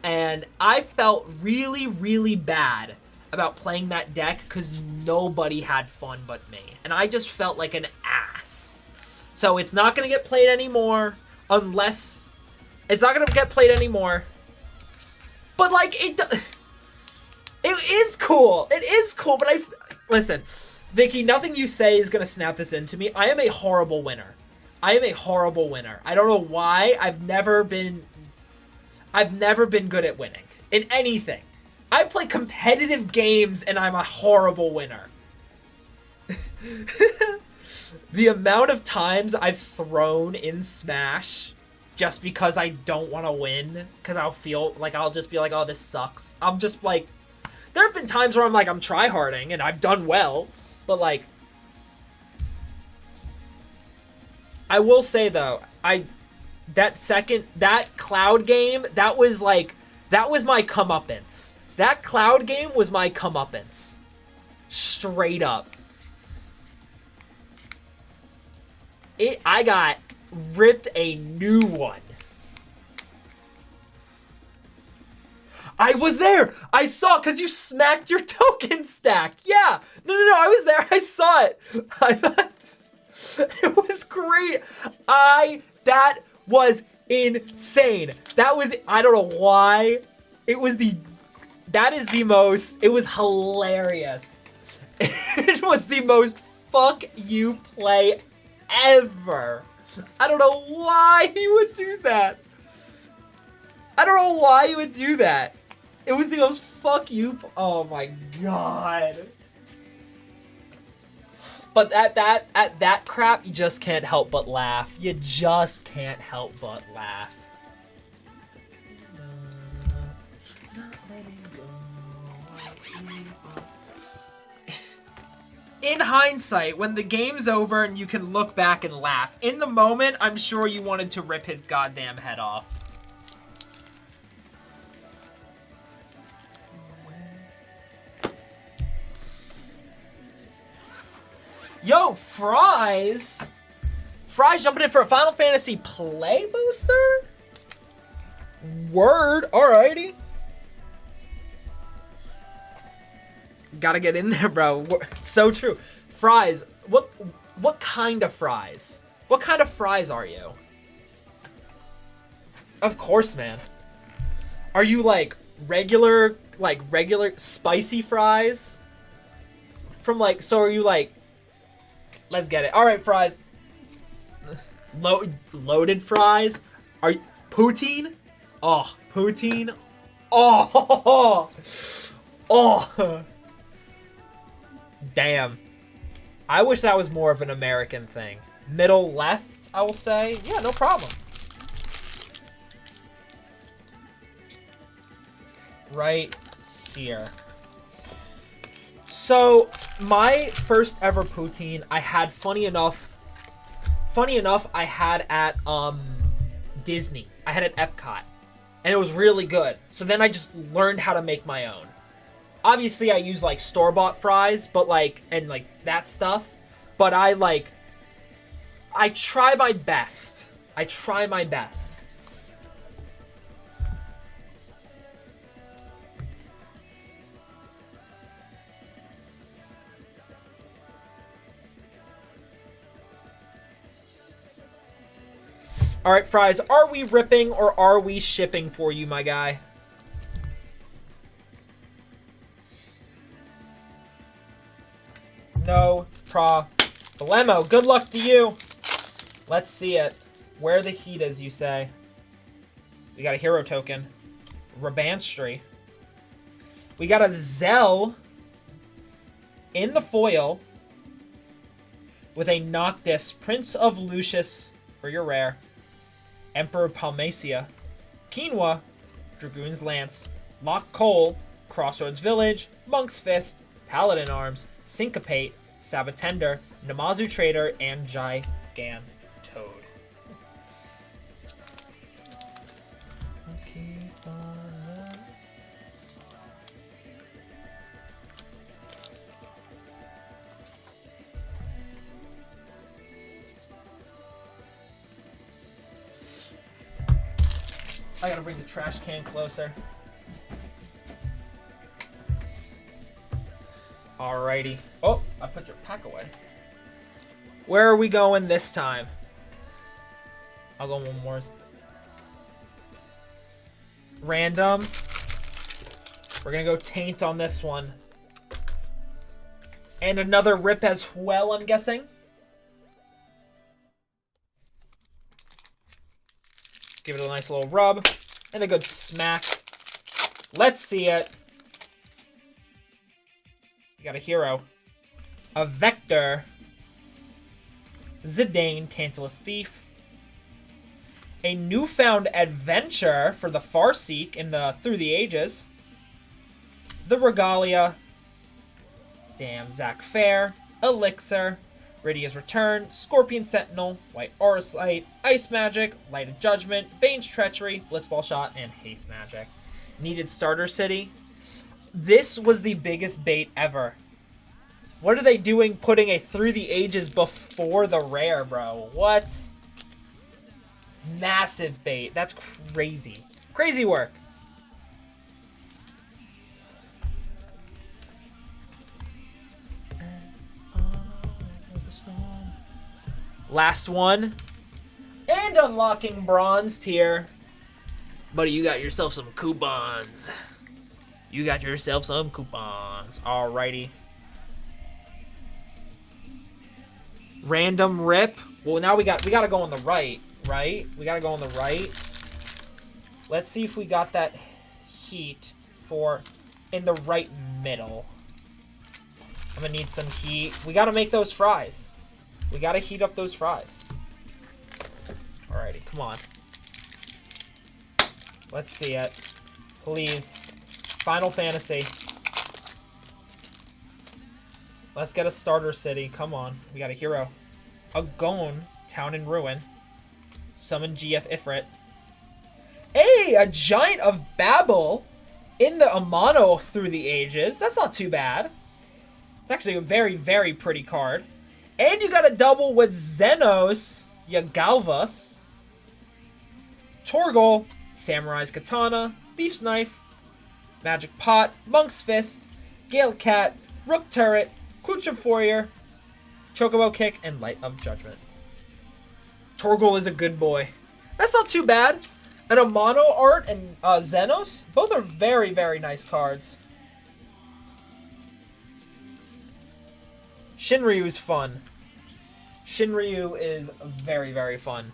And I felt really, really bad about playing that deck because nobody had fun but me. And I just felt like an ass. So it's not going to get played anymore unless... It's not going to get played anymore. But like, it is cool. It is cool, but listen, Vicky, nothing you say is going to snap this into me. I am a horrible winner. I don't know why. I've never been good at winning in anything. I play competitive games and I'm a horrible winner. The amount of times I've thrown in Smash just because I don't want to win, because I'll just be like, oh, this sucks. I'm just like, there have been times where I'm like, I'm tryharding and I've done well, but like, I will say though, that Cloud game, that was my comeuppance. That Cloud game was my comeuppance. Straight up. I got ripped a new one. I was there. I saw, because you smacked your token stack. Yeah. No, I was there. I saw it. It was great. That was insane. That was, I don't know why. It was hilarious. It was the most fuck you play ever. I don't know why he would do that. It was the most fuck you. Oh my god. But at that crap, you just can't help but laugh. You just can't help but laugh. In hindsight, when the game's over and you can look back and laugh, in the moment, I'm sure you wanted to rip his goddamn head off. Yo, Fries jumping in for a Final Fantasy play booster? Word, alrighty. Gotta get in there, bro. So true. Fries. What kind of fries? What kind of fries are you? Of course, man. Are you like regular spicy fries? from like, so are you like, let's get it. All right, fries. Loaded fries. Are you poutine? Oh, poutine. Oh, oh. Damn. I wish that was more of an American thing. Middle left, I will say. Yeah, no problem. Right here. So, my first ever poutine I had, funny enough, I had at Disney. I had at Epcot. And it was really good. So then I just learned how to make my own. Obviously, I use, like, store-bought fries, but, like, and, like, that stuff. But I try my best. I try my best. All right, fries, are we ripping or are we shipping for you, my guy? No problemo. Good luck to you. Let's see it. Where the heat is, you say. We got a hero token. Rabanstry. We got a Zell in the foil with a Noctis, Prince of Lucius for your rare. Emperor Palmacia, Quinoa, Dragoon's Lance, Lock Cole, Crossroads Village, Monk's Fist, Paladin Arms, Syncopate, Sabatender, Namazu Trader, and Gigantoad. I gotta bring the trash can closer. Alrighty. Oh, I put your pack away. Where are we going this time? I'll go one more. Random. We're gonna go Taint on this one. And another rip as well, I'm guessing. Give it a nice little rub and a good smack. Let's see it. We got a hero, a Vector, Zidane, Tantalus Thief, a newfound adventure for the Farseek in the Through the Ages, the Regalia, damn, Zac Fair, Elixir, Rydia's Return, Scorpion Sentinel, White Aura Sight, Ice Magic, Light of Judgment, Vane's Treachery, Blitzball Shot, and Haste Magic. Needed Starter City. This was the biggest bait ever. What are they doing putting a Through the Ages before the rare, bro? What? Massive bait. That's crazy. Crazy work. Last one. And unlocking bronze tier. Buddy, you got yourself some coupons. You got yourself some coupons. Alrighty. Random rip. Well, now we gotta go on the right, right? We gotta go on the right. Let's see if we got that heat for in the right middle. I'm gonna need some heat. We gotta make those fries. We gotta heat up those fries. Alrighty, come on. Let's see it. Please. Final Fantasy. Let's get a starter city. Come on. We got a hero. A Gone, Town in Ruin. Summon GF Ifrit. Hey, a Giant of Babel in the Amano Through the Ages. That's not too bad. It's actually a very, very pretty card. And you got a double with Xenos, Yagalvas, Torgal, Samurai's Katana, Thief's Knife, Magic Pot, Monk's Fist, Gale Cat, Rook Turret, Kucha Fourier, Chocobo Kick, and Light of Judgment. Torgal is a good boy. That's not too bad. An Amano art and Xenos, both are very, very nice cards. Shinryu's fun. Shinryu is very, very fun.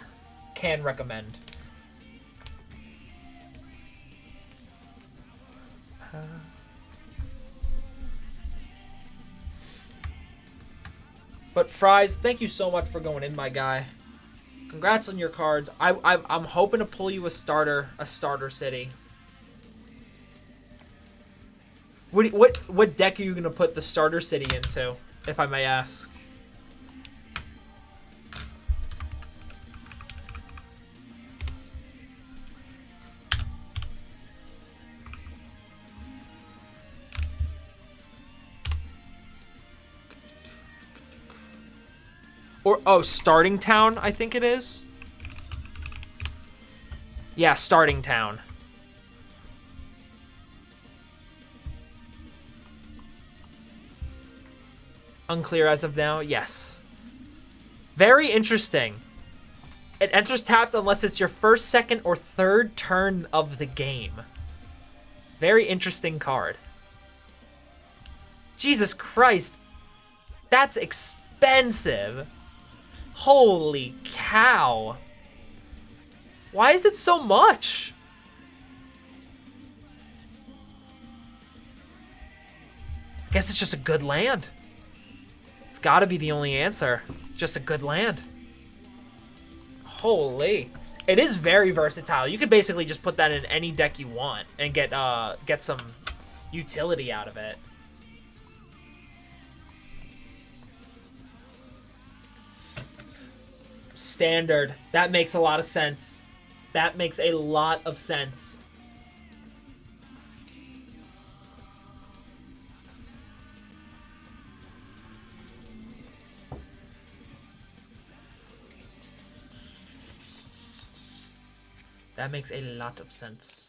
Can recommend. But Fries, thank you so much for going in, my guy. Congrats on your cards. I'm hoping to pull you a starter city. What deck are you gonna put the starter city into, if I may ask? Or, oh, Starting Town, I think it is. Yeah, Starting Town. Unclear as of now, yes. Very interesting. It enters tapped unless it's your first, second, or third turn of the game. Very interesting card. Jesus Christ. That's expensive. Holy cow. Why is it so much? Guess it's just a good land. It's gotta be the only answer. It's just a good land. Holy. It is very versatile. You could basically just put that in any deck you want and get some utility out of it. Standard. That makes a lot of sense. That makes a lot of sense. That makes a lot of sense.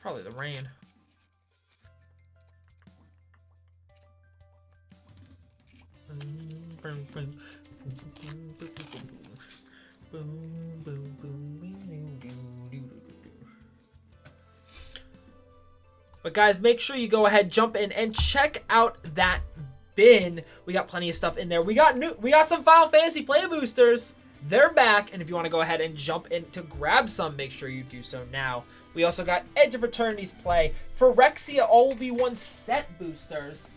Probably the rain. But guys, make sure you go ahead, jump in, and check out that bin. We got plenty of stuff in there. We got some Final Fantasy play boosters. They're back, and if you want to go ahead and jump in to grab some, make sure you do so now. We also got Edge of Eternity's play. Phyrexia all will be one set boosters,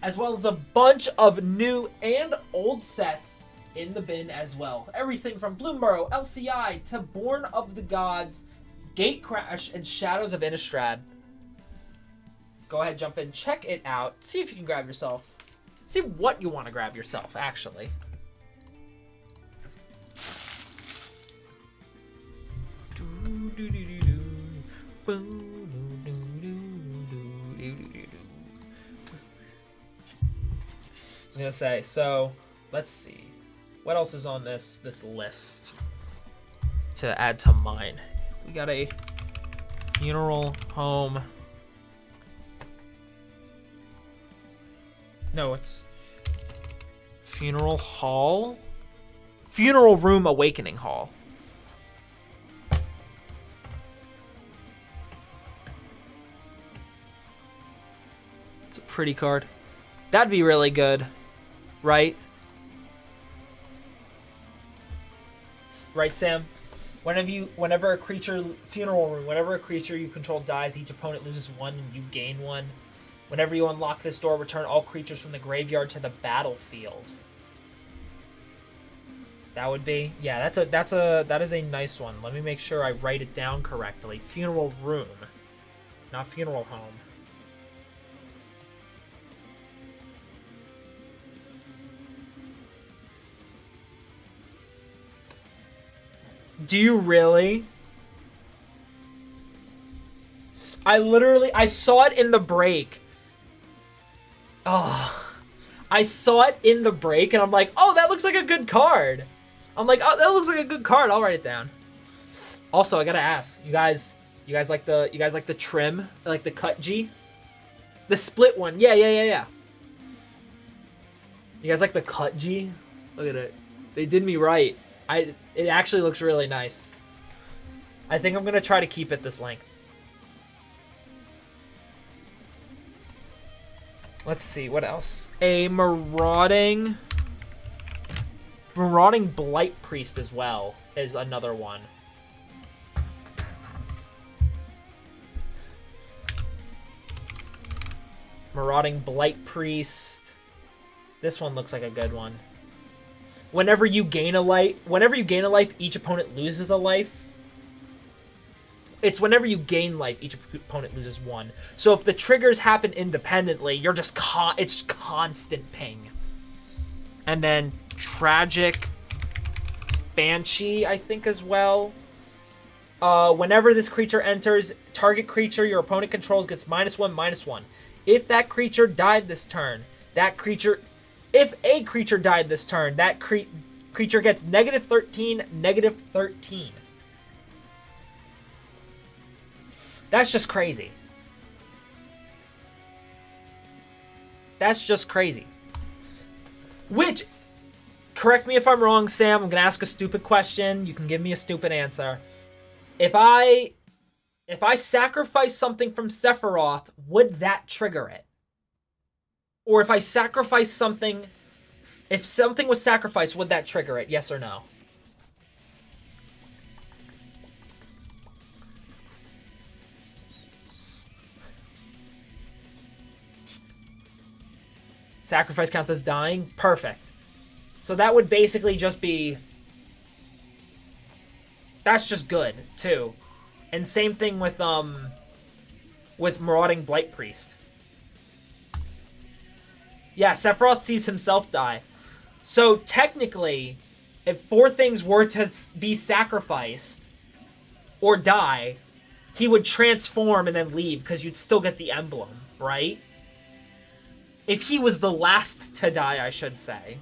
as well as a bunch of new and old sets in the bin as well. Everything from Bloomburrow, LCI, to Born of the Gods, Gatecrash, and Shadows of Innistrad. Go ahead, jump in, check it out, see if you can grab yourself. See what you want to grab yourself, actually. I was gonna say, so let's see. What else is on this list to add to mine? We got a funeral home. No, it's funeral hall? Funeral room awakening hall. It's a pretty card. That'd be really good, right? Right, Sam? Whenever a creature, funeral room, whenever a creature you control dies, each opponent loses one and you gain one. Whenever you unlock this door, return all creatures from the graveyard to the battlefield. That would be, yeah, that is a nice one. Let me make sure I write it down correctly. Funeral room, not funeral home. Do you really? I saw it in the break. Oh, I saw it in the break and I'm like, oh, that looks like a good card. I'm like, oh, that looks like a good card. I'll write it down. Also, I gotta ask, you guys like the trim, like the cut G, the split one? Yeah. You guys like the cut G? Look at it. They did me right. It actually looks really nice. I think I'm gonna try to keep it this length. Let's see, what else? A Marauding Blight Priest as well is another one. Marauding Blight Priest. This one looks like a good one. Whenever you gain a life, each opponent loses a life. It's whenever you gain life, each opponent loses one. So if the triggers happen independently, you're just it's constant ping. And then Tragic Banshee, I think, as well. Whenever this creature enters, target creature your opponent controls gets -1/-1. If that creature died this turn, if a creature died this turn, that creature gets -13, -13. That's just crazy. That's just crazy. Which, correct me if I'm wrong, Sam, I'm gonna ask a stupid question. You can give me a stupid answer. If I sacrifice something from Sephiroth, would that trigger it? Or if I sacrifice something, if something was sacrificed, would that trigger it? Yes or no? Sacrifice counts as dying? Perfect. So that would basically just be... That's just good, too. And same thing with Marauding Blight Priest. Yeah, Sephiroth sees himself die. So technically, if 4 things were to be sacrificed or die, he would transform and then leave because you'd still get the emblem, right? If he was the last to die, I should say.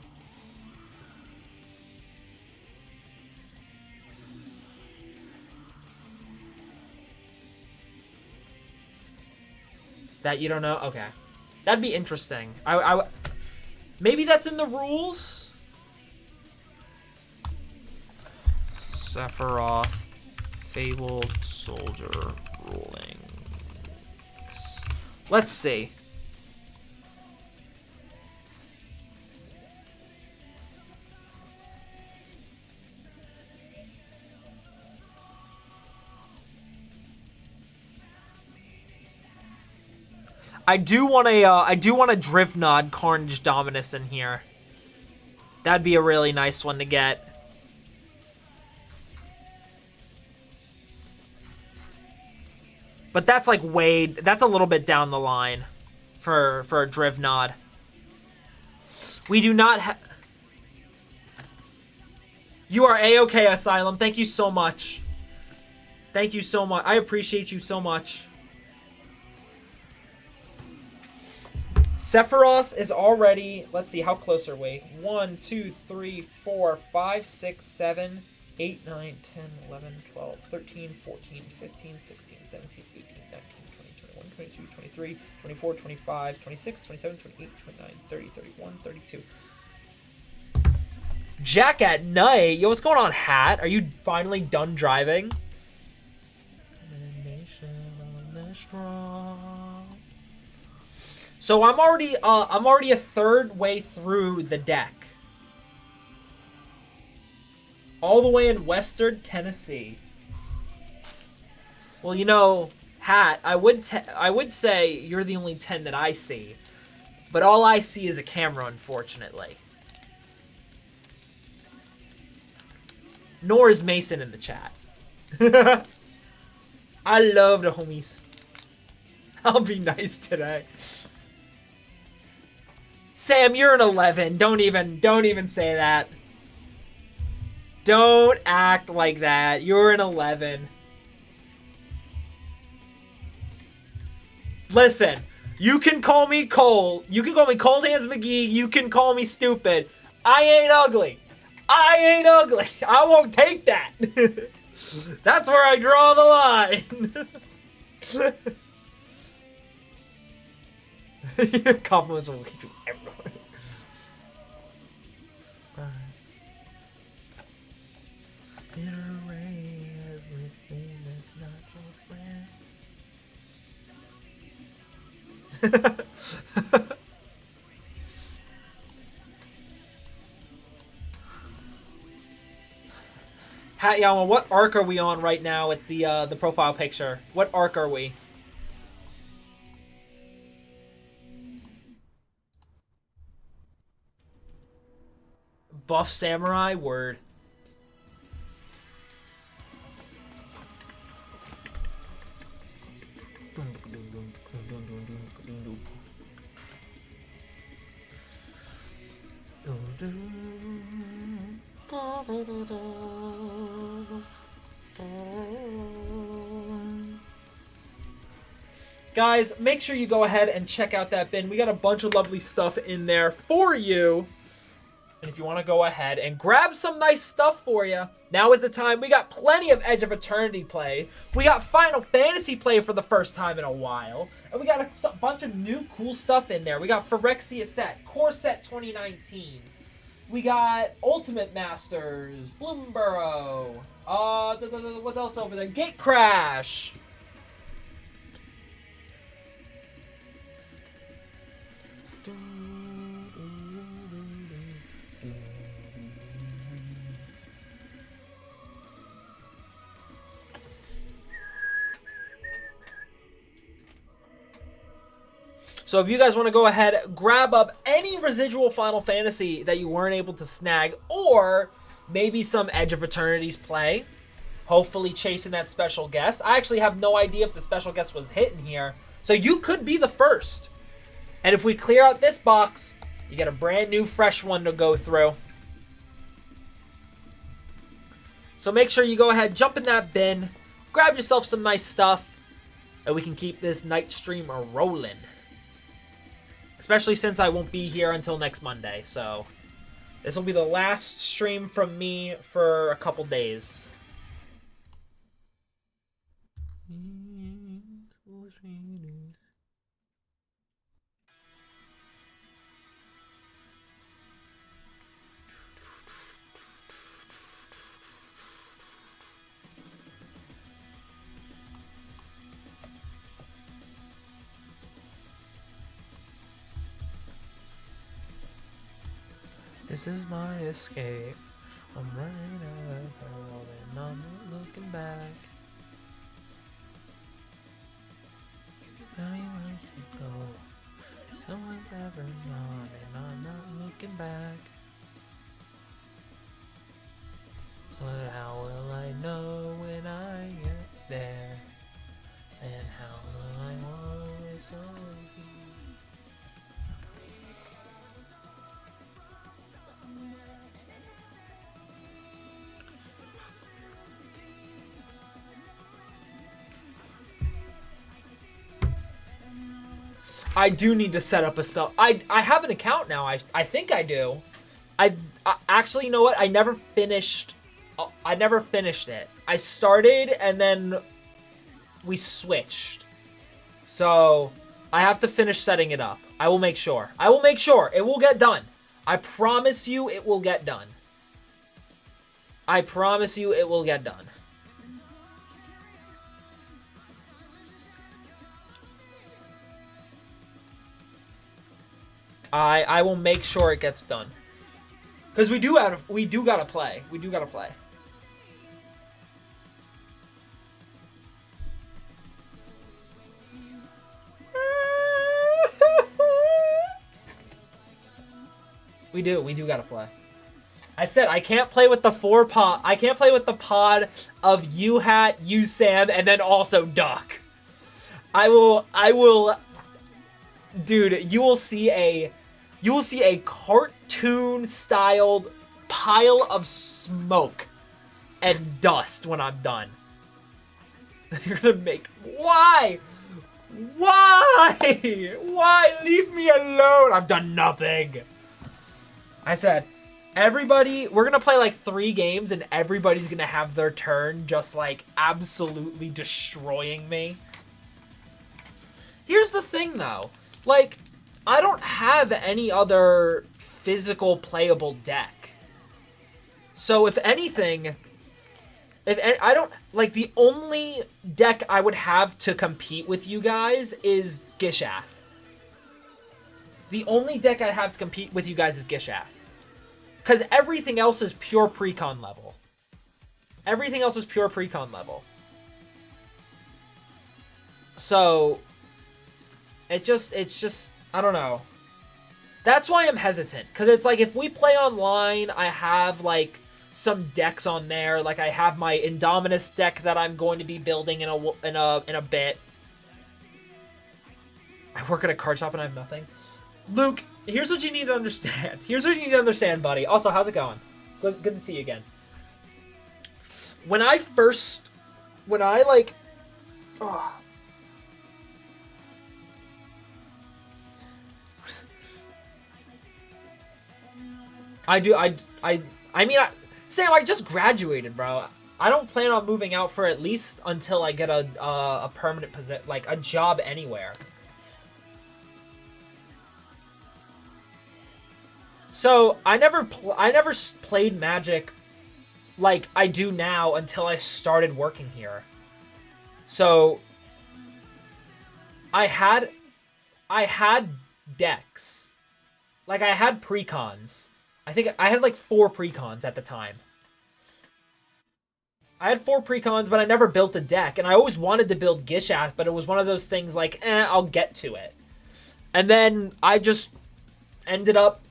That you don't know? Okay. That'd be interesting. Maybe that's in the rules? Sephiroth, Fabled Soldier rulings. Let's see. I do want a Drivnod Carnage Dominus in here. That'd be a really nice one to get. But that's like that's a little bit down the line for a Drivnod. We do not have... You are A-okay, Asylum. Thank you so much. Thank you so much. I appreciate you so much. Sephiroth is already... Let's see, how close are we? 1, 2, 3, 4, 5, 6, 7, 8, 9, 10, 11, 12, 13, 14, 15, 16, 17, 18, 19, 20, 21, 22, 23, 24, 25, 26, 27, 28, 29, 30, 31, 32. Jack at night? Yo, what's going on, Hat? Are you finally done driving? So I'm already a third way through the deck. All the way in Western Tennessee. Well, you know, Hat, I would say you're the only 10 that I see. But all I see is a camera, unfortunately. Nor is Mason in the chat. I love the homies. I'll be nice today. Sam, you're an 11. Don't even say that. Don't act like that. You're an 11. Listen, you can call me Cole. You can call me Cold Hands McGee. You can call me stupid. I ain't ugly. I ain't ugly. I won't take that. That's where I draw the line. Your compliments will get you everywhere. Everything that's not your friend. Hat Yawa, what arc are we on right now at the profile picture? What arc are we? Buff Samurai? Word. Guys, make sure you go ahead and check out that bin. We got a bunch of lovely stuff in there for you. And if you want to go ahead and grab some nice stuff for you, now is the time. We got plenty of Edge of Eternity play. We got Final Fantasy play for the first time in a while. And we got a bunch of new cool stuff in there. We got Phyrexia set, Core Set 2019. We got Ultimate Masters, Bloomborough. What else over there? Gate Crash. So if you guys want to go ahead, grab up any residual Final Fantasy that you weren't able to snag, or maybe some Edge of Eternity's play, hopefully chasing that special guest. I actually have no idea if the special guest was hitting here, so you could be the first. And if we clear out this box, you get a brand new fresh one to go through. So make sure you go ahead, jump in that bin, grab yourself some nice stuff, and we can keep this night stream rolling. Especially since I won't be here until next Monday, so this will be the last stream from me for a couple days. This is my escape. I'm running out of the world and I'm not looking back. Now you want to go. If someone's ever known and I'm not looking back. But how will I know when I get there? And how will I always be? I do need to set up a spell. I have an account now. I think I do. I actually, you know what? I never finished it. I started and then we switched. So I have to finish setting it up. I will make sure. I will make sure. It will get done. I promise you it will get done. I promise you it will get done. I will make sure it gets done. Because we do gotta play. We do gotta play. We do gotta play. I said I can't play with the pod. I can't play with the pod of you Hat, you Sam, and then also Duck. I will dude, you will see a cartoon-styled pile of smoke and dust when I'm done. You're gonna make... Why? Why? Why? Leave me alone. I've done nothing. I said, everybody... We're gonna play like 3 games and everybody's gonna have their turn just like absolutely destroying me. Here's the thing though. Like... I don't have any other physical playable deck. So if anything, I don't, like, the only deck I would have to compete with you guys is Gishath. The only deck I have to compete with you guys is Gishath. Because everything else is pure precon level. Everything else is pure precon level. So, it's just, I don't know. That's why I'm hesitant. Because it's like, if we play online, I have, like, some decks on there. Like, I have my Indominus deck that I'm going to be building in a bit. I work at a card shop and I have nothing. Luke, here's what you need to understand. Here's what you need to understand, buddy. Also, how's it going? Good to see you again. When I like... Oh. Sam, I just graduated, bro. I don't plan on moving out for at least until I get a permanent position, like a job anywhere. So I never played Magic like I do now until I started working here. So I had decks. Like, I had precons. I think I had like 4 precons at the time. I had 4 precons, but I never built a deck. And I always wanted to build Gishath, but it was one of those things like, I'll get to it. And then I just ended up,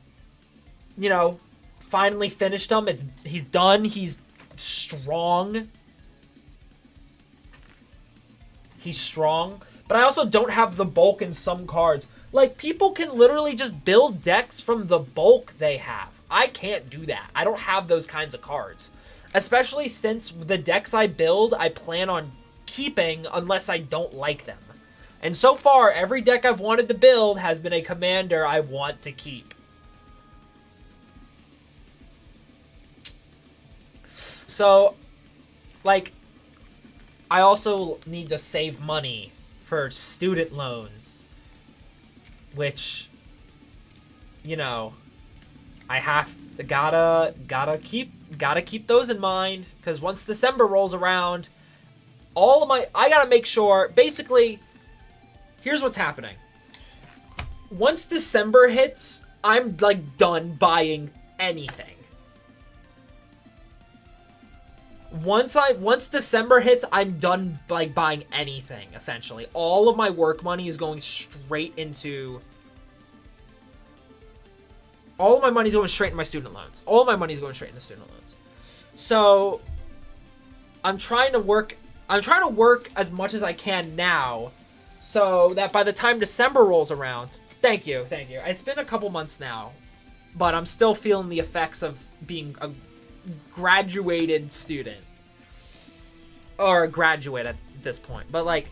you know, finally finished him. He's done. He's strong. He's strong. But I also don't have the bulk in some cards. Like, people can literally just build decks from the bulk they have. I can't do that. I don't have those kinds of cards. Especially since the decks I build, I plan on keeping unless I don't like them. And so far, every deck I've wanted to build has been a commander I want to keep. So, like, I also need to save money for student loans. Which, you know, I gotta keep those in mind, because once December rolls around, I gotta make sure, basically, here's what's happening. Once December hits, I'm like done buying anything. Once December hits, I'm done like buying anything, essentially. All of my work money is going straight into... All of my money's going straight into my student loans. All of my money's going straight into student loans. So, I'm trying to work as much as I can now, so that by the time December rolls around... Thank you. It's been a couple months now, but I'm still feeling the effects of being a graduated student, or a graduate at this point. But like,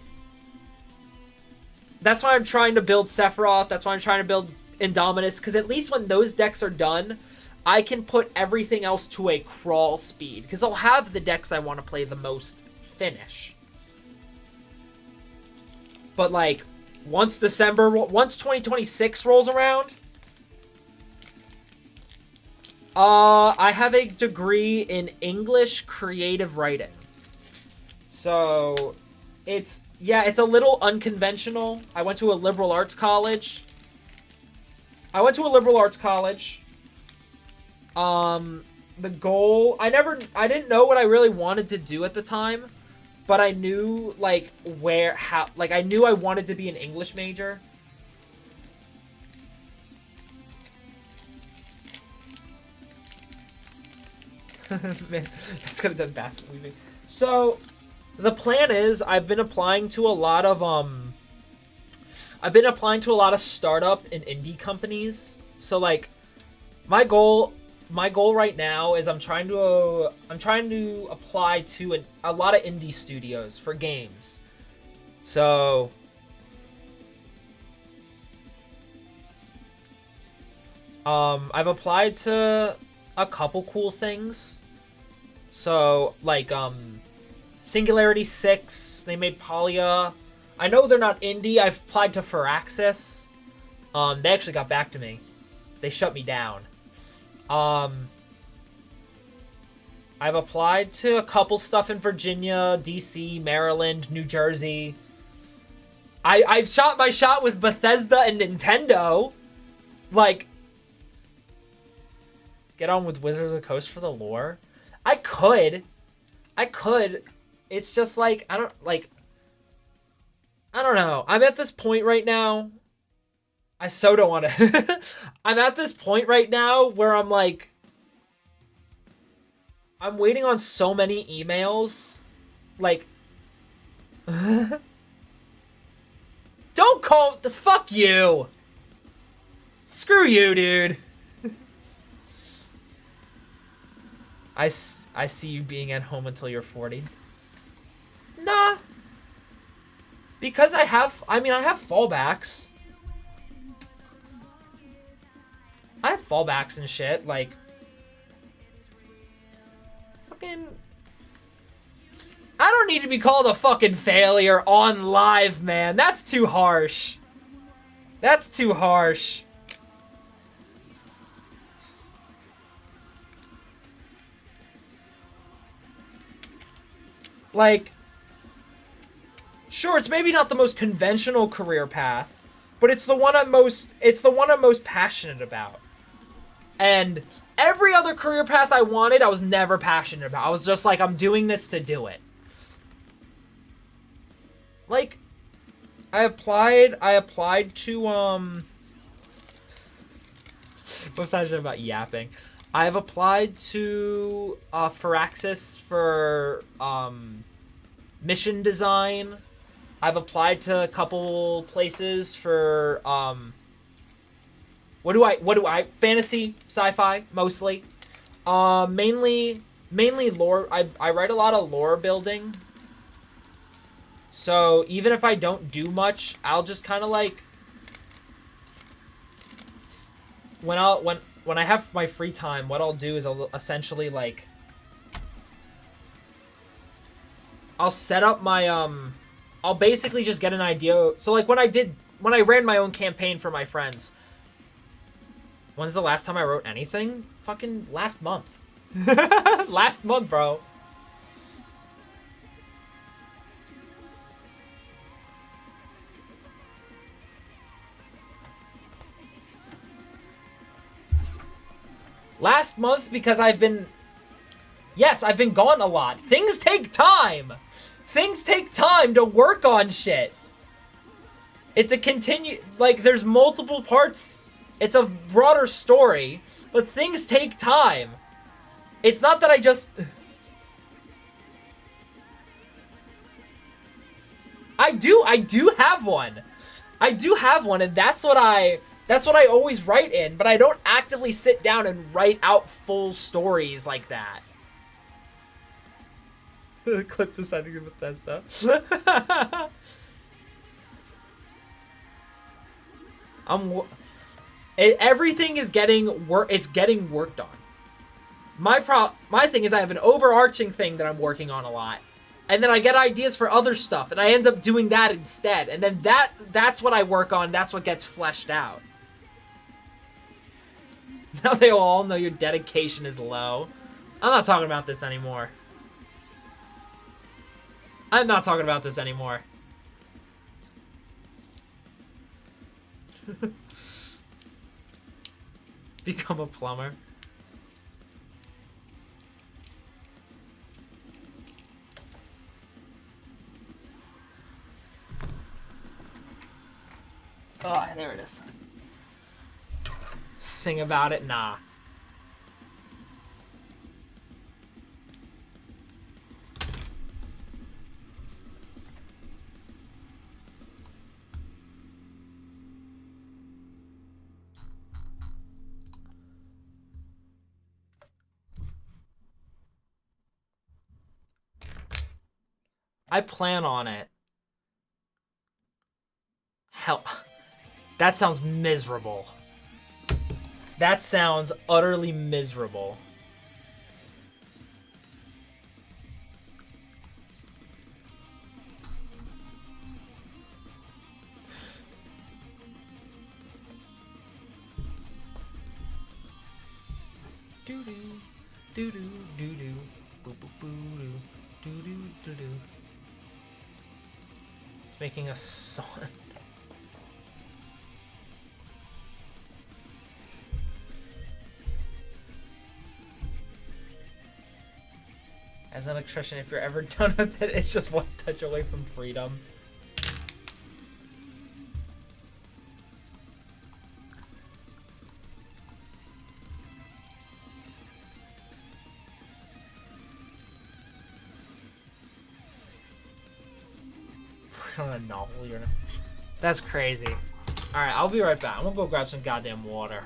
that's why I'm trying to build Sephiroth. That's why I'm trying to build Indominus, because at least when those decks are done, I can put everything else to a crawl speed, because I'll have the decks I want to play the most finish. But like, once 2026 rolls around, I have a degree in English creative writing. So, it's a little unconventional. I went to a liberal arts college. The goal, I didn't know what I really wanted to do at the time, but I knew, like, I knew I wanted to be an English major. Man, it's gonna done basket weaving. So, the plan is, I've been applying to a lot of startup and indie companies. So like, my goal right now is I'm trying to apply to a lot of indie studios for games. So I've applied to a couple cool things. So like Singularity 6, they made Polya. I know they're not indie. I've applied to Firaxis. They actually got back to me. They shut me down. I've applied to a couple stuff in Virginia, DC, Maryland, New Jersey. I've shot my shot with Bethesda and Nintendo. Like, get on with Wizards of the Coast for the lore. I could. I could. It's just like, I don't know. I'm at this point right now. I so don't want to. I'm at this point right now where I'm like, I'm waiting on so many emails. Like, don't call the fuck you. Screw you, dude. I see you being at home until you're 40. Nah. Because I have fallbacks. I have fallbacks and shit, like... Fucking... I don't need to be called a fucking failure on live, man. That's too harsh. That's too harsh. Like, sure, it's maybe not the most conventional career path, but it's the one I'm most passionate about. And every other career path I wanted, I was never passionate about. I was just like, I'm doing this to do it. Like, I applied to, what's that about yapping? I've applied to, Firaxis for, mission design. I've applied to a couple places for, what do I, fantasy, sci-fi, mostly. Mainly lore. I write a lot of lore building. So even if I don't do much, I'll just kind of like, when I have my free time, what I'll do is I'll essentially like, I'll set up my, I'll basically just get an idea. So like when I ran my own campaign for my friends, when's the last time I wrote anything? Fucking last month. Last month, bro. Last month because I've been gone a lot. Things take time. Things take time to work on shit. It's a like, there's multiple parts. It's a broader story, but things take time. It's not that I just... I do have one. I do have one, and that's what I always write in, but I don't actively sit down and write out full stories like that. Clip deciding to Bethesda. Everything is getting worked on. My thing is I have an overarching thing that I'm working on a lot. And then I get ideas for other stuff, and I end up doing that instead. And then that's what I work on, that's what gets fleshed out. Now they all know your dedication is low. I'm not talking about this anymore. I'm not talking about this anymore. Become a plumber. Oh, there it is. Sing about it? Nah. I plan on it. Hell, that sounds miserable. That sounds utterly miserable. Doo doo, doo doo doo doo, boo boo boo doo, doo doo doo doo. Making a song. As an electrician, if you're ever done with it, it's just one touch away from freedom. We're on a novel here. That's crazy. Alright, I'll be right back. I'm gonna go grab some goddamn water.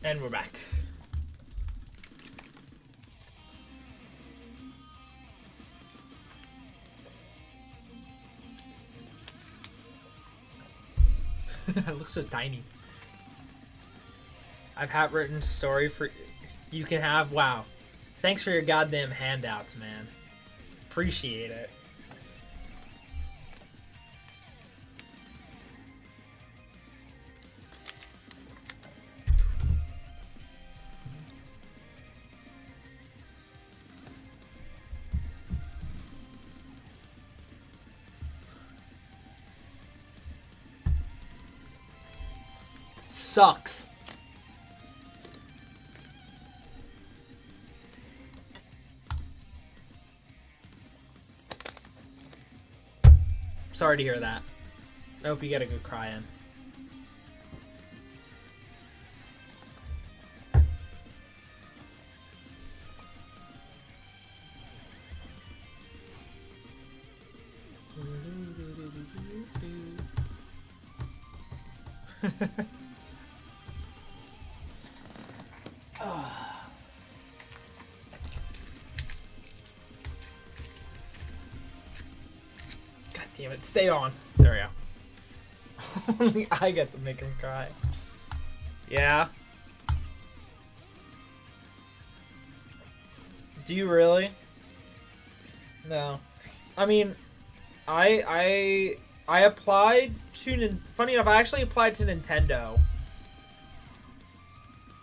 And we're back. It looks so tiny. I've written story for you can have. Wow. Thanks for your goddamn handouts, man. Appreciate it. Sucks. Sorry to hear that. I hope you get a good cry in. God damn it, stay on. There we go. Only I get to make him cry. Yeah? Do you really? No. I mean, I applied to... Funny enough, I actually applied to Nintendo.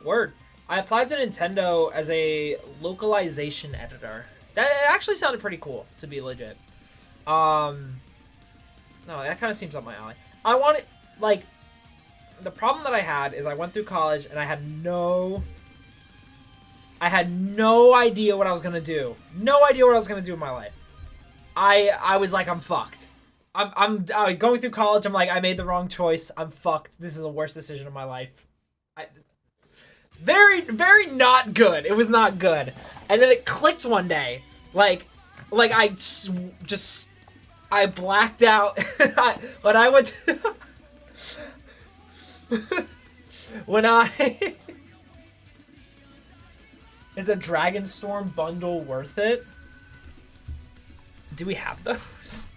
Word. I applied to Nintendo as a localization editor. That actually sounded pretty cool, to be legit. No, that kind of seems up my alley. I wanted, like, the problem that I had is I went through college and I had no idea what I was gonna do. No idea what I was gonna do in my life. I was like, I'm fucked. I'm going through college. I'm like, I made the wrong choice. I'm fucked. This is the worst decision of my life. Very, very not good. It was not good. And then it clicked one day. Like I just I blacked out. When I went to is a Dragonstorm bundle worth it? Do we have those?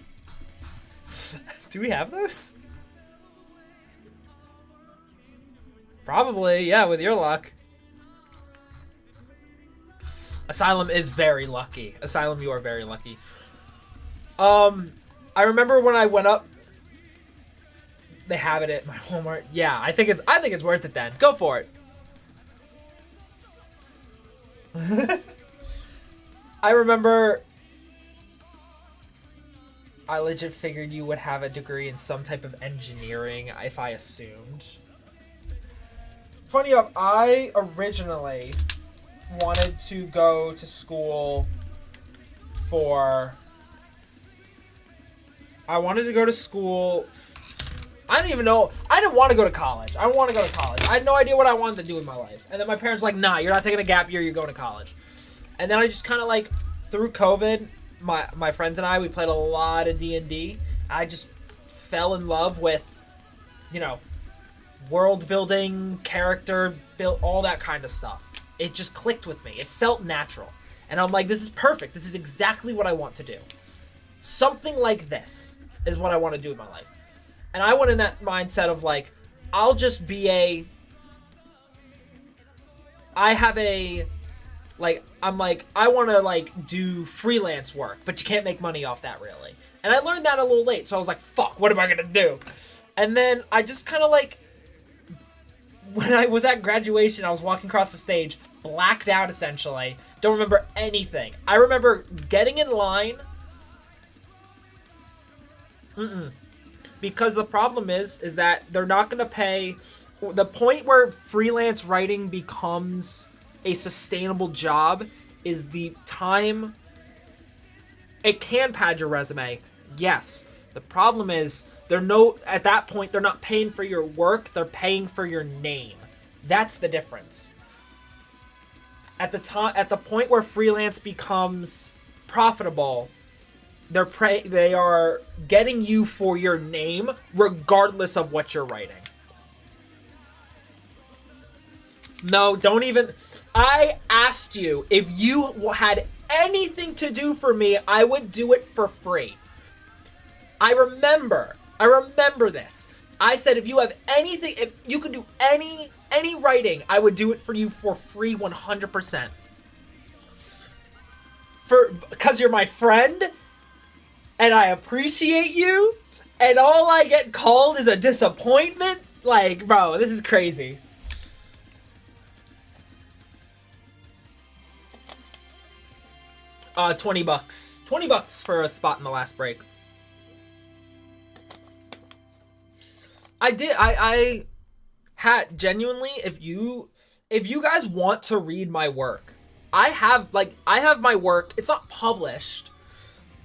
Do we have those? Probably, yeah, with your luck. Asylum is very lucky. Asylum, you are very lucky. I remember when I went up. They have it at my Walmart. Yeah, I think it's worth it then. Go for it. I remember I legit figured you would have a degree in some type of engineering if I assumed. Funny enough, I originally wanted to go to school for... I wanted to go to school... I didn't even know... I didn't want to go to college. I didn't want to go to college. I had no idea what I wanted to do with my life. And then my parents were like, nah, you're not taking a gap year, you're going to college. And then I just kind of like, through COVID, my friends and I, we played a lot of D&D. I just fell in love with, you know, world building, character build, all that kind of stuff. It just clicked with me. It felt natural. And I'm like, this is perfect. This is exactly what I want to do. Something like this is what I want to do with my life. And I went in that mindset of like, I'll just be I want to like do freelance work, but you can't make money off that really. And I learned that a little late. So I was like, fuck, what am I going to do? And then I just kind of like, when I was at graduation, I was walking across the stage, blacked out essentially. Don't remember anything. I remember getting in line. Because the problem is that they're not going to pay. The point where freelance writing becomes a sustainable job is the time. It can pad your resume, yes. The problem is at that point they're not paying for your work, they're paying for your name. That's the difference. At the point where freelance becomes profitable, they are getting you for your name regardless of what you're writing. No, don't even. I asked you if you had anything to do for me, I would do it for free. I remember this. I said if you have anything, if you could do any writing, I would do it for you for free 100%. Because you're my friend, and I appreciate you, and all I get called is a disappointment? Like, bro, this is crazy. $20. $20 for a spot in the last break. I had genuinely, if you guys want to read my work, I have my work. It's not published.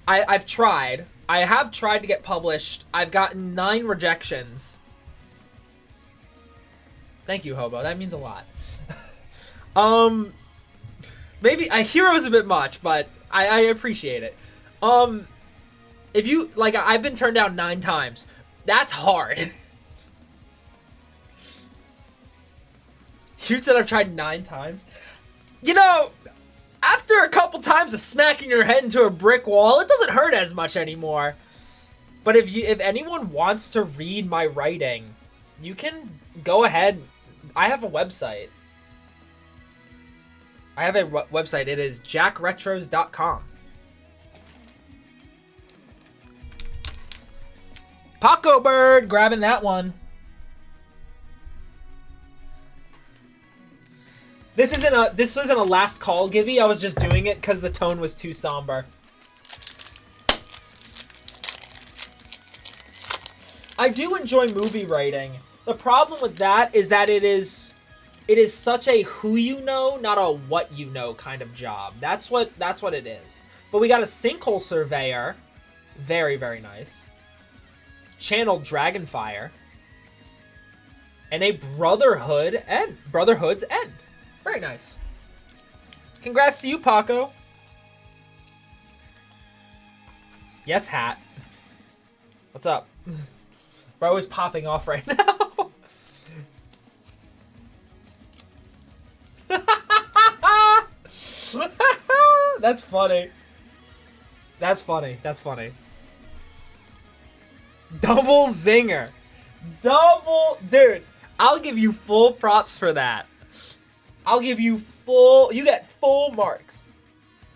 I've tried. I have tried to get published. I've gotten 9 rejections. Thank you, Hobo. That means a lot. Maybe hero is a bit much, but I appreciate it. If you I've been turned down 9 times. That's hard. You said I've tried 9 times. You know, after a couple times of smacking your head into a brick wall, it doesn't hurt as much anymore. But if anyone wants to read my writing, you can go ahead. I have a website. It is jackretrozz.com. Paco Bird grabbing that one. This isn't a last call givey. I was just doing it because the tone was too somber. I do enjoy movie writing. The problem with that is that it is such a who you know, not a what you know kind of job. That's what it is. But we got a sinkhole surveyor. Very, very nice. Channeled Dragonfire. And a Brotherhood's End. Very nice. Congrats to you, Paco. Yes, Hat. What's up? Bro is popping off right now. That's funny. That's funny. That's funny. Double zinger. Dude, I'll give you full props for that. I'll give you full... You get full marks.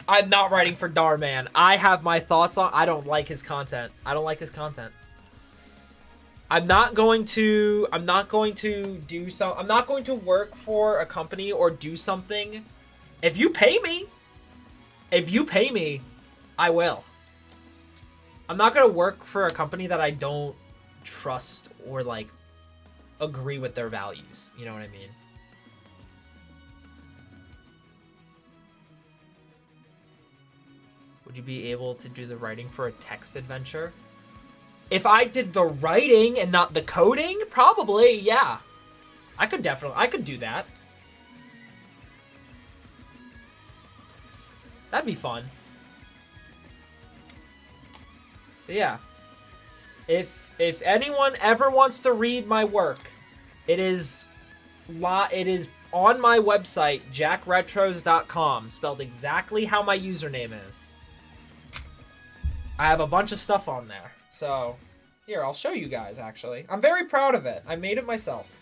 I'm not writing for Darman. I have my thoughts on... I don't like his content. I don't like his content. I'm not going to do some... I'm not going to work for a company or do something. If you pay me, I will. I'm not going to work for a company that I don't trust or, like, agree with their values. You know what I mean? Would you be able to do the writing for a text adventure? If I did the writing and not the coding, probably, yeah. I could do that. That'd be fun. But yeah. If anyone ever wants to read my work, it is on my website, jackretrozz.com, spelled exactly how my username is. I have a bunch of stuff on there. So, here, I'll show you guys, actually. I'm very proud of it. I made it myself.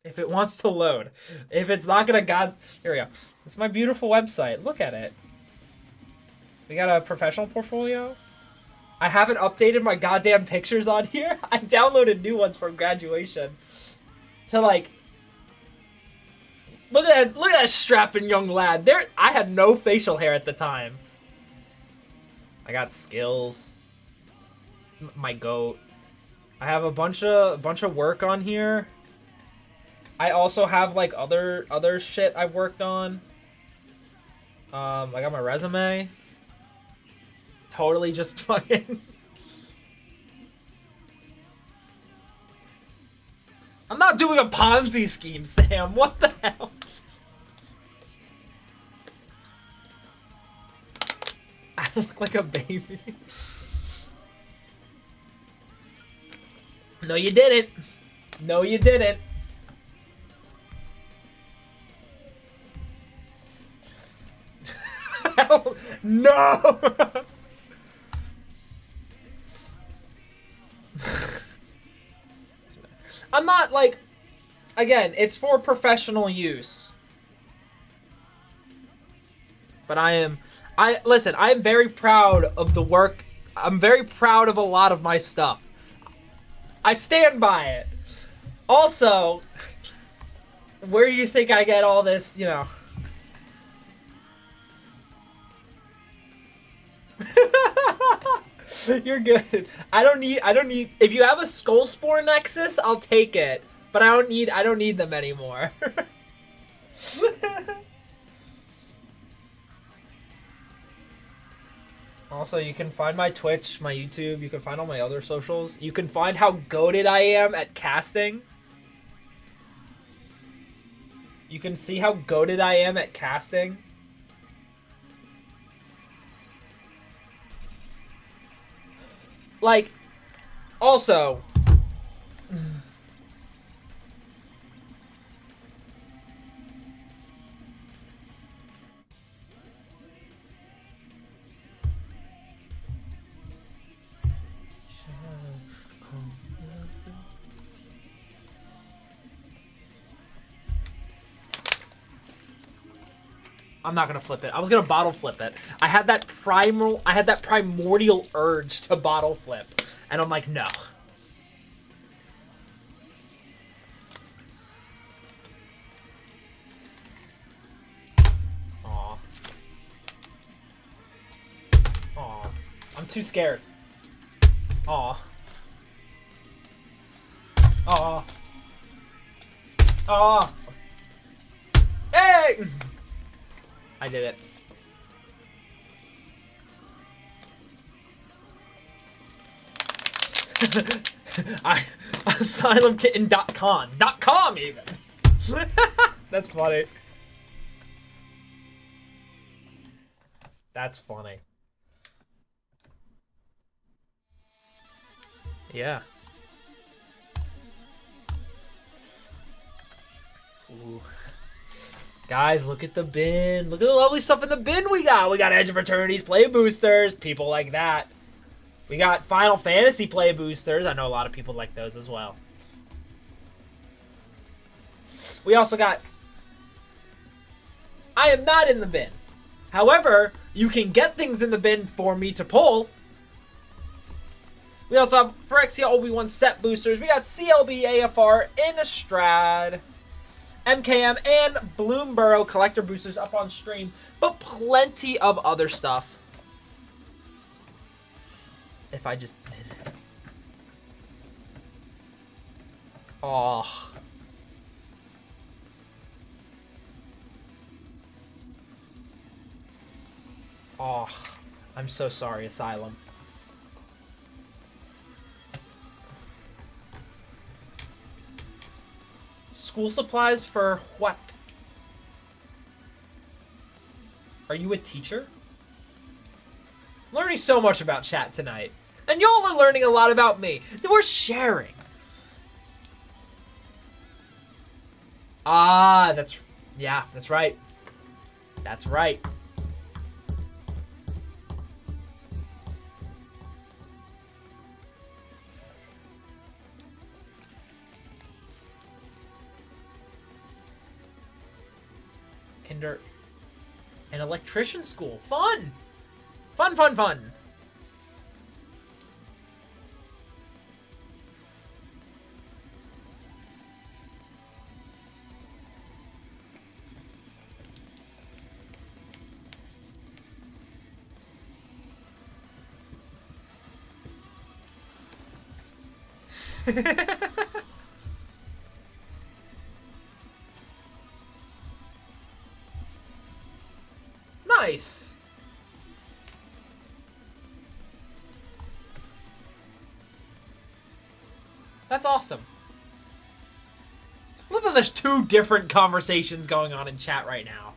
If it wants to load. If it's not gonna here we go. It's my beautiful website. Look at it. We got a professional portfolio. I haven't updated my goddamn pictures on here. I downloaded new ones from graduation. To, like... Look at that strapping young lad. I had no facial hair at the time. I got skills. My goat. I have a bunch of work on here. I also have, like, other shit I've worked on. I got my resume. Totally just fucking... I'm not doing a Ponzi scheme, Sam. What the hell? I look like a baby. No, you didn't. No, you didn't. No! I'm not, like... Again, it's for professional use. But listen, I am very proud of the work. I'm very proud of a lot of my stuff. I stand by it. Also, where do you think I get all this, you know? You're good. I don't need, if you have a Skull Spore Nexus, I'll take it. But I don't need them anymore. Also, you can find my Twitch, my YouTube, you can find all my other socials. You can find how goated I am at casting. You can see how goated I am at casting. Like, also... I'm not gonna flip it. I was gonna bottle flip it. I had that primordial urge to bottle flip, and I'm like, no. Aw. Aw. I'm too scared. Aw. Aw. Aw. Hey! I did it. Asylumkitten.com even. That's funny. That's funny. Yeah. Ooh. Guys, look at the bin. Look at the lovely stuff in the bin we got. We got Edge of Eternity's play boosters. People like that. We got Final Fantasy play boosters. I know a lot of people like those as well. We also got... I am not in the bin. However, you can get things in the bin for me to pull. We also have Phyrexia Obi-Wan set boosters. We got CLB, AFR, Innistrad, MKM, and Bloomborough collector boosters up on stream. But plenty of other stuff. If I just did it. Oh. Oh. I'm so sorry, Asylum. School supplies for what? Are you a teacher? Learning so much about chat tonight. And y'all are learning a lot about me. We're sharing. Ah, that's... Yeah, that's right. That's right. Kinder... An electrician school. Fun! Fun, fun, fun. Nice. That's awesome. I love that there's two different conversations going on in chat right now.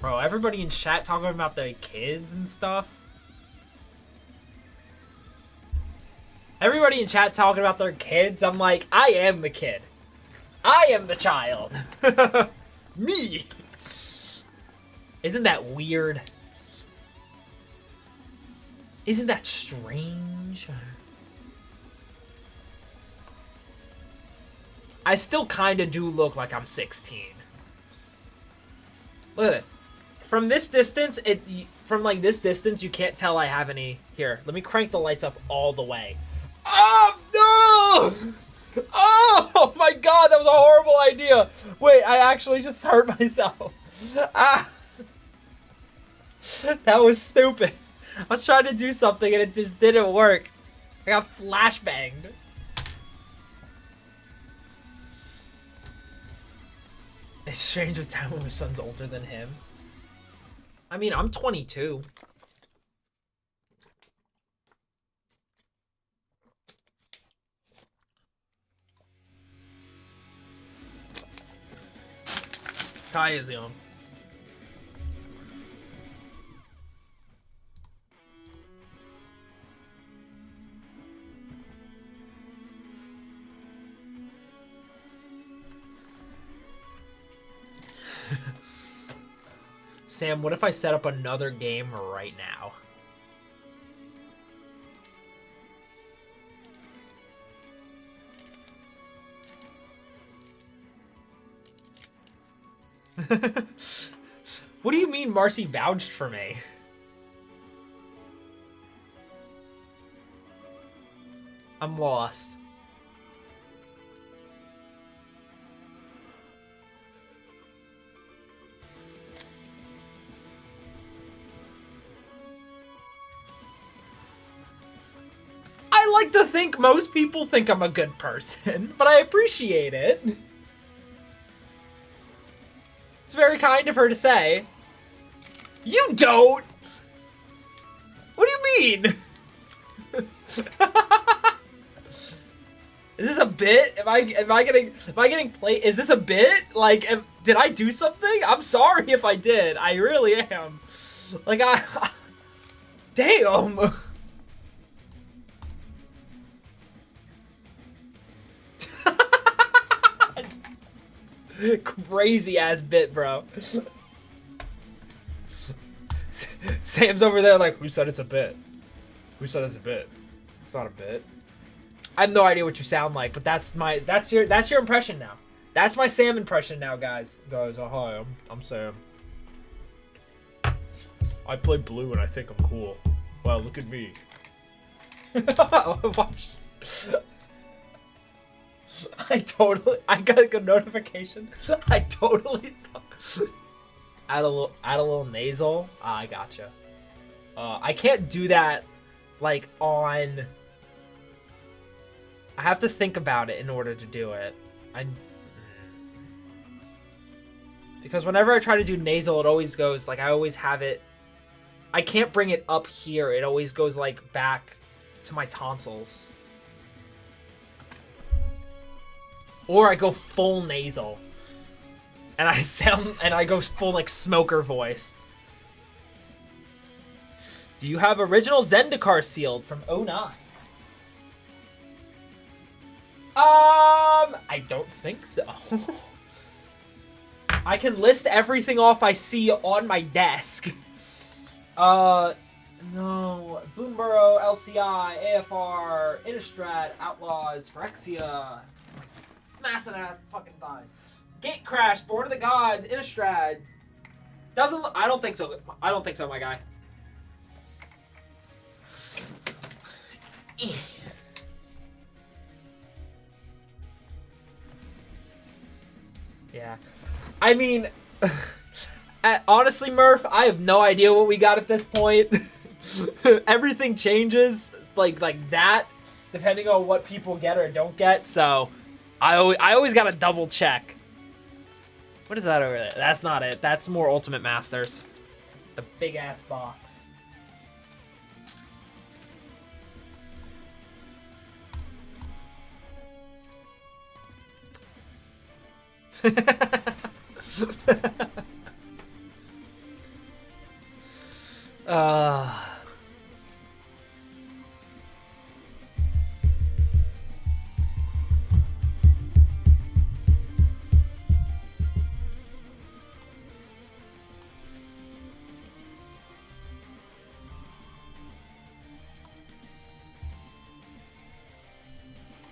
Bro, everybody in chat talking about their kids and stuff. Everybody in chat talking about their kids. I'm like, I am the kid. I am the child. Me. Isn't that weird? Isn't that strange? I still kind of do look like I'm 16. Look at this. From this distance, from like this distance, you can't tell I have any. Here, let me crank the lights up all the way. Oh, no! Oh, my God, that was a horrible idea. Wait, I actually just hurt myself. Ah. That was stupid. I was trying to do something and it just didn't work. I got flashbanged. It's strange with time when my son's older than him. I mean, I'm 22. Kai is young. Sam, what if I set up another game right now? What do you mean Marcy vouched for me? I'm lost. I like to think most people think I'm a good person, but I appreciate it. It's very kind of her to say. You don't! What do you mean? Is this a bit? Am I getting played? Is this a bit? Like, did I do something? I'm sorry if I did. I really am. Like, Damn! Crazy ass bit, bro. Sam's over there like, who said it's a bit? Who said it's a bit? It's not a bit. I have no idea what you sound like, but that's your impression now. That's my Sam impression now, guys. Guys, hi, I'm Sam. I play blue and I think I'm cool. Wow, look at me. Watch. I got a good notification. I totally thought. Add a little nasal. Ah, I gotcha. I can't do that, like, on. I have to think about it in order to do it. Because whenever I try to do nasal, it always goes, like, I always have it. I can't bring it up here. It always goes, like, back to my tonsils. Or I go full nasal. And I go full, like, smoker voice. Do you have original Zendikar sealed from 09? I don't think so. I can list everything off I see on my desk. No. Boomborough, LCI, AFR, Innistrad, Outlaws, Phyrexia, Massenath, fucking thighs. Gate Crash, Born of the Gods, Innistrad. Doesn't look, I don't think so. I don't think so, my guy. Yeah. I mean, honestly, Murph, I have no idea what we got at this point. Everything changes like that, depending on what people get or don't get. So, I always gotta double check. What is that over there? That's not it. That's more Ultimate Masters. The big ass box.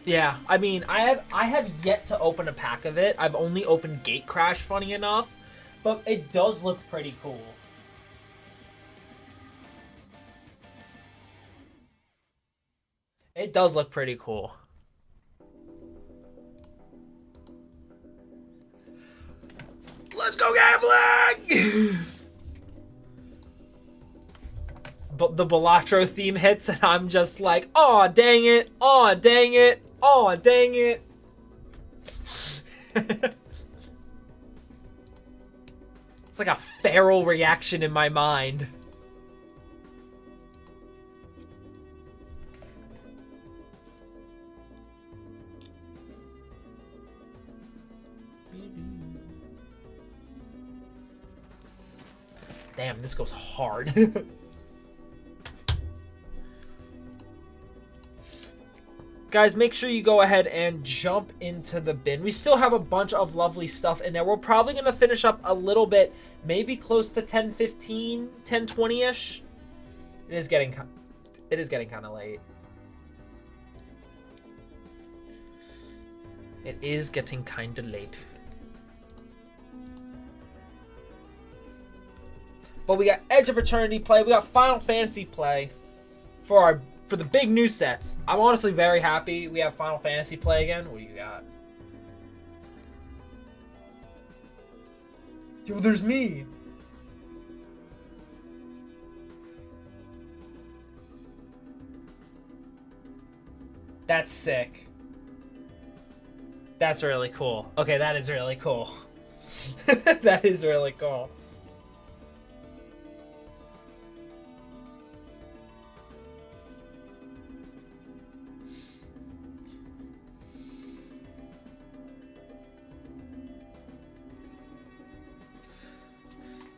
Yeah, I mean, I have yet to open a pack of it. I've only opened Gate Crash, funny enough, but it does look pretty cool. It does look pretty cool. Let's go gambling! But the Balatro theme hits, and I'm just like, aw, dang it, aw, dang it, aw, dang it. It's like a feral reaction in my mind. Damn, this goes hard. Guys, make sure you go ahead and jump into the bin. We still have a bunch of lovely stuff in there. We're probably going to finish up a little bit, maybe close to 10:15, 10:20-ish. It is getting kind of late. It is getting kind of late. But we got Edge of Eternity play. We got Final Fantasy play for the big new sets. I'm honestly very happy we have Final Fantasy play again. What do you got? Yo, there's me. That's sick. That's really cool. Okay, that is really cool. That is really cool.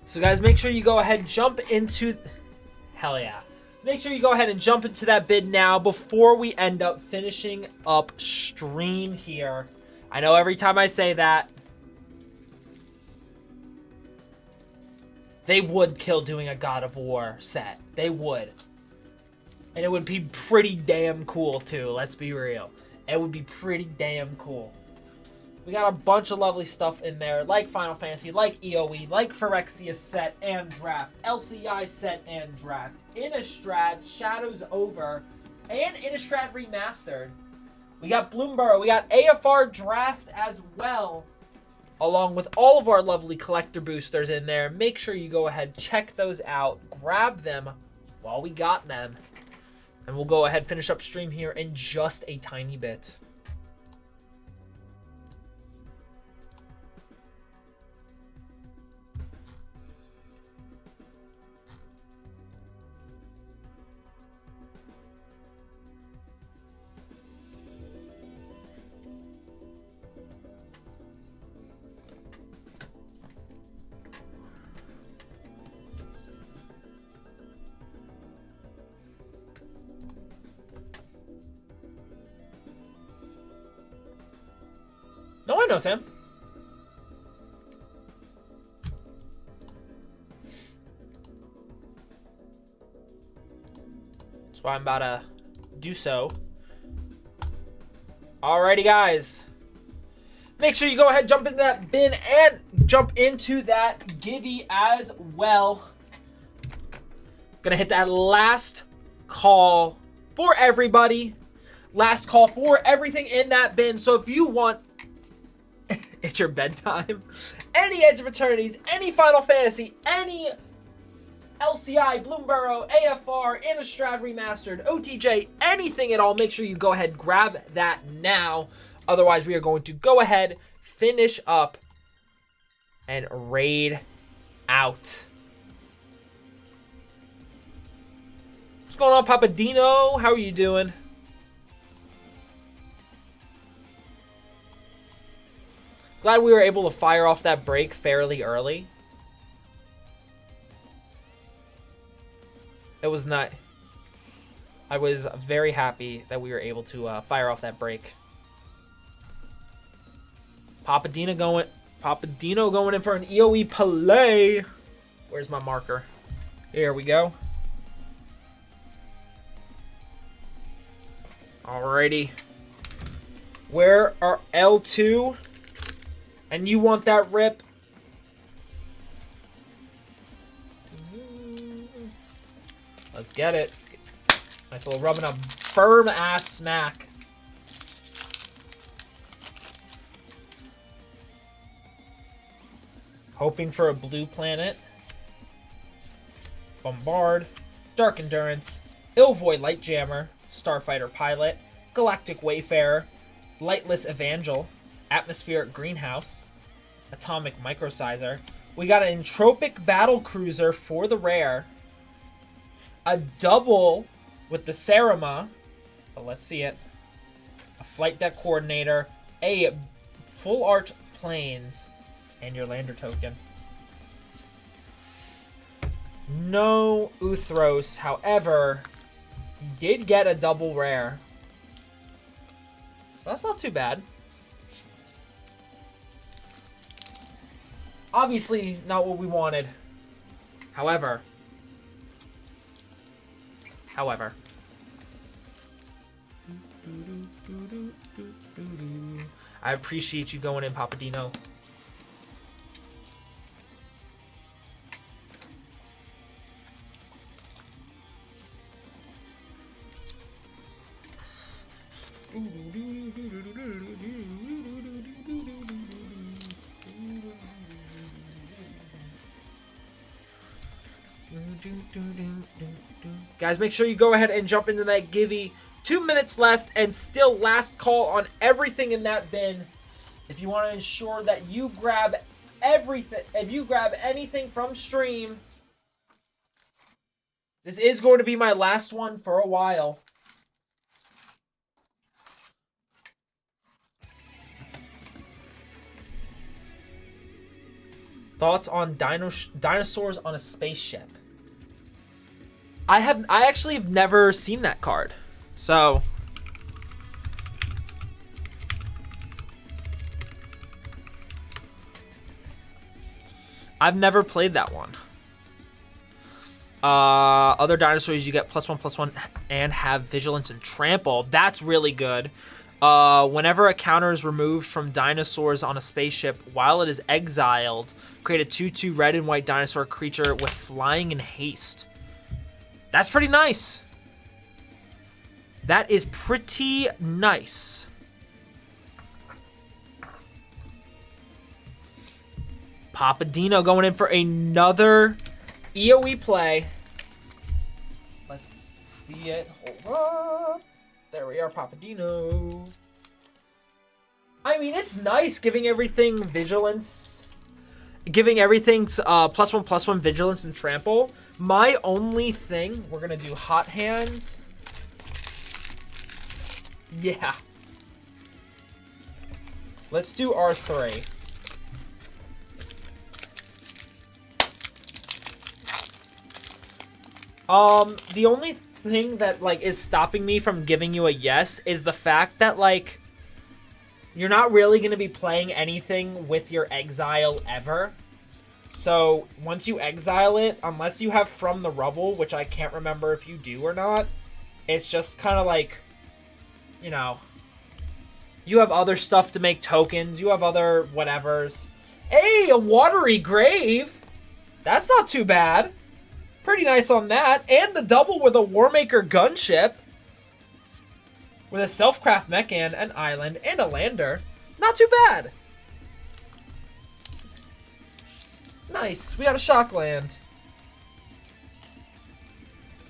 So guys, make sure you go ahead and jump into... Hell yeah. Make sure you go ahead and jump into that bid now before we end up finishing up stream here. I know every time I say that, they would kill doing a God of War set. They would. And it would be pretty damn cool, too. Let's be real. It would be pretty damn cool. We got a bunch of lovely stuff in there, like Final Fantasy, like EOE, like Phyrexia set and draft, LCI set and draft, Innistrad, Shadows Over, and Innistrad Remastered. We got Bloomburrow, we got AFR draft as well, along with all of our lovely collector boosters in there. Make sure you go ahead, check those out, grab them while we got them, and we'll go ahead finish up stream here in just a tiny bit. No, I know, Sam. That's why I'm about to do so. Alrighty, guys. Make sure you go ahead, jump into that bin, and jump into that givey as well. Gonna hit that last call for everybody. Last call for everything in that bin. So if you want... It's your bedtime. Any Edge of Eternities, any Final Fantasy, any LCI, Bloomburrow, AFR, Innistrad Remastered, OTJ, anything at all, make sure you go ahead, grab that now. Otherwise, we are going to go ahead, finish up, and raid out. What's going on, Papadino? How are you doing? Glad we were able to fire off that break fairly early. It was not... I was very happy that we were able to fire off that break. Papadino going in for an EOE play. Where's my marker? Here we go. Alrighty. Where are L2? And you want that rip? Let's get it. Nice little rubbing a firm ass smack. Hoping for a blue planet. Bombard. Dark Endurance. Illvoid Lightjammer. Starfighter Pilot. Galactic Wayfarer. Lightless Evangel. Atmospheric Greenhouse. Atomic Microsizer. We got an Entropic Battlecruiser for the rare. A double with the Sarama. But let's see it. A Flight Deck Coordinator. A Full Art Planes. And your lander token. No Uthros. However, you did get a double rare. So that's not too bad. Obviously, not what we wanted. However. I appreciate you going in, Papadino. Guys, make sure you go ahead and jump into that givey. 2 minutes left and still last call on everything in that bin. If you want to ensure that you grab everything, if you grab anything from stream, this is going to be my last one for a while. Thoughts on dinosaurs on a spaceship? I actually have never seen that card. So I've never played that one. Other dinosaurs, you get +1/+1 and have vigilance and trample. That's really good. Whenever a counter is removed from dinosaurs on a spaceship while it is exiled, create a 2/2 red and white dinosaur creature with flying and haste. That's pretty nice. That is pretty nice. Papa Dino going in for another EOE play. Let's see it. Hold up. There we are, Papa Dino. I mean, it's nice giving everything vigilance. Giving everything +1/+1 vigilance and trample. My only thing, we're going to do hot hands. Yeah. Let's do R3. The only thing that, like, is stopping me from giving you a yes is the fact that, like, you're not really going to be playing anything with your exile ever. So, once you exile it, unless you have From the Rubble, which I can't remember if you do or not, it's just kind of like, you know, you have other stuff to make tokens, you have other whatevers. Hey, a Watery Grave! That's not too bad. Pretty nice on that. And the double with a Warmaker Gunship. With a Self-Craft Mechan, an Island, and a Lander. Not too bad. Nice. We got a Shock Land.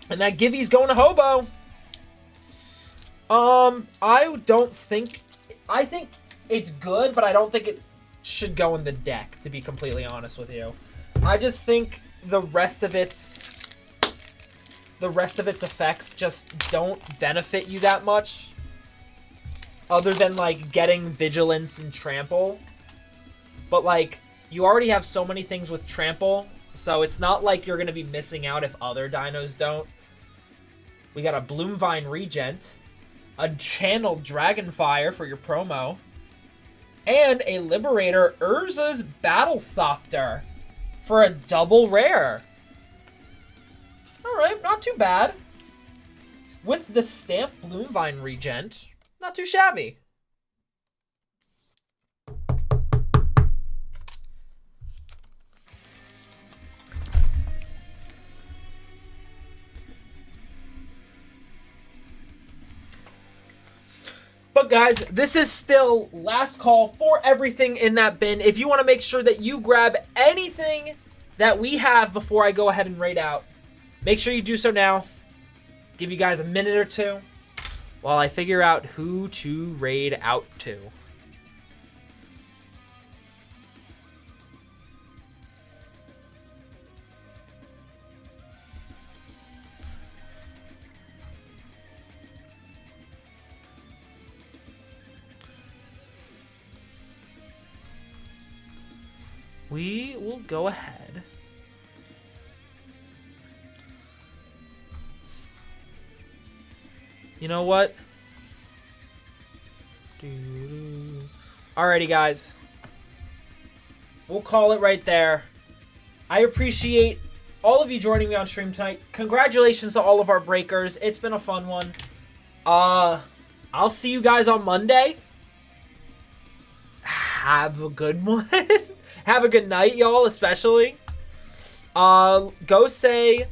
And that Givey's going to Hobo. I don't think... I think it's good, but I don't think it should go in the deck, to be completely honest with you. I just think the rest of its effects just don't benefit you that much, other than like getting vigilance and trample. But like, you already have so many things with trample, so it's not like you're gonna be missing out if other dinos don't. We got a Bloomvine Regent, a Channeled Dragonfire for your promo, and a Liberator Urza's Battlethopter for a double rare. Alright, not too bad. With the stamped Bloomvine Regent, not too shabby. But guys, this is still last call for everything in that bin. If you want to make sure that you grab anything that we have before I go ahead and raid out, make sure you do so now. Give you guys a minute or two while I figure out who to raid out to. We will go ahead. You know what? Alrighty, guys. We'll call it right there. I appreciate all of you joining me on stream tonight. Congratulations to all of our breakers. It's been a fun one. I'll see you guys on Monday. Have a good one. Have a good night, y'all, especially. Go say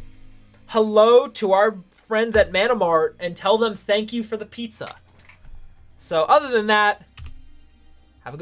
hello to our friends at Manamart and tell them thank you for the pizza. So other than that, have a good one.